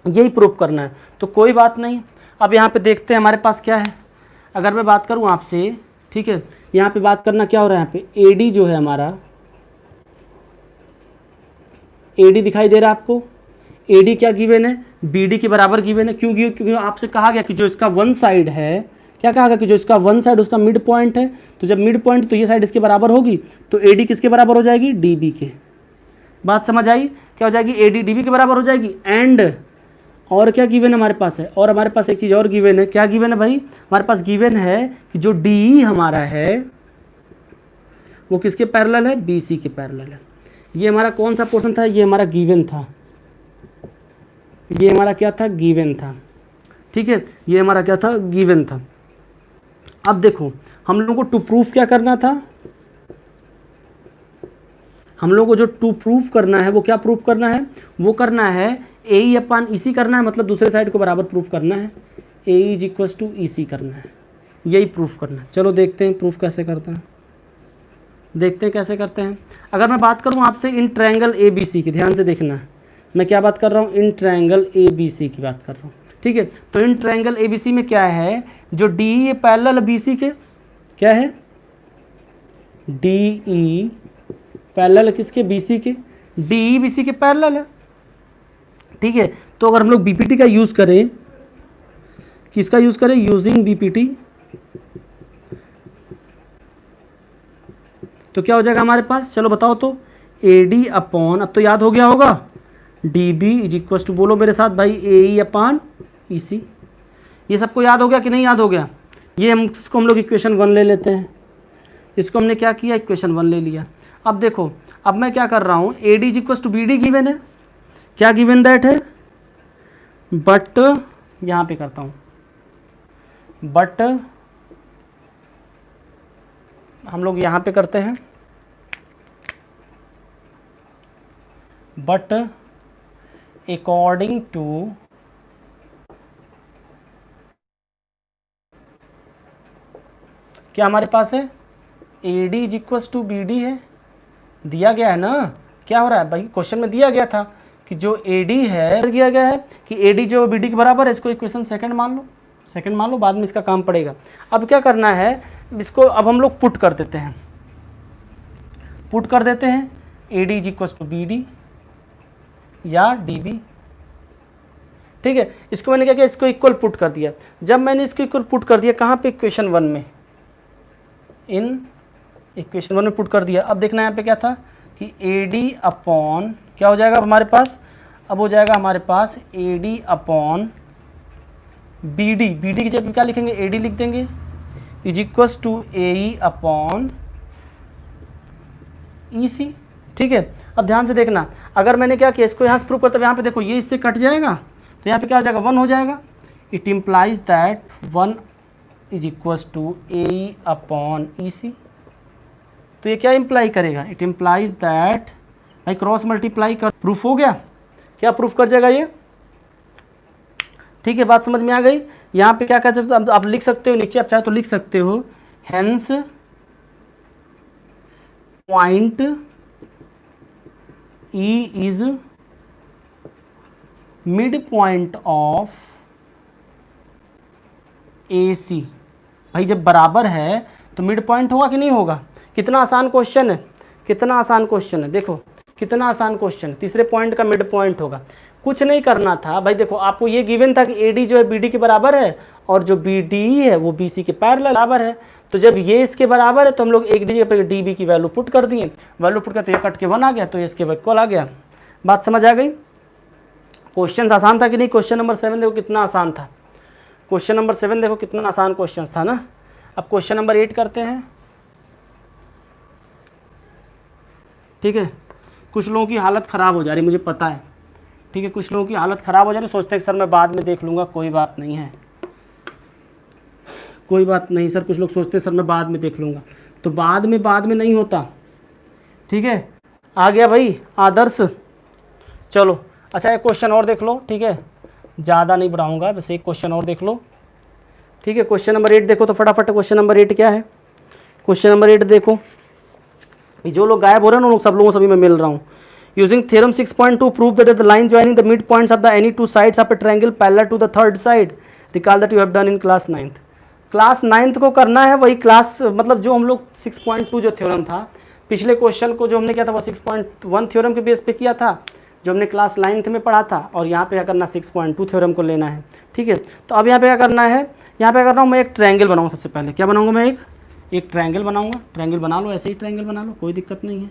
यही प्रूफ करना है। तो कोई बात नहीं, अब यहाँ पे देखते हैं हमारे पास क्या है, अगर मैं बात करूँ आपसे, ठीक है, यहाँ पे बात करना क्या हो रहा है, यहाँ पे ए डी जो है हमारा, ए डी दिखाई दे रहा है आपको, ए डी क्या गिवन है, बी डी के बराबर गिवन है, क्योंकि आपसे कहा गया कि जो इसका वन साइड है, क्या कहा गया कि जो इसका वन साइड उसका मिड पॉइंट है, तो जब मिड पॉइंट तो ये साइड इसके बराबर होगी, तो ए डी किसके बराबर हो जाएगी, डी बी के, बात समझ आई, क्या हो जाएगी, ए डी डी बी के बराबर हो जाएगी। एंड और क्या गिवन हमारे पास है, और हमारे पास एक चीज़ और गिवन है, क्या गिवन है भाई, हमारे पास गिवन है कि जो डी हमारा है वो किसके पैरेलल है, बी सी के पैरेलल है। ये हमारा कौन सा पोर्शन था, ये हमारा गिवन था, ये हमारा क्या था, गिवन था, ठीक है, ये हमारा क्या था, गिवन था। अब देखो हम लोगों को टू प्रूफ क्या करना था, हम लोगों को जो टू प्रूफ करना है वो क्या प्रूफ करना है, वो करना है ए ई अपान ई सी करना है, मतलब दूसरे साइड को बराबर प्रूफ करना है, ए इज इक्वल्स टू ई सी करना है, यही प्रूफ करना है। चलो देखते हैं प्रूफ कैसे करते हैं, देखते हैं कैसे करते हैं। अगर मैं बात करूं आपसे इन ट्रायंगल ए बी सी की, ध्यान से देखना है, मैं क्या बात कर रहा हूं, इन ट्रायंगल ए बी सी की बात कर रहा हूं, ठीक है। तो इन ट्रायंगल एबीसी में क्या है, जो डी ये पैरेलल बीसी के, क्या है डी पैरेलल किसके, बीसी के, डी बीसी के पैरेलल है। ठीक है। तो अगर हम लोग बीपीटी का यूज करें, किसका यूज करें, यूजिंग बीपीटी, तो क्या हो जाएगा हमारे पास, चलो बताओ तो, AD अपॉन, अब तो याद हो गया होगा, DB इज इक्वल टू, बोलो मेरे साथ भाई, AE अपॉन EC। ये सबको याद हो गया कि नहीं याद हो गया? ये इसको हम लोग इक्वेशन 1 ले लेते हैं। इसको हमने क्या किया, इक्वेशन 1 ले लिया। अब देखो, अब मैं क्या कर रहा हूँ, AD is equal to BD given है, क्या गिवन दैट है, बट यहाँ पे करता हूँ, बट हम लोग यहाँ पे करते हैं, बट अकॉर्डिंग टू क्या हमारे पास है, AD is equal to BD है, दिया गया है ना। क्या हो रहा है भाई, क्वेश्चन में दिया गया था कि जो AD है, दिया गया है कि AD जो BD के बराबर है, इसको इक्वेशन सेकंड मान लो, सेकंड मान लो, बाद में इसका काम पड़ेगा। अब क्या करना है, इसको अब हम लोग पुट कर देते हैं, पुट कर देते हैं, AD is equal to BD या DB। ठीक है। इसको मैंने क्या किया, इसको इक्वल पुट कर दिया। जब मैंने इसको इक्वल पुट कर दिया, कहाँ पे, इक्वेशन 1 में, इन इक्वेशन 1 में पुट कर दिया। अब देखना यहाँ पे क्या था कि AD अपॉन क्या हो जाएगा हमारे पास, अब हो जाएगा हमारे पास AD अपॉन BD, BD की जगह क्या लिखेंगे, AD लिख देंगे, is equals to AE upon EC। ठीक है। अब ध्यान से देखना, अगर मैंने क्या किया, इसको यहाँ से प्रूव करता हूँ, यहाँ पे देखो ये इससे कट जाएगा, तो यहाँ पे क्या हो जाएगा, 1 हो जाएगा। It implies that 1 is equals to AE upon EC। तो ये क्या इम्प्लाई करेगा, इट इम्प्लाइज दैट, भाई क्रॉस मल्टीप्लाई कर, प्रूफ हो गया, क्या प्रूफ कर जाएगा ये। ठीक है, बात समझ में आ गई। यहाँ पे क्या कह सकते हो आप लिख सकते हो, नीचे आप चाहे तो लिख सकते हो, hence point E is mid point of AC। भाई जब बराबर है तो मिड पॉइंट होगा कि नहीं होगा। कितना आसान क्वेश्चन है, कितना आसान क्वेश्चन है, देखो कितना आसान क्वेश्चन है। तीसरे पॉइंट का मिड पॉइंट होगा, कुछ नहीं करना था भाई। देखो आपको ये गिवन था कि AD जो है BD के बराबर है और जो BD है वो BC के पैरेलल बराबर है। तो जब ये इसके बराबर है तो हम लोग एक DB की वैल्यू पुट कर दिए, वैल्यू पुट करते ये कट के 1 आ गया, तो ये इसके इक्वल आ गया। बात समझ आ गई। क्वेश्चन आसान था कि नहीं। क्वेश्चन नंबर 7 देखो कितना आसान था, क्वेश्चन नंबर 7 देखो कितना आसान क्वेश्चन था ना। अब क्वेश्चन नंबर 8 करते हैं। ठीक है, कुछ लोगों की हालत ख़राब हो जा रही मुझे पता है। ठीक है, कुछ लोगों की हालत ख़राब हो जा रही, सोचते हैं कि सर मैं बाद में देख लूँगा। कोई बात नहीं है, कोई बात नहीं सर। कुछ लोग सोचते हैं सर मैं बाद में देख लूँगा, तो बाद में नहीं होता। ठीक है, आ गया भाई आदर्श। चलो अच्छा एक क्वेश्चन और देख लो। ठीक है, ज़्यादा नहीं बढ़ाऊँगा, बस एक क्वेश्चन और देख लो। ठीक है, क्वेश्चन नंबर 8 देखो तो फटाफट। क्वेश्चन नंबर 8 क्या है, क्वेश्चन नंबर 8 देखो। जो लोग गायब हो रहे हैं ना, सब लोगों से भी मैं मिल रहा हूँ। Using theorem 6.2 prove that the line joining the mid points of the any two sides of a triangle parallel to the third side. Recall that you have done in class 9th। Class 9th को करना है वही class, मतलब जो हम लोग 6.2 जो theorem था, पिछले क्वेश्चन को जो हमने किया था वो 6.1 थ्योरम के बेस पे किया था, जो हमने क्लास 9th में पढ़ा था। और यहाँ पे क्या करना, 6.2 थ्योरम को लेना है। ठीक है, तो अब यहाँ पे क्या करना है, यहाँ पे कर रहा हूँ मैं एक ट्रायंगल बनाऊँगा। सबसे पहले क्या बनाऊँगा मैं, एक ट्रायंगल बनाऊँगा। ट्रायंगल बना लो, ऐसे ही ट्रायंगल बना लो, कोई दिक्कत नहीं है।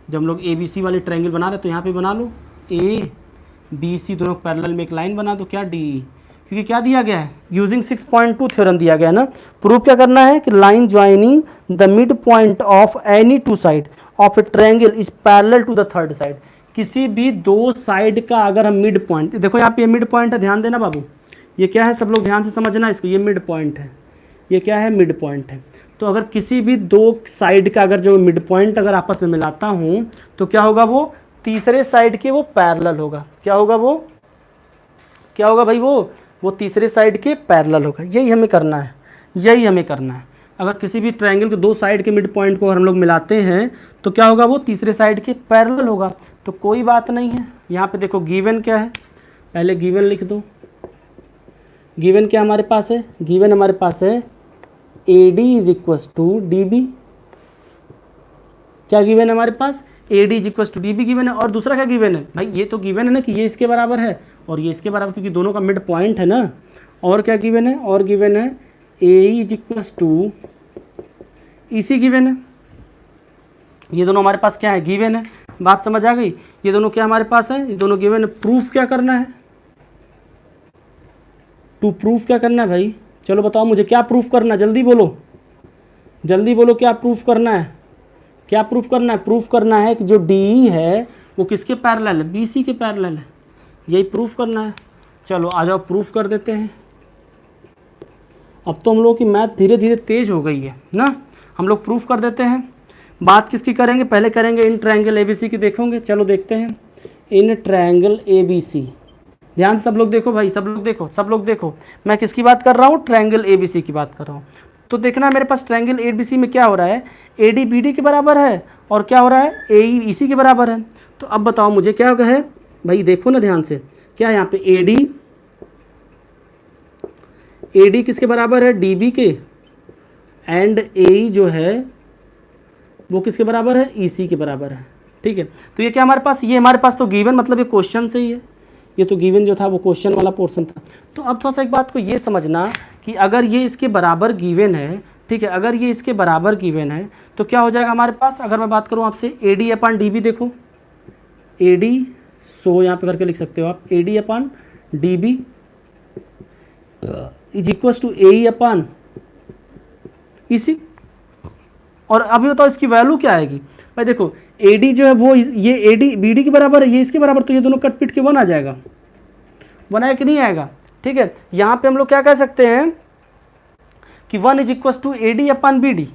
जब हम लोग ABC वाले ट्रायंगल बना रहे तो यहाँ पे बना लो ABC, दोनों पैरेलल में एक लाइन बना दो, क्या DE, क्योंकि क्या दिया गया है, यूजिंग 6.2 थ्योरम दिया गया है ना। प्रूफ क्या करना है कि line joining the mid point of any two side of a triangle is parallel to the third side. किसी भी दो साइड का अगर हम मिड पॉइंट, देखो यहाँ पे मिड पॉइंट है, ध्यान देना बाबू, ये क्या है, सब लोग ध्यान से समझना इसको। ये मिड पॉइंट है, ये क्या है, मिड पॉइंट है। तो अगर किसी भी दो साइड का अगर जो मिड पॉइंट अगर आपस में मिलाता हूँ तो क्या होगा, वो तीसरे साइड के वो पैरेलल होगा। क्या होगा वो, क्या होगा भाई, वो तीसरे साइड के पैरेलल होगा। यही हमें करना है, यही हमें करना है। अगर किसी भी ट्रायंगल के दो साइड के मिड पॉइंट को अगर हम लोग मिलाते हैं तो क्या होगा, वो तीसरे साइड के पैरेलल होगा। तो कोई बात नहीं है। यहाँ पे देखो गिवन क्या है, पहले गिवन लिख दो। गिवन क्या हमारे पास है, गिवन हमारे पास है AD is equals to DB। क्या गिवन है हमारे पास, AD is equals to DB given है। और दूसरा क्या गिवन है भाई, ये तो गिवन है ना कि ये इसके बराबर है और ये इसके बराबर, क्योंकि दोनों का मिड पॉइंट है ना। और क्या गिवन है, और गिवन है AE is equals to EC given है। ये दोनों हमारे पास क्या है, गिवन है। बात समझ आ गई, ये दोनों क्या हमारे पास है, ये दोनों गिवन है। प्रूफ क्या करना है, टू प्रूफ क्या करना है भाई, चलो बताओ मुझे क्या प्रूफ करना है, जल्दी बोलो, जल्दी बोलो, क्या प्रूफ करना है, क्या प्रूफ करना है। प्रूफ करना है कि जो DE है वो किसके पैरेलल है, BC के पैरेलल है, यही प्रूफ करना है। चलो आ जाओ प्रूफ कर देते हैं। अब तो हम लोग की मैथ धीरे धीरे तेज हो गई है ना, हम लोग प्रूफ कर देते हैं। बात किसकी करेंगे, पहले करेंगे इन ट्रायंगल ABC की, देखोगे, चलो देखते हैं इन ट्रायंगल ABC। ध्यान से सब लोग देखो भाई, सब लोग देखो, सब लोग देखो, मैं किसकी बात कर रहा हूँ, ट्रायंगल ABC की बात कर रहा हूँ। तो देखना मेरे पास ट्रायंगल ABC में क्या हो रहा है, AD BD के बराबर है और क्या हो रहा है, AE EC के बराबर है। तो अब बताओ मुझे क्या है भाई, देखो ना ध्यान से, क्या है यहाँ पे AD किसके बराबर है, DB के, एंड AE जो है वो किसके बराबर है, EC के बराबर है। ठीक है, तो ये क्या हमारे पास, ये हमारे पास तो गिवन, मतलब ये क्वेश्चन से ही है, ये तो गिवन जो था वो क्वेश्चन वाला पोर्शन था। तो अब थोड़ा सा एक बात को ये समझना कि अगर ये इसके बराबर गिवन है, ठीक है, अगर ये इसके बराबर गिवन है तो क्या हो जाएगा हमारे पास। अगर मैं बात करूँ आपसे AD अपन DB, देखो AD, सो यहाँ पे करके लिख सकते हो आप, AD upon DB is equal to AE upon EC। और अभी बताओ इसकी वैल्यू क्या आएगी भाई, देखो AD जो है वो ये AD BD के बराबर है, ये इसके बराबर, तो ये दोनों कट पिट के 1 आ जाएगा, 1 आया कि नहीं आएगा। ठीक है, यहाँ पे हम लोग क्या कह सकते हैं कि 1 is equal to AD upon BD।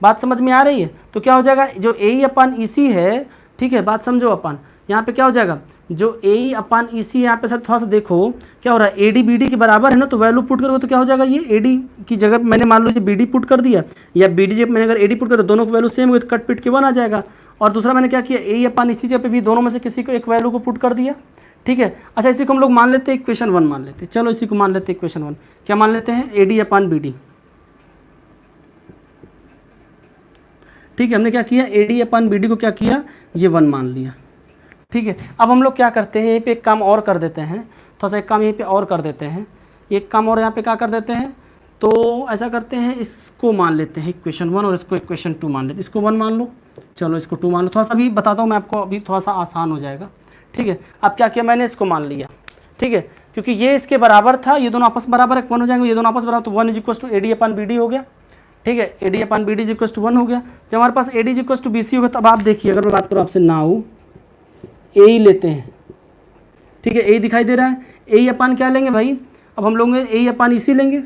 बात समझ में आ रही है, तो क्या हो जाएगा, जो AE अपन EC है, ठीक है, बात समझो अपन, यहाँ पे क्या हो जाएगा, जो AE अपन EC यहाँ पे सर थोड़ा सा देखो क्या हो रहा है, AD BD के बराबर है ना, तो वैल्यू पुट करोगे तो क्या हो जाएगा, ये AD की जगह मैंने मान लो BD पुट कर दिया, या BD जब मैंने अगर AD पुट कर दिया, दोनों की वैल्यू सेम हो गई तो कट पिट के 1 आ जाएगा। और दूसरा मैंने क्या किया, AE अपन EC जगह पे भी दोनों में से किसी को एक वैल्यू को पुट कर दिया। ठीक है, अच्छा इसी को हम लोग मान लेते हैं इक्वेशन 1 मान लेते हैं, चलो इसी को मान लेते हैं इक्वेशन 1, क्या मान लेते हैं, AD अपन BD। ठीक है, हमने क्या किया, AD अपन BD को क्या किया, ये 1 मान लिया। ठीक है, अब हम लोग क्या करते हैं, यहीं पे एक काम और कर देते हैं, थोड़ा सा एक काम यहीं पे और कर देते हैं, एक काम और यहाँ पे क्या कर देते हैं, तो ऐसा करते हैं, इसको मान लेते हैं इक्वेशन 1 और इसको इक्वेशन 2 मान लेते हैं। इसको 1 मान लो, चलो इसको 2 मान लो, थोड़ा सा अभी बताता हूँ मैं आपको, अभी थोड़ा सा आसान हो जाएगा। ठीक है, अब क्या किया मैंने, इसको मान लिया। ठीक है, क्योंकि ये इसके बराबर था, ये दोनों आपस बराबर है, 1 हो जाएंगे, ये दोनों आपस बराबर, तो 1 is equal to AD upon BD हो गया। ठीक है, AD upon BD is equal to 1 हो गया। जब हमारे पास AD is equal to BC होगा, तब आप देखिए, अगर मैं बात करूँ आपसे, नाउ AE लेते हैं। ठीक है, AE दिखाई दे रहा है, AE अपन क्या लेंगे भाई, अब हम लोग AE अपन EC लेंगे,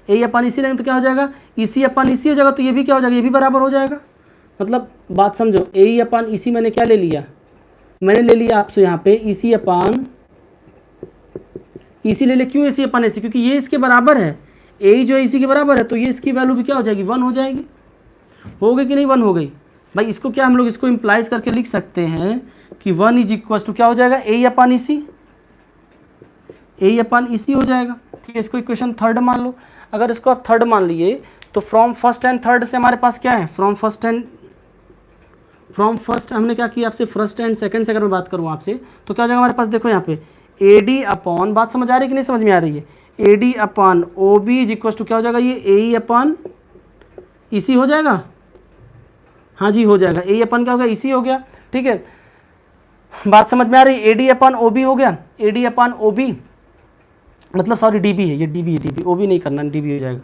AE अपन EC लेंगे तो क्या हो जाएगा, EC अपन EC हो जाएगा, तो ये भी क्या हो जाएगा, ये भी बराबर हो जाएगा। मतलब बात समझो, AE अपन EC मैंने क्या ले लिया, मैंने ले लिया आपसे यहाँ पे EC अपन EC ले ले, क्यों EC अपन EC, क्योंकि ये इसके बराबर है, AE जो EC के बराबर है, तो ये इसकी वैल्यू भी क्या हो जाएगी, 1 हो जाएगी। हो गई कि नहीं, 1 हो गई भाई। इसको क्या हम लोग इसको इम्प्लाइज करके लिख सकते हैं कि 1 इज इक्वल टू क्या हो जाएगा, AE upon EC, AE upon EC हो जाएगा। ठीक है, इसको इक्वेशन 3 मान लो। अगर इसको आप 3 मान लिए तो फ्रॉम फर्स्ट एंड थर्ड से हमारे पास क्या है, फ्रॉम फर्स्ट हमने क्या किया आपसे, फर्स्ट एंड सेकंड से अगर मैं बात करूँ आपसे, तो क्या हो जाएगा हमारे पास, देखो यहाँ पे AD अपॉन, बात समझ आ रही है कि नहीं समझ में आ रही है, AD upon OB is equal to क्या हो जाएगा, ये AE अपन EC हो जाएगा। हाँ जी, हो जाएगा, AE अपन क्या हो गया, EC हो गया। ठीक है, बात समझ में आ रही है, AD अपन OB हो गया, AD अपन OB, मतलब सॉरी DB है, ये DB है, DB OB नहीं करना, DB हो जाएगा।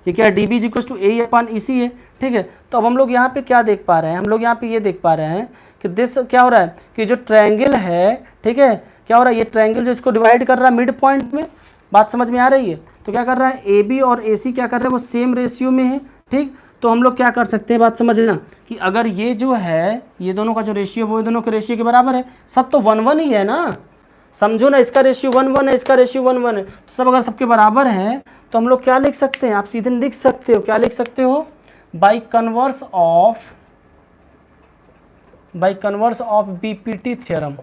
ये क्या है, DB is equal to AE upon EC है। ठीक है, तो अब हम लोग यहाँ पे क्या देख पा रहे हैं, हम लोग यहाँ पे ये देख पा रहे हैं कि दिस क्या हो रहा है, कि जो ट्रायंगल है, ठीक है, क्या हो रहा है, ये ट्रायंगल जो इसको डिवाइड कर रहा है मिड पॉइंट में, बात समझ में आ रही है, तो क्या कर रहा है, AB और AC क्या कर रहे हैं, वो सेम रेशियो में है। ठीक, तो हम लोग क्या कर सकते हैं, बात समझना, कि अगर ये जो है, ये दोनों का जो रेशियो वो दोनों के रेशियो के बराबर है, सब तो 1-1 ही है ना, समझो ना, इसका रेशियो 1-1 है, इसका रेशियो 1-1 है, तो सब अगर सबके बराबर है तो हम लोग क्या लिख सकते हैं, आप सीधे लिख सकते हो, क्या लिख सकते हो, by converse of BPT theorem.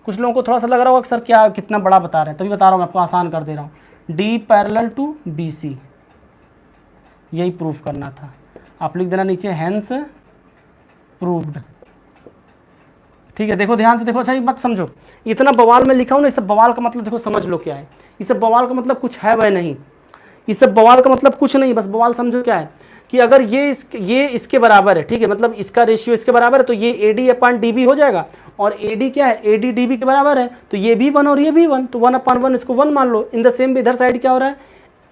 कुछ लोगों को थोड़ा सा लग रहा होगा कि सर क्या कितना बड़ा बता रहे हैं, तभी बता रहा हूँ मैं आपको, आसान कर दे रहा हूँ। D parallel to B C, यही प्रूफ करना था। आप लिख देना नीचे हेंस प्रूव्ड। ठीक है, देखो ध्यान से देखो। अच्छा एक बात समझो, इतना बवाल में लिखा हूँ ना, इस सब बवाल का मतलब देखो समझ लो क्या है। इस सब बवाल का मतलब कुछ है वह नहीं, इस सब बवाल का मतलब कुछ नहीं, बस बवाल समझो क्या है कि अगर ये इसके बराबर है, ठीक है, मतलब इसका रेशियो इसके बराबर है, तो ये AD अपान DB हो जाएगा। और AD क्या है, AD DB के बराबर है, तो ये भी 1 और ये भी 1, तो 1/1 इसको 1 मान लो। इन द सेम भी इधर साइड क्या हो रहा है,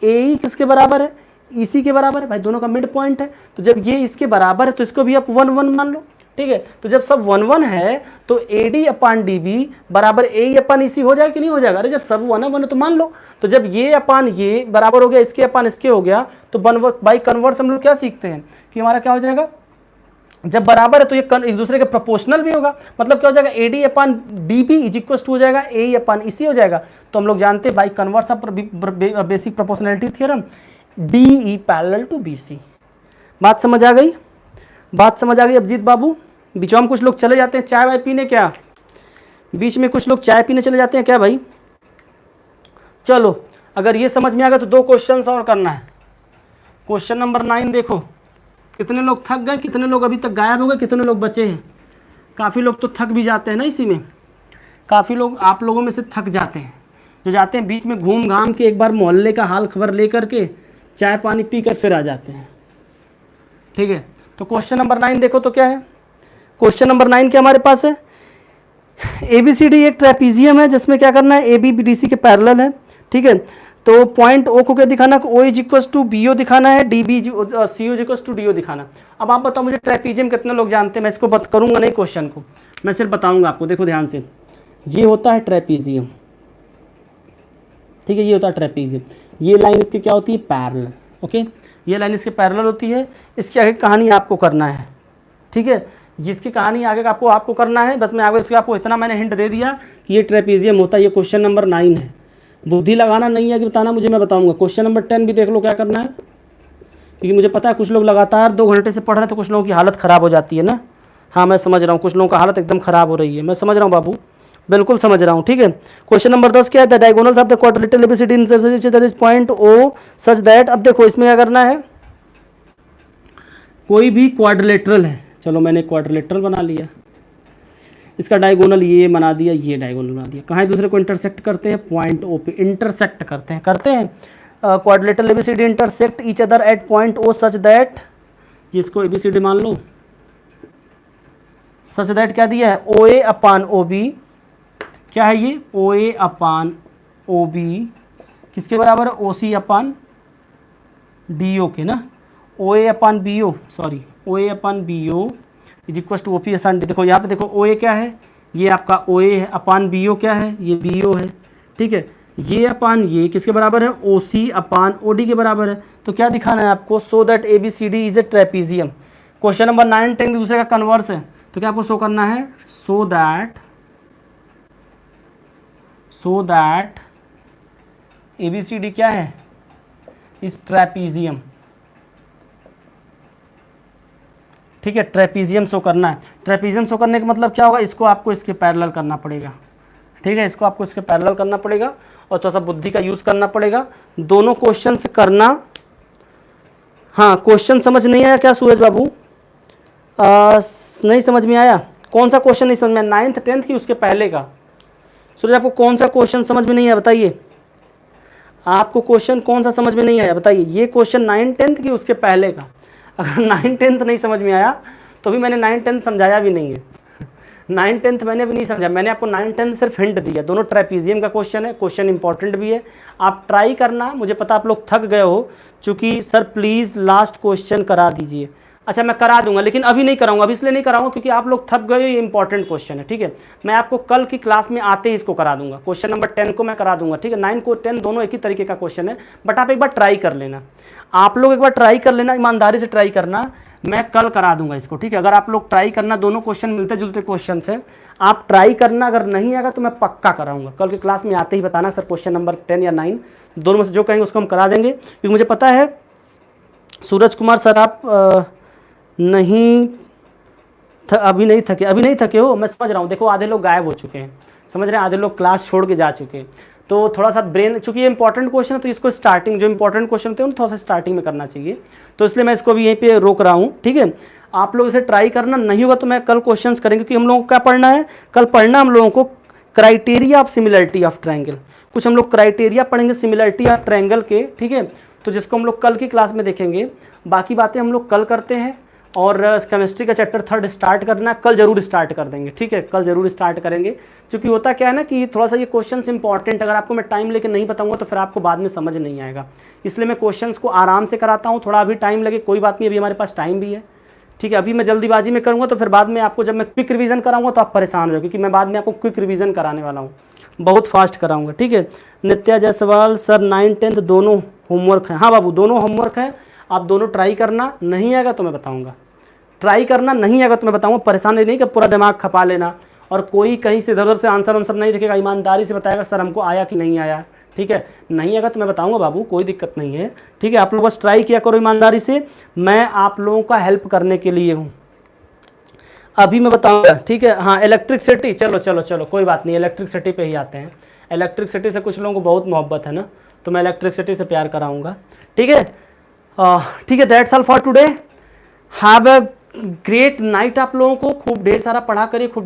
AE किसके बराबर है, EC के बराबर है, भाई दोनों का मिड पॉइंट है। तो जब ये इसके बराबर है तो इसको भी आप 1/1 मान लो। ठीक है, तो जब सब 1/1 है तो AD अपान DB बराबर AE अपान EC हो जाएगा कि नहीं हो जाएगा? अरे जब सब 1/1 है तो मान लो। तो जब ये अपान ये बराबर हो गया, इसके अपान इसके हो गया, तो बाई कन्वर्स हम लोग क्या सीखते हैं कि हमारा क्या हो जाएगा, जब बराबर है तो ये एक दूसरे के प्रोपोर्शनल भी होगा। मतलब क्या हो जाएगा, AD upon DB is equal to हो जाएगा AE अपान EC हो जाएगा। तो हम लोग जानते हैं by converse of basic proportionality theorem, DE parallel to BC। बात समझ आ गई? बात समझ आ गई अभिजीत बाबू? बीच में कुछ लोग चले जाते हैं चाय वाय पीने, क्या बीच में कुछ लोग चाय पीने चले जाते हैं क्या भाई? चलो अगर ये समझ में आ गया तो 2 क्वेश्चन और करना है। क्वेश्चन नंबर 9 देखो, कितने लोग थक गए, कितने लोग अभी तक गायब हो गए, कितने लोग बचे हैं? काफ़ी लोग तो थक भी जाते हैं ना इसी में, काफ़ी लोग आप लोगों में से थक जाते हैं, जो जाते हैं बीच में घूम घाम के एक बार मोहल्ले का हाल खबर ले करके चाय पानी पी कर फिर आ जाते हैं। ठीक है, तो क्वेश्चन नंबर 9 देखो तो क्या है। क्वेश्चन नंबर 9 क्या हमारे पास है, ABCD एक ट्रेपीजियम है जिसमें क्या करना है, AB BDC के पैरेलल है। ठीक है, तो पॉइंट O को क्या दिखाना, O is equal to BO दिखाना है, DB CO is equal to DO दिखाना। अब आप बताओ मुझे ट्रेपीजियम कितने लोग जानते हैं? मैं इसको करूँगा नहीं क्वेश्चन को, मैं सिर्फ बताऊँगा आपको। देखो ध्यान से, ये होता है ट्रेपीजियम। ठीक है, ये होता है ट्रेपीजियम। ये लाइन इसकी क्या होती है, पैरेलल। ओके, ये लाइन इसके पैरेलल होती है। इसकी आगे कहानी आपको करना है। ठीक है, जिसकी कहानी आगे आपको करना है, बस मैं आगे इसके आपको इतना मैंने हिंट दे दिया कि ये ट्रेपीजियम होता है। ये क्वेश्चन नंबर 9 है, बुद्धि लगाना नहीं है कि बताना मुझे, मैं बताऊंगा। क्वेश्चन नंबर 10 भी देख लो क्या करना है, क्योंकि मुझे पता है कुछ लोग लगातार 2 घंटे से पढ़ रहे हैं तो कुछ लोगों की हालत ख़राब हो जाती है ना। हाँ मैं समझ रहा हूँ, कुछ लोगों का हालत एकदम ख़राब हो रही है, मैं समझ रहा हूँ बाबू, बिल्कुल समझ रहा हूँ। ठीक है, क्वेश्चन नंबर 10 क्या है, the diagonals of the quadrilateral ABCD in point O such that. अब देखो इसमें क्या करना है, कोई भी क्वाड्रिलेटरल है, चलो मैंने क्वाड्रिलेटरल बना लिया, इसका डायगोनल ये बना दिया, ये डायगोनल बना दिया, कहाँ एक दूसरे को इंटरसेक्ट करते हैं, पॉइंट O पे इंटरसेक्ट करते हैं quadrilateral ABCD intersect each other at point O such that, इसको ABCD मान लो, सच दैट क्या दिया है, OA अपान OB, क्या है ये, OA अपान OB किसके बराबर है, OC अपान DO के ना, OA upon BO, sorry OA upon BO is equal to OP असान D। देखो यहाँ पे देखो OA क्या है, ये आपका OA है, अपान BO क्या है, ये BO है। ठीक है, ये अपान ये किसके बराबर है, OC अपान OD के बराबर है। तो क्या दिखाना है आपको, so that ABCD is a trapezium. Question number 9 10 दूसरे का कन्वर्स है, तो क्या आपको शो करना है, सो दैट ABCD क्या है, इस ट्रेपीजियम। ठीक है, ट्रेपीजियम शो करना है। ट्रेपीजियम शो करने का मतलब क्या होगा, इसको आपको इसके पैरेलल करना पड़ेगा। ठीक है, इसको आपको इसके पैरेलल करना पड़ेगा और थोड़ा सा बुद्धि का यूज़ करना पड़ेगा। दोनों क्वेश्चन से करना। हाँ, क्वेश्चन समझ नहीं आया क्या सूरज बाबू? नहीं समझ में आया? कौन सा क्वेश्चन नहीं समझ में आया, 9th 10th की उसके पहले का? सूरज आपको कौन सा क्वेश्चन समझ में नहीं आया बताइए, आपको क्वेश्चन कौन सा समझ में नहीं आया बताइए? ये क्वेश्चन 9th 10th की उसके पहले का। अगर 9th 10th नहीं समझ में आया तो भी मैंने 9th 10th समझाया भी नहीं है। 9th 10th मैंने भी नहीं समझा, मैंने आपको 9th 10th सिर्फ हिंट दिया। दोनों ट्रेपीजियम का क्वेश्चन है, क्वेश्चन इंपॉर्टेंट भी है, आप ट्राई करना। मुझे पता आप लोग थक गए हो, चूँकि सर प्लीज़ लास्ट क्वेश्चन करा दीजिए। अच्छा मैं करा दूंगा, लेकिन अभी नहीं कराऊंगा। अभी इसलिए नहीं कराऊंगा क्योंकि आप लोग थक गए हो, ये इंपॉर्टेंट क्वेश्चन है। ठीक है, मैं आपको कल की क्लास में आते ही इसको करा दूंगा। क्वेश्चन नंबर 10 को मैं करा दूंगा। ठीक है, 9 को 10 दोनों एक ही तरीके का क्वेश्चन है, बट आप एक बार ट्राई कर लेना। आप लोग एक बार ट्राई कर लेना, ईमानदारी से ट्राई करना, मैं कल करा दूंगा इसको। ठीक है, अगर आप लोग ट्राई करना, दोनों क्वेश्चन मिलते जुलते क्वेश्चन है, आप ट्राई करना। अगर नहीं आएगा तो मैं पक्का कराऊंगा। कल की क्लास में आते ही बताना सर क्वेश्चन नंबर 10 या 9 दोनों में से जो कहेंगे उसको हम करा देंगे। क्योंकि मुझे पता है सूरज कुमार सर आप अभी नहीं थके हो, मैं समझ रहा हूँ। देखो आधे लोग गायब हो चुके हैं, समझ रहे हैं, आधे लोग क्लास छोड़ के जा चुके हैं। तो थोड़ा सा ब्रेन, चूंकि ये इंपॉर्टेंट क्वेश्चन है तो इसको स्टार्टिंग, जो इंपॉर्टेंट क्वेश्चन होते हैं थोड़ा सा स्टार्टिंग में करना चाहिए, तो इसलिए मैं इसको अभी यहीं पे रोक रहा हूँ। ठीक है, आप लोग इसे ट्राई करना, नहीं होगा तो मैं कल क्वेश्चंस करेंगे, क्योंकि हम लोगों को क्या पढ़ना है, कल पढ़ना हम लोगों को criteria of similarity of triangle, कुछ हम लोग क्राइटेरिया पढ़ेंगे सिमिलरिटी ऑफ ट्रायंगल के। ठीक है, तो जिसको हम लोग कल की क्लास में देखेंगे, बाकी बातें हम लोग कल करते हैं। और केमिस्ट्री का चैप्टर 3 स्टार्ट करना है, कल जरूर स्टार्ट कर देंगे। ठीक है, कल जरूर स्टार्ट करेंगे, क्योंकि होता क्या है ना कि थोड़ा सा ये क्वेश्चंस इंपॉर्टेंट, अगर आपको मैं टाइम लेके नहीं बताऊंगा तो फिर आपको बाद में समझ नहीं आएगा, इसलिए मैं क्वेश्चंस को आराम से कराता हूँ। थोड़ा अभी टाइम लगे कोई बात नहीं, अभी हमारे पास टाइम भी है। ठीक है, अभी मैं जल्दीबाजी में करूँगा तो फिर बाद में आपको जब मैं क्विक रिवीजन कराऊंगा तो आप परेशान हो जाओगे, क्योंकि मैं बाद में आपको क्विक रिवीजन कराने वाला हूँ, बहुत फास्ट कराऊंगा। ठीक है, नित्या जायसवाल सर 9, 10 दोनों होमवर्क हैं। हाँ बाबू, दोनों होमवर्क है, आप दोनों ट्राई करना, नहीं आएगा तो मैं बताऊंगा, ट्राई करना, नहीं आएगा तो मैं बताऊंगा। परेशानी नहीं कि पूरा दिमाग खपा लेना, और कोई कहीं से इधर उधर से आंसर वांसर नहीं देखेगा, ईमानदारी से बताएगा सर हमको आया कि नहीं आया। ठीक है, नहीं आएगा तो मैं बताऊंगा बाबू, कोई दिक्कत नहीं है। ठीक है, आप लोग बस ट्राई किया करो ईमानदारी से, मैं आप लोगों का हेल्प करने के लिए हूँ। अभी मैं बताऊंगा। ठीक है, हाँ इलेक्ट्रिसिटी, चलो चलो चलो कोई बात नहीं, इलेक्ट्रिसिटी पे ही आते हैं। इलेक्ट्रिसिटी से कुछ लोगों को बहुत मोहब्बत है ना, तो मैं इलेक्ट्रिसिटी से प्यार कराऊंगा। ठीक है, ठीक है, that's all for today. Have a great night. आप लोगों को खूब ढेर सारा पढ़ा करिए, खूब